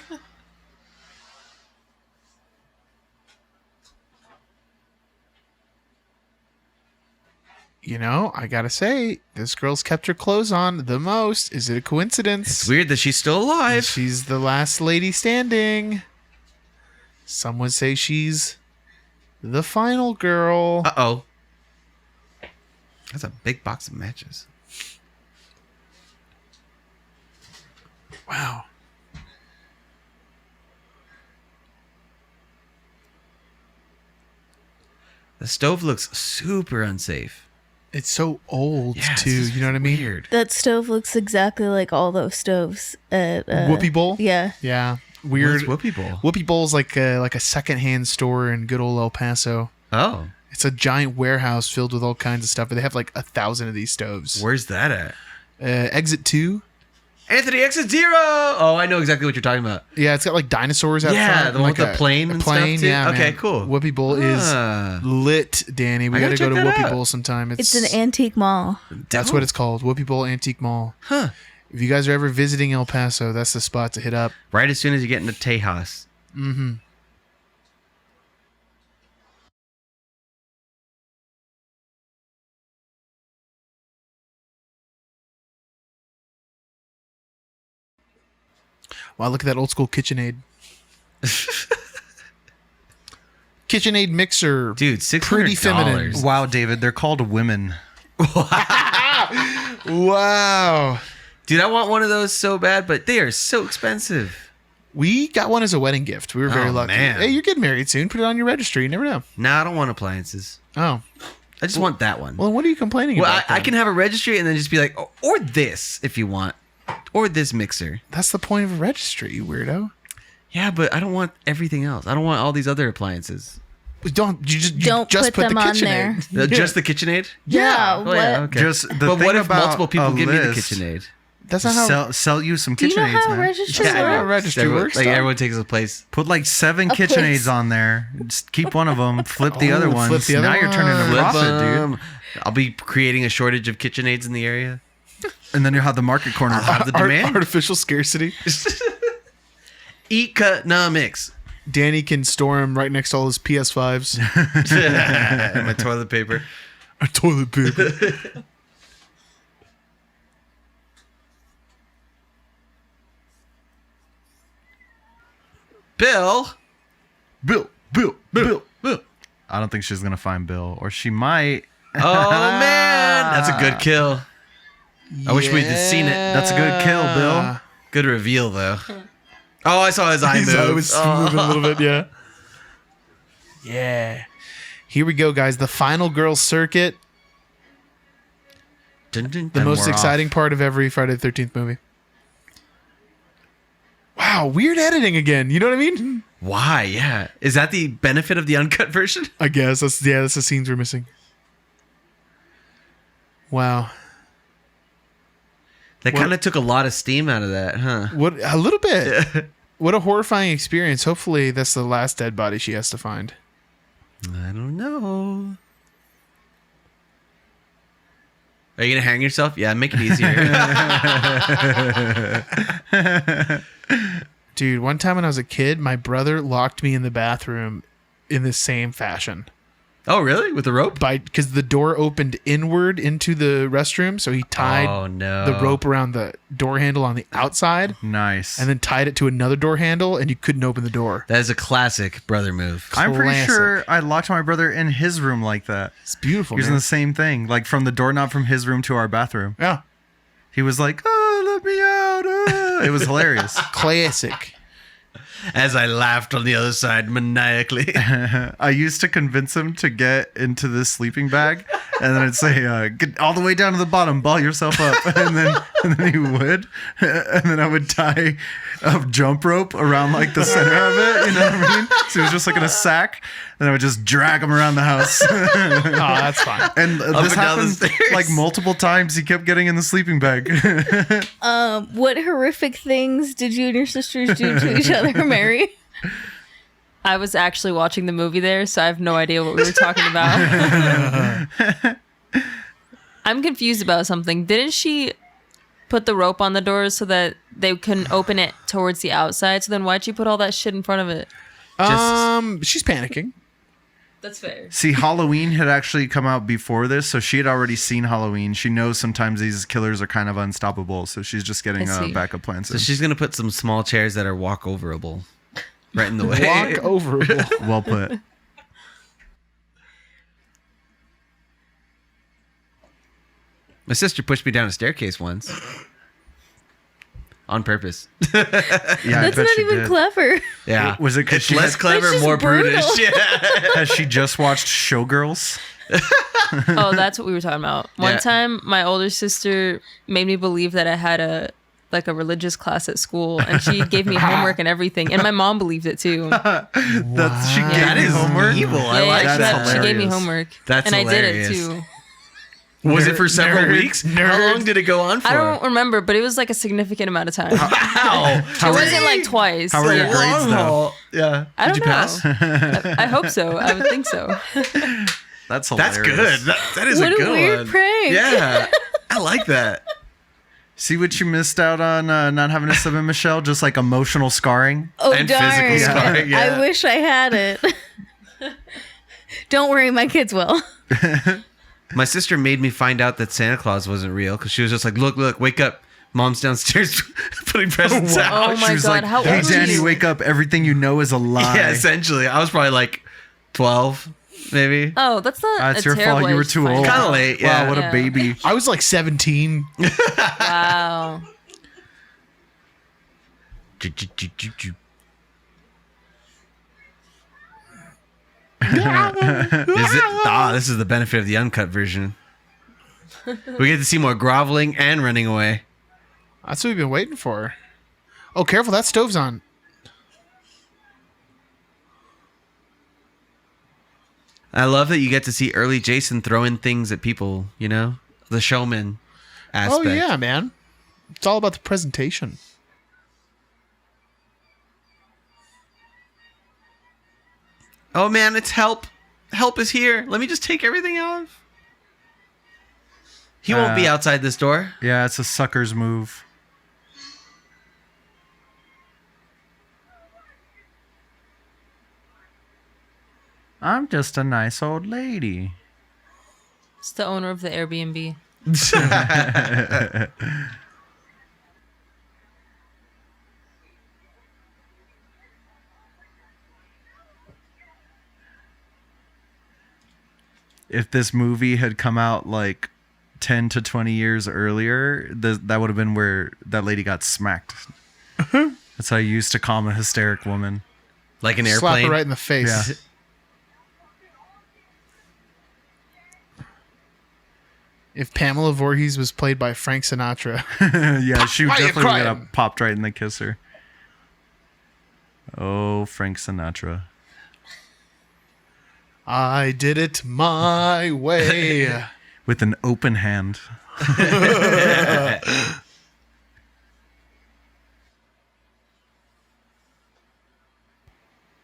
[SPEAKER 1] You know, I gotta say, this girl's kept her clothes on the most. Is it a coincidence?
[SPEAKER 3] It's weird that she's still alive.
[SPEAKER 1] She's the last lady standing. Some would say she's the final girl.
[SPEAKER 3] Uh-oh. That's a big box of matches.
[SPEAKER 1] Wow.
[SPEAKER 3] The stove looks super unsafe.
[SPEAKER 1] It's so old,
[SPEAKER 3] Yeah, it's
[SPEAKER 1] too.
[SPEAKER 3] just
[SPEAKER 1] You know what I mean?
[SPEAKER 3] Weird.
[SPEAKER 5] That stove looks exactly like all those stoves at
[SPEAKER 1] Whoopie Bowl?
[SPEAKER 5] Yeah.
[SPEAKER 1] Yeah. Weird.
[SPEAKER 3] What's Whoopie Bowl?
[SPEAKER 1] Whoopie Bowl's like a secondhand store in good old El Paso.
[SPEAKER 3] Oh,
[SPEAKER 1] It's a giant warehouse filled with all kinds of stuff. They have like 1,000 of these stoves.
[SPEAKER 3] where's that at?
[SPEAKER 1] Exit 2.
[SPEAKER 3] Anthony Exit Zero. Oh, I know exactly what you're talking about.
[SPEAKER 1] Yeah, it's got like dinosaurs out
[SPEAKER 3] Yeah,
[SPEAKER 1] front.
[SPEAKER 3] the one
[SPEAKER 1] like
[SPEAKER 3] with the plane and stuff, too?
[SPEAKER 1] Yeah,
[SPEAKER 3] Okay,
[SPEAKER 1] man.
[SPEAKER 3] cool.
[SPEAKER 1] Whoopie Bowl is
[SPEAKER 3] Ah.
[SPEAKER 1] lit, Danny. We
[SPEAKER 3] I
[SPEAKER 1] got to
[SPEAKER 3] gotta
[SPEAKER 1] go to
[SPEAKER 3] check that
[SPEAKER 1] Whoopie
[SPEAKER 3] out.
[SPEAKER 1] Bowl sometime.
[SPEAKER 5] It's an antique mall.
[SPEAKER 1] That's what it's called. Whoopie Bowl Antique Mall.
[SPEAKER 3] Huh.
[SPEAKER 1] If you guys are ever visiting El Paso, that's the spot to hit up.
[SPEAKER 3] Right as soon as you get into Tejas.
[SPEAKER 1] Mm-hmm. Wow, look at that old school KitchenAid. KitchenAid mixer.
[SPEAKER 3] Dude, $600.
[SPEAKER 1] Pretty feminine.
[SPEAKER 2] Wow, David, they're called women.
[SPEAKER 1] Wow.
[SPEAKER 3] Dude, I want one of those so bad, but they are so expensive.
[SPEAKER 1] We got one as a wedding gift. We were very
[SPEAKER 3] Oh,
[SPEAKER 1] lucky.
[SPEAKER 3] man.
[SPEAKER 1] Hey, you're getting married soon. Put it on your registry. You never know.
[SPEAKER 3] Nah, I don't want appliances.
[SPEAKER 1] Oh.
[SPEAKER 3] I just want that one.
[SPEAKER 1] Well, what are you complaining
[SPEAKER 3] Well,
[SPEAKER 1] about?
[SPEAKER 3] I
[SPEAKER 1] then?
[SPEAKER 3] can have a registry and then just be like, oh, or this if you want, or this mixer.
[SPEAKER 1] That's the point of a registry, you weirdo.
[SPEAKER 3] Yeah, but I don't want everything else. I don't want all these other appliances.
[SPEAKER 1] Don't
[SPEAKER 5] Don't
[SPEAKER 1] just
[SPEAKER 5] put them
[SPEAKER 1] the
[SPEAKER 5] on
[SPEAKER 1] KitchenAid.
[SPEAKER 5] there.
[SPEAKER 3] Just the KitchenAid?
[SPEAKER 5] Yeah.
[SPEAKER 3] Oh,
[SPEAKER 5] What?
[SPEAKER 3] yeah, okay.
[SPEAKER 2] Just the
[SPEAKER 3] but
[SPEAKER 2] thing
[SPEAKER 3] what if
[SPEAKER 2] about
[SPEAKER 3] multiple people
[SPEAKER 2] a
[SPEAKER 3] give me the
[SPEAKER 2] list-
[SPEAKER 3] KitchenAid?
[SPEAKER 1] That's not how.
[SPEAKER 2] Sell you some
[SPEAKER 5] Do you know
[SPEAKER 2] KitchenAids,
[SPEAKER 5] how a
[SPEAKER 2] man.
[SPEAKER 5] registry
[SPEAKER 1] I know how a
[SPEAKER 5] works?
[SPEAKER 1] registry
[SPEAKER 3] Everyone,
[SPEAKER 1] works.
[SPEAKER 3] like
[SPEAKER 1] dog.
[SPEAKER 3] everyone takes a place.
[SPEAKER 2] Put like 7
[SPEAKER 5] A
[SPEAKER 2] KitchenAids
[SPEAKER 5] place.
[SPEAKER 2] on there. Just keep one of them. Flip the other
[SPEAKER 1] Oh,
[SPEAKER 2] ones.
[SPEAKER 1] flip the other
[SPEAKER 2] now you're turning a
[SPEAKER 1] one.
[SPEAKER 3] Flip
[SPEAKER 2] profit, dude.
[SPEAKER 3] 'em. I'll be creating a shortage of KitchenAids in the area.
[SPEAKER 2] And then you'll have the market corner.
[SPEAKER 3] I'll have the demand.
[SPEAKER 1] Artificial scarcity.
[SPEAKER 3] Economics.
[SPEAKER 1] Danny can store him right next to all his PS5s.
[SPEAKER 3] My toilet paper.
[SPEAKER 1] A toilet paper.
[SPEAKER 3] Bill.
[SPEAKER 2] Bill. I don't think she's gonna find Bill, or she might.
[SPEAKER 3] Oh man, that's a good kill. I wish we'd have seen it.
[SPEAKER 2] That's a good kill, Bill.
[SPEAKER 3] Good reveal though. Oh, I saw his eye
[SPEAKER 1] His
[SPEAKER 3] move.
[SPEAKER 1] eye was moving a little bit, yeah. Yeah. Here we go, guys. The final girls circuit.
[SPEAKER 3] Dun, dun,
[SPEAKER 1] The
[SPEAKER 3] dun.
[SPEAKER 1] most
[SPEAKER 2] we're
[SPEAKER 1] exciting part of every Friday the 13th movie. Wow, weird editing again. You know what I mean?
[SPEAKER 3] Why? Yeah. Is that the benefit of the uncut version?
[SPEAKER 1] I guess that's the scenes we're missing. Wow.
[SPEAKER 3] That
[SPEAKER 1] What-
[SPEAKER 3] kind of took a lot of steam out of that, huh?
[SPEAKER 1] What a little bit. What a horrifying experience. Hopefully that's the last dead body she has to find.
[SPEAKER 3] I don't know. Are you gonna hang yourself? Yeah, make it easier.
[SPEAKER 1] Dude, one time when I was a kid, my brother locked me in the bathroom in the same fashion.
[SPEAKER 3] Oh, really? With the rope?
[SPEAKER 1] because the door opened inward into the restroom, so he tied
[SPEAKER 3] Oh, no.
[SPEAKER 1] the rope around the door handle on the outside,
[SPEAKER 2] Nice.
[SPEAKER 1] and then tied it to another door handle, and you couldn't open the door.
[SPEAKER 3] That is a classic brother move.
[SPEAKER 2] I'm pretty
[SPEAKER 1] classic.
[SPEAKER 2] sure I locked my brother in his room like that.
[SPEAKER 1] It's beautiful.
[SPEAKER 2] Using
[SPEAKER 1] Man.
[SPEAKER 2] the same thing, like from the doorknob from his room to our bathroom.
[SPEAKER 1] Yeah,
[SPEAKER 2] He was like, "Oh, let me out!" It was hilarious.
[SPEAKER 1] classic.
[SPEAKER 3] As I laughed on the other side maniacally.
[SPEAKER 2] I used to convince him to get into this sleeping bag, and then I'd say, "Get all the way down to the bottom, ball yourself up," and then he would, and then I would tie a jump rope around like the center of it. You know what I mean? So he was just like in a sack, and I would just drag him around the house.
[SPEAKER 1] Oh, that's fine.
[SPEAKER 2] And
[SPEAKER 3] and
[SPEAKER 2] this
[SPEAKER 3] down the
[SPEAKER 2] happened
[SPEAKER 3] stairs.
[SPEAKER 2] like multiple times. He kept getting in the sleeping bag.
[SPEAKER 5] What horrific things did you and your sisters do to each other, Mary?
[SPEAKER 4] I was actually watching the movie there, so I have no idea what we were talking about. I'm confused about something. Didn't she put the rope on the doors so that they couldn't open it towards the outside? So then why'd you put all that shit in front of it?
[SPEAKER 1] She's panicking.
[SPEAKER 4] That's fair.
[SPEAKER 2] See, Halloween had actually come out before this, so she had already seen Halloween. She knows sometimes these killers are kind of unstoppable, so she's just getting
[SPEAKER 4] I see.
[SPEAKER 2] backup plans.
[SPEAKER 3] So she's going to put some small chairs that are walk-overable right in the way.
[SPEAKER 1] Walk over.
[SPEAKER 2] Well put.
[SPEAKER 3] My sister pushed me down a staircase once. On purpose.
[SPEAKER 2] Yeah,
[SPEAKER 5] That's not even clever.
[SPEAKER 3] Yeah.
[SPEAKER 2] Was it 'cause
[SPEAKER 3] It's
[SPEAKER 2] she
[SPEAKER 3] less
[SPEAKER 2] had-
[SPEAKER 3] clever,
[SPEAKER 5] That's just
[SPEAKER 3] more
[SPEAKER 5] brutal.
[SPEAKER 3] brutish. Yeah.
[SPEAKER 2] Has she just watched Showgirls?
[SPEAKER 4] Oh, that's what we were talking about. One
[SPEAKER 3] Yeah.
[SPEAKER 4] time, my older sister made me believe that I had a religious class at school, and she gave me homework and everything. And my mom believed it too.
[SPEAKER 2] That's she gave
[SPEAKER 3] That
[SPEAKER 2] me
[SPEAKER 3] is
[SPEAKER 2] homework.
[SPEAKER 3] evil. I
[SPEAKER 4] Yeah,
[SPEAKER 3] like
[SPEAKER 4] she,
[SPEAKER 3] that.
[SPEAKER 4] she gave me
[SPEAKER 2] hilarious.
[SPEAKER 4] homework,
[SPEAKER 3] That's
[SPEAKER 4] and I did it
[SPEAKER 3] hilarious.
[SPEAKER 4] too.
[SPEAKER 3] Was it for several
[SPEAKER 1] nerd,
[SPEAKER 3] weeks? How
[SPEAKER 1] nerd.
[SPEAKER 3] long did it go on for?
[SPEAKER 4] I don't remember, but it was like a significant amount of time.
[SPEAKER 3] Wow.
[SPEAKER 4] It wasn't like twice.
[SPEAKER 2] How were your
[SPEAKER 4] Yeah.
[SPEAKER 2] grades, though?
[SPEAKER 3] haul. Yeah.
[SPEAKER 4] I don't
[SPEAKER 3] Did you
[SPEAKER 4] know.
[SPEAKER 3] pass?
[SPEAKER 4] I hope so. I would think so.
[SPEAKER 2] That's hilarious.
[SPEAKER 3] That's good. That is
[SPEAKER 5] What
[SPEAKER 3] a
[SPEAKER 5] a
[SPEAKER 3] good
[SPEAKER 5] weird
[SPEAKER 3] one.
[SPEAKER 5] prank.
[SPEAKER 3] Yeah. I like that.
[SPEAKER 2] See what you missed out on not having a sibling, Michelle? Just like emotional scarring.
[SPEAKER 5] Oh,
[SPEAKER 3] And
[SPEAKER 5] darn.
[SPEAKER 3] physical scarring, yeah.
[SPEAKER 5] I wish I had it. Don't worry, my kids will.
[SPEAKER 3] My sister made me find out that Santa Claus wasn't real because she was just like, look, wake up. Mom's downstairs putting presents out.
[SPEAKER 4] Oh my
[SPEAKER 2] She was
[SPEAKER 4] God,
[SPEAKER 2] like,
[SPEAKER 4] how
[SPEAKER 2] "Hey,
[SPEAKER 4] old were
[SPEAKER 2] Danny,
[SPEAKER 4] you?
[SPEAKER 2] wake up! Everything you know is a lie."
[SPEAKER 3] Yeah, essentially. I was probably like 12, maybe.
[SPEAKER 4] Oh, that's not
[SPEAKER 2] That's
[SPEAKER 4] a
[SPEAKER 2] your
[SPEAKER 4] terrible
[SPEAKER 2] fault. You were
[SPEAKER 4] age to
[SPEAKER 2] too
[SPEAKER 4] find
[SPEAKER 2] old.
[SPEAKER 4] out.
[SPEAKER 3] Kinda late, yeah.
[SPEAKER 2] Wow, what
[SPEAKER 4] Yeah.
[SPEAKER 2] a baby.
[SPEAKER 1] I was like 17.
[SPEAKER 4] Wow.
[SPEAKER 3] This is the benefit of the uncut version. We get to see more groveling and running away.
[SPEAKER 1] That's what we've been waiting for. Oh, careful, that stove's on.
[SPEAKER 3] I love that you get to see early Jason throwing things at people, you know? The showman aspect.
[SPEAKER 1] Oh, yeah, man. It's all about the presentation.
[SPEAKER 3] Oh man, it's help. Help is here. Let me just take everything off. He won't be outside this door.
[SPEAKER 2] Yeah, it's a sucker's move. I'm just a nice old lady.
[SPEAKER 4] It's the owner of the Airbnb.
[SPEAKER 2] If this movie had come out like 10 to 20 years earlier, that would have been where that lady got smacked. That's how you used to calm a hysteric woman.
[SPEAKER 3] Like an
[SPEAKER 1] Slap
[SPEAKER 3] airplane.
[SPEAKER 1] her right in the face.
[SPEAKER 2] Yeah.
[SPEAKER 1] If Pamela Voorhees was played by Frank Sinatra.
[SPEAKER 2] Yeah, she
[SPEAKER 1] Why you
[SPEAKER 2] definitely would
[SPEAKER 1] crying?
[SPEAKER 2] have popped right in the kisser. Oh, Frank Sinatra.
[SPEAKER 1] I did it my way.
[SPEAKER 2] With an open hand.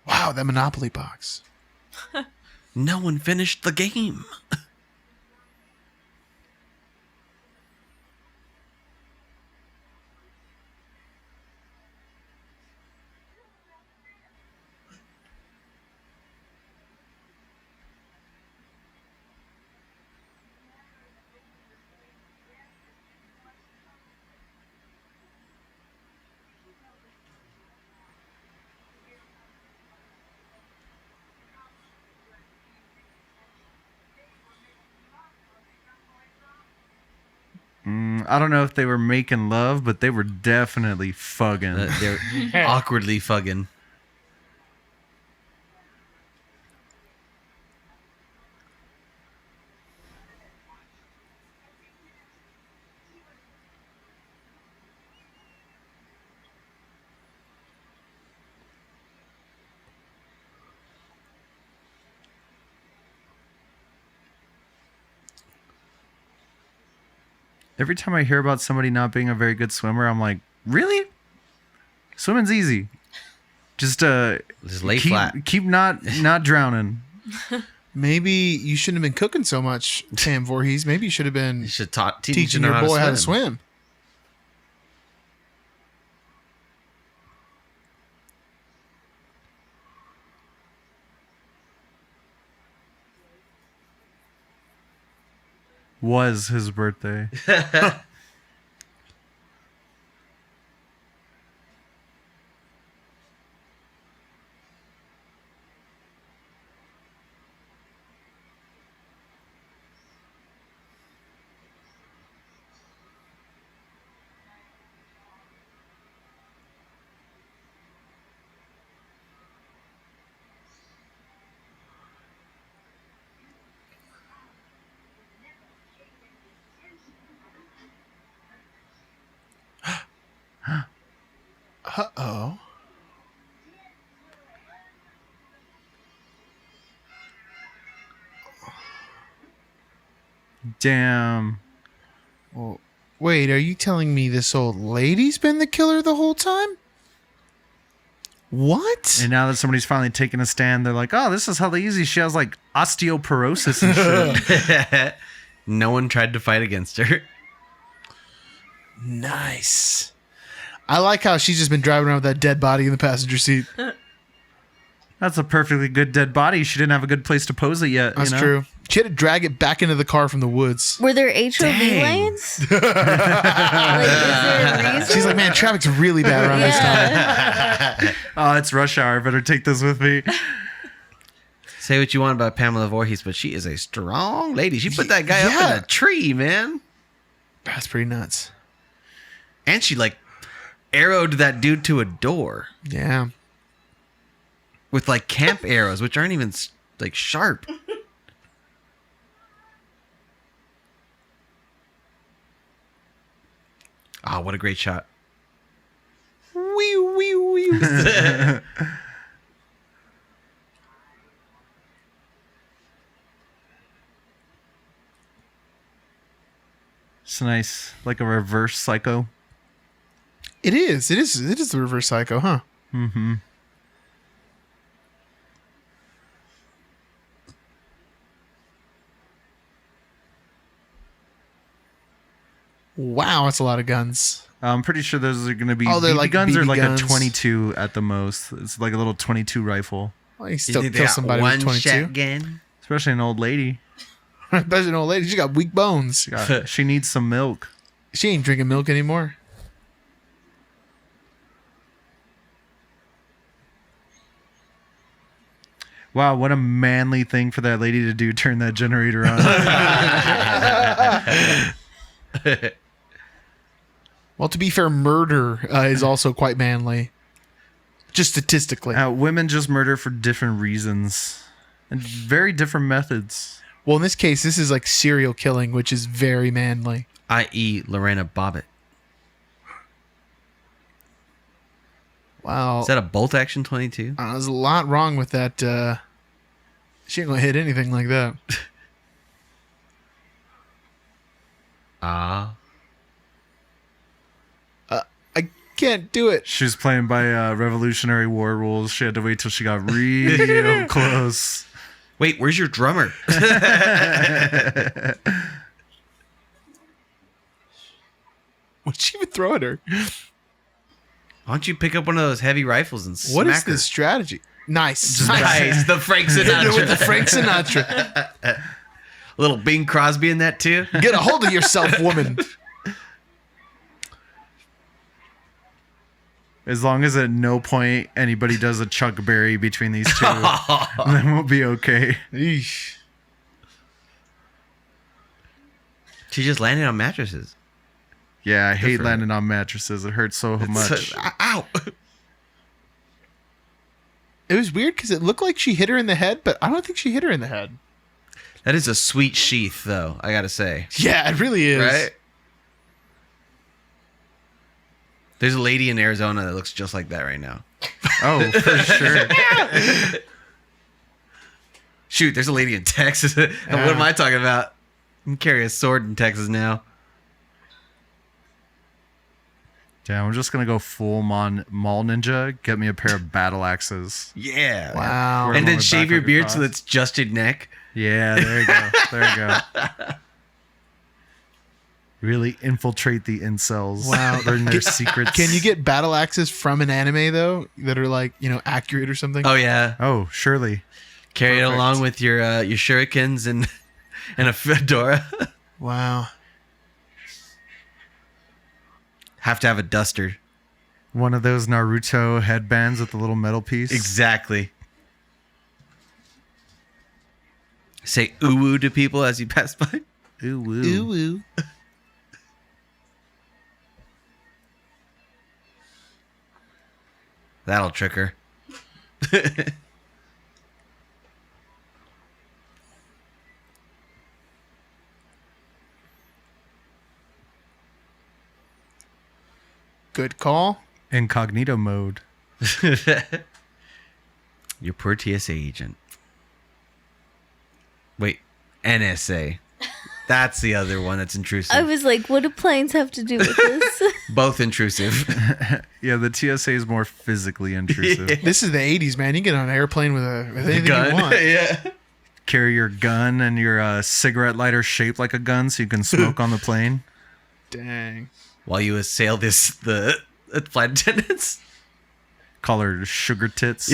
[SPEAKER 1] Wow, that Monopoly box.
[SPEAKER 3] No one finished the game.
[SPEAKER 2] I don't know if they were making love, but they were definitely fugging.
[SPEAKER 3] They're awkwardly fugging.
[SPEAKER 2] Every time I hear about somebody not being a very good swimmer, I'm like, really? Swimming's easy. Just
[SPEAKER 3] lay flat.
[SPEAKER 2] Keep not drowning.
[SPEAKER 1] Maybe you shouldn't have been cooking so much, Sam Voorhees. Maybe you should have been
[SPEAKER 3] You should
[SPEAKER 1] teaching your boy how to swim.
[SPEAKER 2] Was his birthday.
[SPEAKER 1] Uh-oh.
[SPEAKER 2] Damn.
[SPEAKER 1] Well, wait, are you telling me this old lady's been the killer the whole time? What?
[SPEAKER 2] And now that somebody's finally taking a stand, they're like, oh, this is hella easy. She has like osteoporosis and shit.
[SPEAKER 3] No one tried to fight against her.
[SPEAKER 1] Nice. I like how she's just been driving around with that dead body in the passenger seat.
[SPEAKER 2] That's a perfectly good dead body. She didn't have a good place to pose it yet.
[SPEAKER 1] That's
[SPEAKER 2] you know?
[SPEAKER 1] true. She had to drag it back into the car from the woods.
[SPEAKER 5] Were there HOV
[SPEAKER 3] Dang.
[SPEAKER 5] lanes? Like, is there a reason?
[SPEAKER 1] She's like, man, traffic's really bad around this time.
[SPEAKER 2] Oh, it's rush hour. I better take this with me.
[SPEAKER 3] Say what you want about Pamela Voorhees, but she is a strong lady. She put that guy up in a tree, man.
[SPEAKER 1] That's pretty nuts.
[SPEAKER 3] And she like arrowed that dude to a door
[SPEAKER 1] Yeah.
[SPEAKER 3] with like camp arrows, which aren't even like sharp. Oh, what a great shot.
[SPEAKER 1] Wee, wee, wee.
[SPEAKER 2] It's nice. Like a reverse psycho.
[SPEAKER 1] It is. It is the reverse psycho, huh?
[SPEAKER 2] Mm-hmm.
[SPEAKER 1] Wow, that's a lot of guns.
[SPEAKER 2] I'm pretty sure those are going to be
[SPEAKER 1] Oh, they're
[SPEAKER 2] BB
[SPEAKER 1] like
[SPEAKER 2] guns or
[SPEAKER 1] BB
[SPEAKER 2] like
[SPEAKER 1] guns.
[SPEAKER 2] a 22 at the most. It's like a little 22 rifle.
[SPEAKER 1] Well, you
[SPEAKER 3] You
[SPEAKER 1] still
[SPEAKER 3] think they
[SPEAKER 1] kill
[SPEAKER 3] got
[SPEAKER 1] somebody
[SPEAKER 3] one
[SPEAKER 1] with 22.
[SPEAKER 3] shotgun?
[SPEAKER 2] Especially an old lady.
[SPEAKER 1] Especially an old lady. She got weak bones.
[SPEAKER 2] She needs some milk.
[SPEAKER 1] She ain't drinking milk anymore.
[SPEAKER 2] Wow, what a manly thing for that lady to do, turn that generator on.
[SPEAKER 1] Well, to be fair, murder is also quite manly. Just statistically.
[SPEAKER 2] Women just murder for different reasons and very different methods.
[SPEAKER 1] Well, in this case, this is like serial killing, which is very manly.
[SPEAKER 3] I.e. Lorena Bobbitt.
[SPEAKER 1] Wow.
[SPEAKER 3] Is that a bolt action 22?
[SPEAKER 1] There's a lot wrong with that. She ain't gonna hit anything like that.
[SPEAKER 3] Ah.
[SPEAKER 1] I can't do it.
[SPEAKER 2] She was playing by Revolutionary War rules. She had to wait till she got real close.
[SPEAKER 3] Wait, where's your drummer?
[SPEAKER 1] What'd she even throw at her?
[SPEAKER 3] Why don't you pick up one of those heavy rifles and smack
[SPEAKER 1] What is
[SPEAKER 3] her?
[SPEAKER 1] this strategy? Nice.
[SPEAKER 3] Nice, the Frank
[SPEAKER 1] With the
[SPEAKER 3] Sinatra.
[SPEAKER 1] Frank Sinatra.
[SPEAKER 3] Little Bing Crosby in that too.
[SPEAKER 1] Get a hold of yourself, woman.
[SPEAKER 2] As long as at no point anybody does a Chuck Berry between these two, then we'll be okay.
[SPEAKER 1] Eesh.
[SPEAKER 3] She just landed on mattresses.
[SPEAKER 2] Yeah, I hate
[SPEAKER 3] for
[SPEAKER 2] landing on mattresses. It hurts so much.
[SPEAKER 3] Ow!
[SPEAKER 1] It was weird because it looked like she hit her in the head, but I don't think she hit her in the head.
[SPEAKER 3] That is a sweet sheath, though, I gotta say.
[SPEAKER 1] Yeah, it really is.
[SPEAKER 3] Right? There's a lady in Arizona that looks just like that right now.
[SPEAKER 2] Oh, for sure.
[SPEAKER 3] Shoot, there's a lady in Texas. What am I talking about? You can carry a sword in Texas now.
[SPEAKER 2] Yeah, I'm just gonna go full mall ninja. Get me a pair of battle axes.
[SPEAKER 3] Yeah.
[SPEAKER 1] Wow.
[SPEAKER 2] Wear
[SPEAKER 3] And
[SPEAKER 2] them
[SPEAKER 3] then
[SPEAKER 2] on the
[SPEAKER 3] shave
[SPEAKER 2] back
[SPEAKER 3] your
[SPEAKER 2] like a
[SPEAKER 3] beard so
[SPEAKER 2] cross.
[SPEAKER 3] that's just your neck.
[SPEAKER 2] Yeah, there you go. There you go. Really infiltrate the incels.
[SPEAKER 1] Wow.
[SPEAKER 2] Learn their secrets.
[SPEAKER 1] Can you get battle axes from an anime though that are like, accurate or something?
[SPEAKER 3] Oh, yeah.
[SPEAKER 2] Oh, surely.
[SPEAKER 3] Carry it
[SPEAKER 2] Perfect.
[SPEAKER 3] along with your shurikens and a fedora.
[SPEAKER 1] Wow.
[SPEAKER 3] Have to have a duster.
[SPEAKER 2] One of those Naruto headbands with the little metal piece.
[SPEAKER 3] Exactly. Say ooh to people as you pass by.
[SPEAKER 2] Ooh, woo.
[SPEAKER 1] Ooh, ooh.
[SPEAKER 3] That'll trick her.
[SPEAKER 1] Good call.
[SPEAKER 2] Incognito mode.
[SPEAKER 3] Your poor TSA agent. Wait, NSA. That's the other one that's intrusive.
[SPEAKER 5] I was like, what do planes have to do with this?
[SPEAKER 3] Both intrusive.
[SPEAKER 2] Yeah, the TSA is more physically intrusive.
[SPEAKER 1] This is the 80s, man. You get on an airplane with anything
[SPEAKER 3] Gun.
[SPEAKER 1] you want.
[SPEAKER 3] Yeah.
[SPEAKER 2] Carry your gun and your cigarette lighter shaped like a gun so you can smoke on the plane.
[SPEAKER 1] Dang.
[SPEAKER 3] While you assail the flight attendants.
[SPEAKER 2] Call her sugar tits.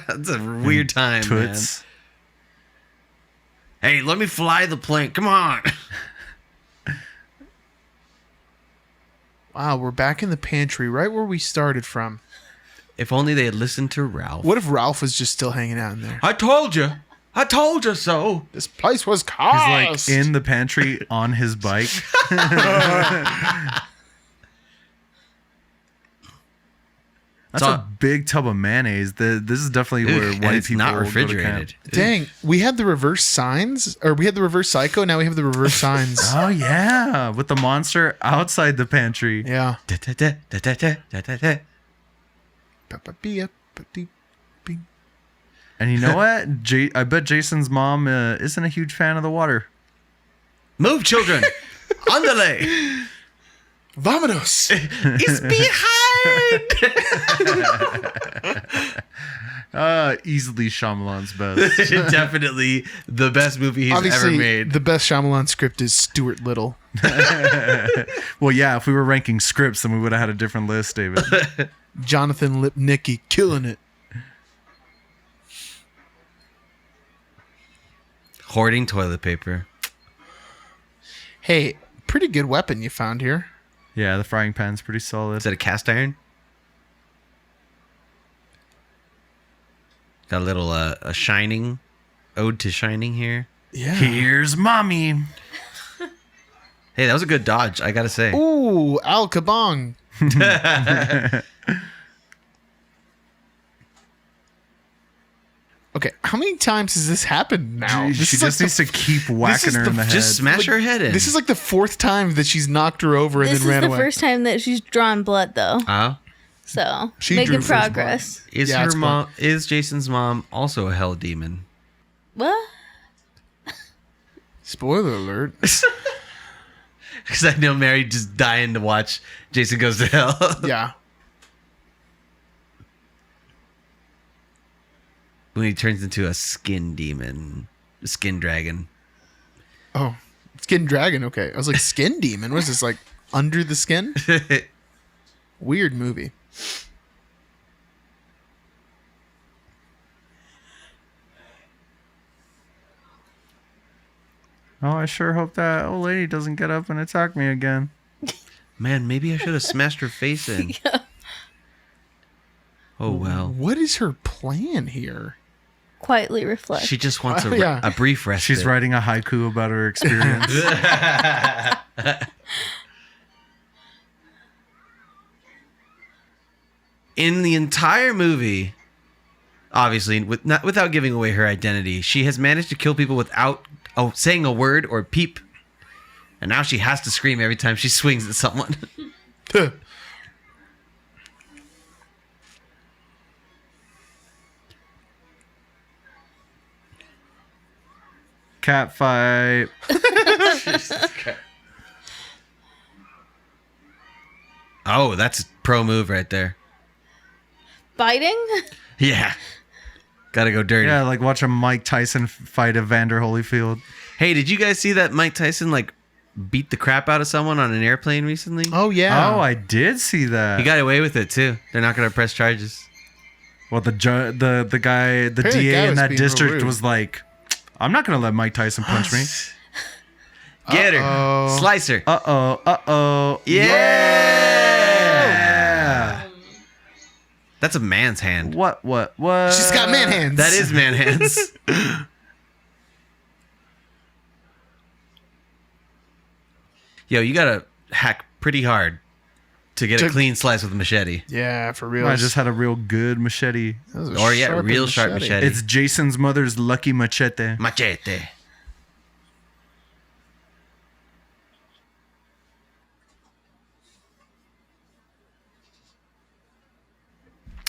[SPEAKER 3] That's a weird time,
[SPEAKER 2] Toots.
[SPEAKER 3] man. Hey, let me fly the plane. Come on.
[SPEAKER 1] Wow, we're back in the pantry, right where we started from.
[SPEAKER 3] If only they had listened to Ralph.
[SPEAKER 1] What if Ralph was just still hanging out in there?
[SPEAKER 3] I told you. I told you so.
[SPEAKER 1] This place was
[SPEAKER 2] He's
[SPEAKER 1] cursed.
[SPEAKER 2] like in the pantry on his bike. That's a big tub of mayonnaise. This is definitely where
[SPEAKER 3] And
[SPEAKER 2] white
[SPEAKER 3] it's
[SPEAKER 2] people
[SPEAKER 3] not
[SPEAKER 2] go to camp.
[SPEAKER 3] refrigerated.
[SPEAKER 1] Dang, we had the reverse signs, or we had the reverse psycho. Now we have the reverse signs.
[SPEAKER 2] Oh yeah, with the monster outside the pantry.
[SPEAKER 1] Yeah.
[SPEAKER 3] Da-da-da-da-da-da-da-da.
[SPEAKER 1] Ba-ba-bee-up, ba-dee-bing.
[SPEAKER 2] And you know what? I bet Jason's mom isn't a huge fan of the water.
[SPEAKER 3] Move, children. Andale.
[SPEAKER 1] Vamonos.
[SPEAKER 3] It's behind.
[SPEAKER 2] Easily Shyamalan's best.
[SPEAKER 3] Definitely the best movie he's
[SPEAKER 1] Obviously,
[SPEAKER 3] ever made.
[SPEAKER 1] the best Shyamalan script is Stuart Little.
[SPEAKER 2] Well, yeah, if we were ranking scripts, then we would have had a different list, David.
[SPEAKER 1] Jonathan Lipnicki killing it.
[SPEAKER 3] Hoarding toilet paper.
[SPEAKER 1] Hey, pretty good weapon you found here.
[SPEAKER 2] Yeah, the frying pan's pretty solid.
[SPEAKER 3] Is that a cast iron? Got a little a shining ode to shining here.
[SPEAKER 1] Yeah.
[SPEAKER 2] Here's mommy.
[SPEAKER 3] Hey, that was a good dodge, I gotta say.
[SPEAKER 1] Ooh, Al Kabong. Okay, how many times has this happened now? This
[SPEAKER 2] She
[SPEAKER 1] is like
[SPEAKER 2] just needs to keep whacking
[SPEAKER 1] is
[SPEAKER 2] her in the head.
[SPEAKER 3] Just smash her head in.
[SPEAKER 1] This is like the fourth time that she's knocked her over and
[SPEAKER 5] This
[SPEAKER 1] then
[SPEAKER 5] is
[SPEAKER 1] ran
[SPEAKER 5] the
[SPEAKER 1] away.
[SPEAKER 5] first time that she's drawn blood, though.
[SPEAKER 3] Oh?
[SPEAKER 5] So
[SPEAKER 1] She
[SPEAKER 5] making
[SPEAKER 1] drew first blood.
[SPEAKER 5] progress.
[SPEAKER 3] Is
[SPEAKER 1] Yeah,
[SPEAKER 3] her
[SPEAKER 1] it's
[SPEAKER 3] mom? Is Jason's mom also a hell demon?
[SPEAKER 5] What?
[SPEAKER 1] Spoiler alert.
[SPEAKER 3] Because I know Mary just dying to watch Jason Goes to Hell.
[SPEAKER 1] Yeah.
[SPEAKER 3] When he turns into a skin demon, a skin dragon.
[SPEAKER 1] Oh, Skin Dragon. Okay. I was like, Skin Demon? What is this, like, under the skin? Weird movie.
[SPEAKER 2] Oh, I sure hope that old lady doesn't get up and attack me again.
[SPEAKER 3] Man, maybe I should have smashed her face in. Oh well.
[SPEAKER 1] What is her plan here?
[SPEAKER 5] Quietly reflect.
[SPEAKER 3] She just wants
[SPEAKER 1] Yeah.
[SPEAKER 3] a brief respite.
[SPEAKER 2] She's writing a haiku about her experience.
[SPEAKER 3] in the entire movie, obviously, without giving away her identity, she has managed to kill people without saying a word or peep. And now she has to scream every time she swings at someone.
[SPEAKER 2] Cat fight.
[SPEAKER 3] Oh, that's a pro move right there.
[SPEAKER 5] Biting?
[SPEAKER 3] Yeah. Gotta go dirty.
[SPEAKER 2] Yeah, like watch a Mike Tyson fight Evander Holyfield.
[SPEAKER 3] Hey, did you guys see that Mike Tyson beat the crap out of someone on an airplane recently?
[SPEAKER 1] Oh yeah.
[SPEAKER 2] Oh, I did see that.
[SPEAKER 3] He got away with it too. They're not gonna press charges.
[SPEAKER 2] Well, the guy, the
[SPEAKER 1] Apparently the
[SPEAKER 2] DA
[SPEAKER 1] guy
[SPEAKER 2] in
[SPEAKER 1] was
[SPEAKER 2] that
[SPEAKER 1] being real
[SPEAKER 2] district
[SPEAKER 1] rude.
[SPEAKER 2] was like, "I'm not gonna let Mike Tyson punch me."
[SPEAKER 3] Get her.
[SPEAKER 1] Uh-oh.
[SPEAKER 3] Slice her.
[SPEAKER 2] Uh-oh.
[SPEAKER 3] Yeah. That's a man's hand.
[SPEAKER 2] What?
[SPEAKER 1] She's got man hands.
[SPEAKER 3] That is man hands. Yo, you gotta hack pretty hard to get a
[SPEAKER 1] To-
[SPEAKER 3] clean slice with a machete.
[SPEAKER 1] Yeah, for real.
[SPEAKER 2] I just had a real good machete.
[SPEAKER 1] That was a
[SPEAKER 3] Or yeah,
[SPEAKER 1] sharp
[SPEAKER 3] real sharp machete.
[SPEAKER 2] It's Jason's mother's lucky machete.
[SPEAKER 3] Machete.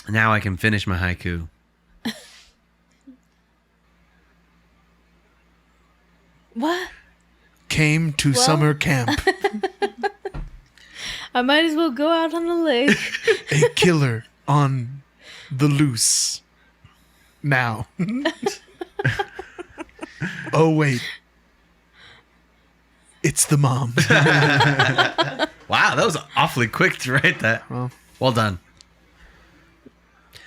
[SPEAKER 3] Now I can finish my haiku.
[SPEAKER 5] What?
[SPEAKER 1] Came to summer camp.
[SPEAKER 5] I might as well go out on the lake.
[SPEAKER 1] A killer on the loose. Now. Oh wait. It's the mom.
[SPEAKER 3] Wow, that was awfully quick to write that. Well done.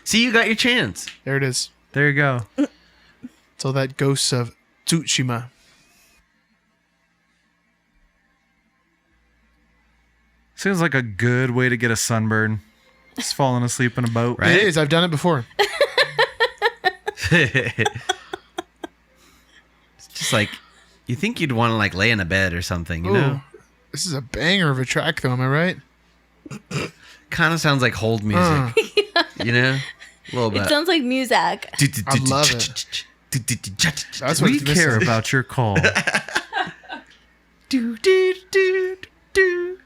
[SPEAKER 3] See, you got your chance.
[SPEAKER 1] There it is.
[SPEAKER 2] There you go.
[SPEAKER 1] It's all that ghosts of Tsushima.
[SPEAKER 2] Seems like a good way to get a sunburn. Just falling asleep in a boat.
[SPEAKER 3] Right?
[SPEAKER 1] It is. I've done it before.
[SPEAKER 3] It's just like, you think you'd want to lay in a bed or something, you know?
[SPEAKER 1] Ooh, this is a banger of a track, though. Am I right?
[SPEAKER 3] Kind of sounds like hold music, you know? A little bit.
[SPEAKER 5] It sounds like music.
[SPEAKER 1] I love it. That's what
[SPEAKER 2] We
[SPEAKER 1] it's missing.
[SPEAKER 2] care about your call.
[SPEAKER 3] Do, do, do, do.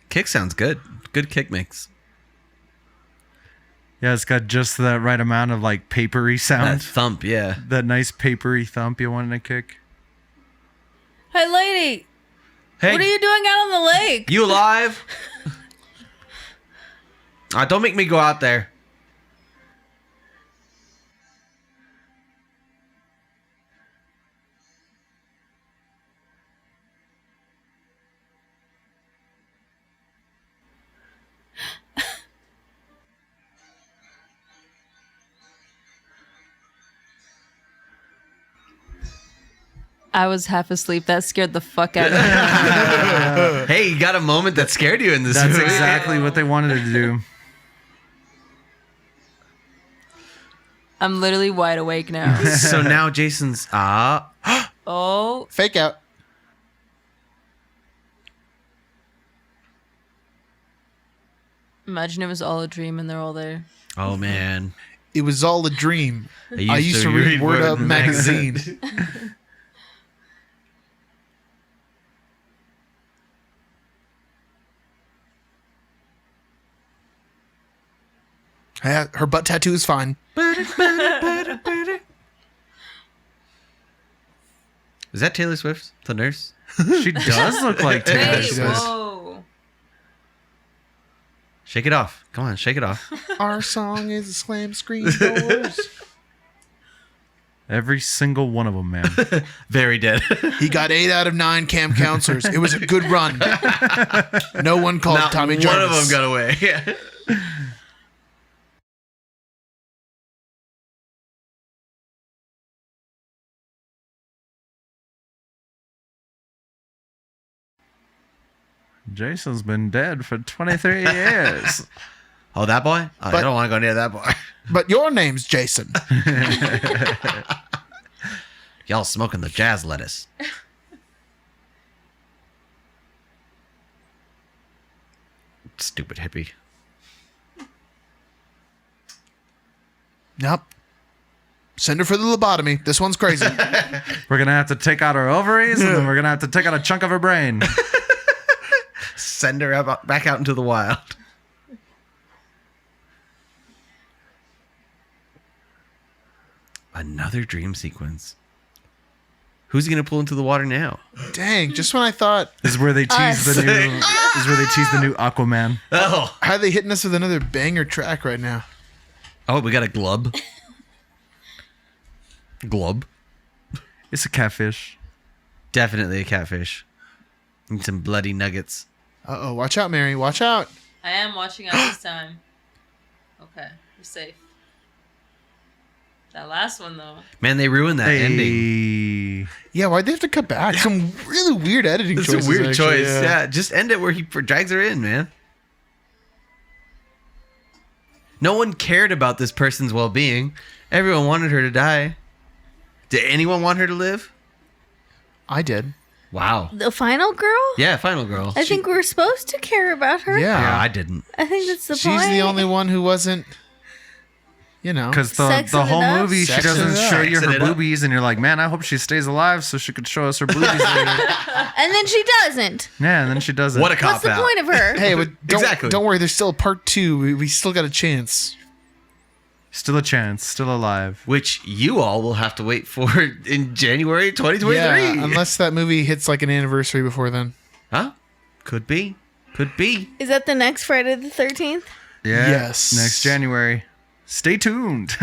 [SPEAKER 3] Kick sounds good. Good kick mix.
[SPEAKER 2] Yeah, it's got just that right amount of papery
[SPEAKER 3] That
[SPEAKER 2] sound.
[SPEAKER 3] thump, yeah.
[SPEAKER 2] That nice papery thump you wanted to kick.
[SPEAKER 5] Hey, lady.
[SPEAKER 3] Hey,
[SPEAKER 5] What are you doing out on the lake?
[SPEAKER 3] you alive? Don't make me go out there.
[SPEAKER 4] I was half asleep. That scared the fuck out of me.
[SPEAKER 3] Hey, you got a moment that scared you in this
[SPEAKER 2] That's
[SPEAKER 3] movie.
[SPEAKER 2] exactly what they wanted to do.
[SPEAKER 4] I'm literally wide awake now.
[SPEAKER 3] So now Jason's
[SPEAKER 4] Oh,
[SPEAKER 1] Fake out.
[SPEAKER 4] imagine it was all a dream and they're all there.
[SPEAKER 3] oh man.
[SPEAKER 1] It was all a dream. I used to read Word Up magazine. Yeah, her butt tattoo is fine.
[SPEAKER 3] Is that Taylor Swift, the nurse?
[SPEAKER 2] She does look like Taylor
[SPEAKER 4] Hey,
[SPEAKER 1] she
[SPEAKER 2] Swift.
[SPEAKER 1] does.
[SPEAKER 4] whoa.
[SPEAKER 3] Shake it off. Come on, shake it off.
[SPEAKER 1] Our song is a slam screen doors.
[SPEAKER 2] Every single one of them, man.
[SPEAKER 3] Very dead.
[SPEAKER 1] He got 8 out of 9 camp counselors. It was a good run. No one called
[SPEAKER 3] Not
[SPEAKER 1] Tommy
[SPEAKER 3] one
[SPEAKER 1] Jarvis.
[SPEAKER 3] of them got away.
[SPEAKER 2] Jason's been dead for 23 years.
[SPEAKER 3] Oh, that boy? Oh, I
[SPEAKER 1] But-
[SPEAKER 3] don't want to go near that boy.
[SPEAKER 1] But your name's Jason.
[SPEAKER 3] Y'all smoking the jazz lettuce. Stupid hippie.
[SPEAKER 1] Yep. Send her for the lobotomy. This one's crazy.
[SPEAKER 2] We're going to have to take out her ovaries, and then we're going to have to take out a chunk of her brain.
[SPEAKER 3] Send her back out into the wild. Another dream sequence. Who's he gonna pull into the water now?
[SPEAKER 1] Dang, just when I thought,
[SPEAKER 2] This is where they tease the new. This is where they tease the new Aquaman.
[SPEAKER 3] Oh,
[SPEAKER 1] how are they hitting us with another banger track right now?
[SPEAKER 3] we got a glub. Glub.
[SPEAKER 2] It's a catfish.
[SPEAKER 3] Definitely a catfish. And some bloody nuggets.
[SPEAKER 1] Uh-oh, watch out, Mary. Watch out.
[SPEAKER 4] I am watching out this time. Okay, we're safe. That last one, though.
[SPEAKER 3] Man, they ruined that ending.
[SPEAKER 2] Hey.
[SPEAKER 1] Yeah, why'd they have to cut back? Some really weird editing
[SPEAKER 3] It's
[SPEAKER 1] choices.
[SPEAKER 3] a weird
[SPEAKER 1] actually,
[SPEAKER 3] choice. Yeah, just end it where he drags her in, man. No one cared about this person's well-being. Everyone wanted her to die. Did anyone want her to live?
[SPEAKER 1] I did.
[SPEAKER 3] Wow.
[SPEAKER 5] The final girl?
[SPEAKER 3] Yeah, final girl.
[SPEAKER 5] I think we're supposed to care about her.
[SPEAKER 1] Yeah.
[SPEAKER 3] I didn't.
[SPEAKER 5] I think that's the
[SPEAKER 1] She's
[SPEAKER 5] point.
[SPEAKER 1] the only one who wasn't,
[SPEAKER 2] Because
[SPEAKER 5] Sex
[SPEAKER 2] the
[SPEAKER 5] it
[SPEAKER 2] whole
[SPEAKER 5] up?
[SPEAKER 2] movie, she
[SPEAKER 1] Sex
[SPEAKER 2] doesn't
[SPEAKER 1] it up.
[SPEAKER 2] show you
[SPEAKER 3] Sex
[SPEAKER 2] her
[SPEAKER 3] it up.
[SPEAKER 2] boobies, and you're like, man, I hope she stays alive so she could show us her boobies later.
[SPEAKER 5] And then she doesn't.
[SPEAKER 2] Yeah, and then she doesn't.
[SPEAKER 3] What a
[SPEAKER 5] What's
[SPEAKER 3] cop
[SPEAKER 5] the
[SPEAKER 3] out.
[SPEAKER 5] point of her?
[SPEAKER 1] Hey, but don't,
[SPEAKER 3] Exactly.
[SPEAKER 1] don't worry. There's still a part 2. We still got a chance.
[SPEAKER 2] Still a chance, still alive.
[SPEAKER 3] Which you all will have to wait for in January 2023.
[SPEAKER 1] Yeah, unless that movie hits like an anniversary before then.
[SPEAKER 3] Huh? Could be. Could be.
[SPEAKER 5] Is that the next Friday the 13th?
[SPEAKER 2] Yeah.
[SPEAKER 1] Yes.
[SPEAKER 2] Next January. Stay tuned.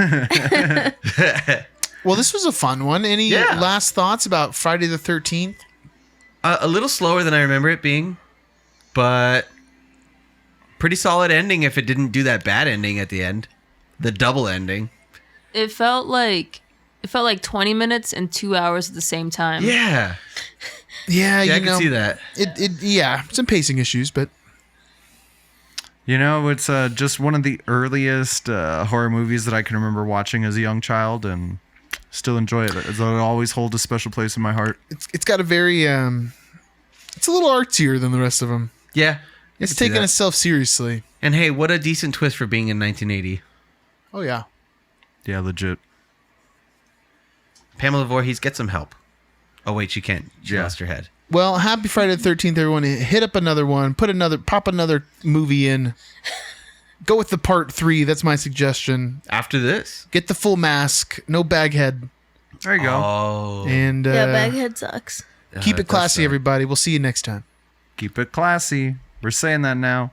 [SPEAKER 1] Well, this was a fun one. Any
[SPEAKER 3] Yeah.
[SPEAKER 1] last thoughts about Friday the 13th?
[SPEAKER 3] A little slower than I remember it being, but pretty solid ending if it didn't do that bad ending at the end. The double ending.
[SPEAKER 4] It felt like 20 minutes and 2 hours at the same time.
[SPEAKER 3] Yeah.
[SPEAKER 1] Yeah,
[SPEAKER 3] Yeah, I
[SPEAKER 1] you
[SPEAKER 3] can
[SPEAKER 1] know,
[SPEAKER 3] see that.
[SPEAKER 1] yeah, some pacing issues, but
[SPEAKER 2] You know, it's just one of the earliest horror movies that I can remember watching as a young child, and still enjoy it. It'll always hold a special place in my heart.
[SPEAKER 1] it's got a very it's a little artsier than the rest of them.
[SPEAKER 3] Yeah.
[SPEAKER 1] It's
[SPEAKER 3] I can see
[SPEAKER 1] taking
[SPEAKER 3] that.
[SPEAKER 1] itself seriously.
[SPEAKER 3] And hey, what a decent twist for being in 1980.
[SPEAKER 1] Oh yeah.
[SPEAKER 2] Yeah, legit.
[SPEAKER 3] Pamela Voorhees, get some help. Oh wait, she can't. She
[SPEAKER 2] Yeah.
[SPEAKER 3] lost her head.
[SPEAKER 1] Well, happy Friday the 13th, everyone. Hit up another one. Pop another movie in. Go with the part 3. That's my suggestion.
[SPEAKER 3] After this.
[SPEAKER 1] Get the full mask. No baghead.
[SPEAKER 2] There you go.
[SPEAKER 3] Oh.
[SPEAKER 1] And
[SPEAKER 5] Yeah, Baghead sucks.
[SPEAKER 1] keep it
[SPEAKER 3] that's
[SPEAKER 1] classy,
[SPEAKER 3] right.
[SPEAKER 1] everybody. We'll see you next time.
[SPEAKER 2] Keep it classy. We're saying that now.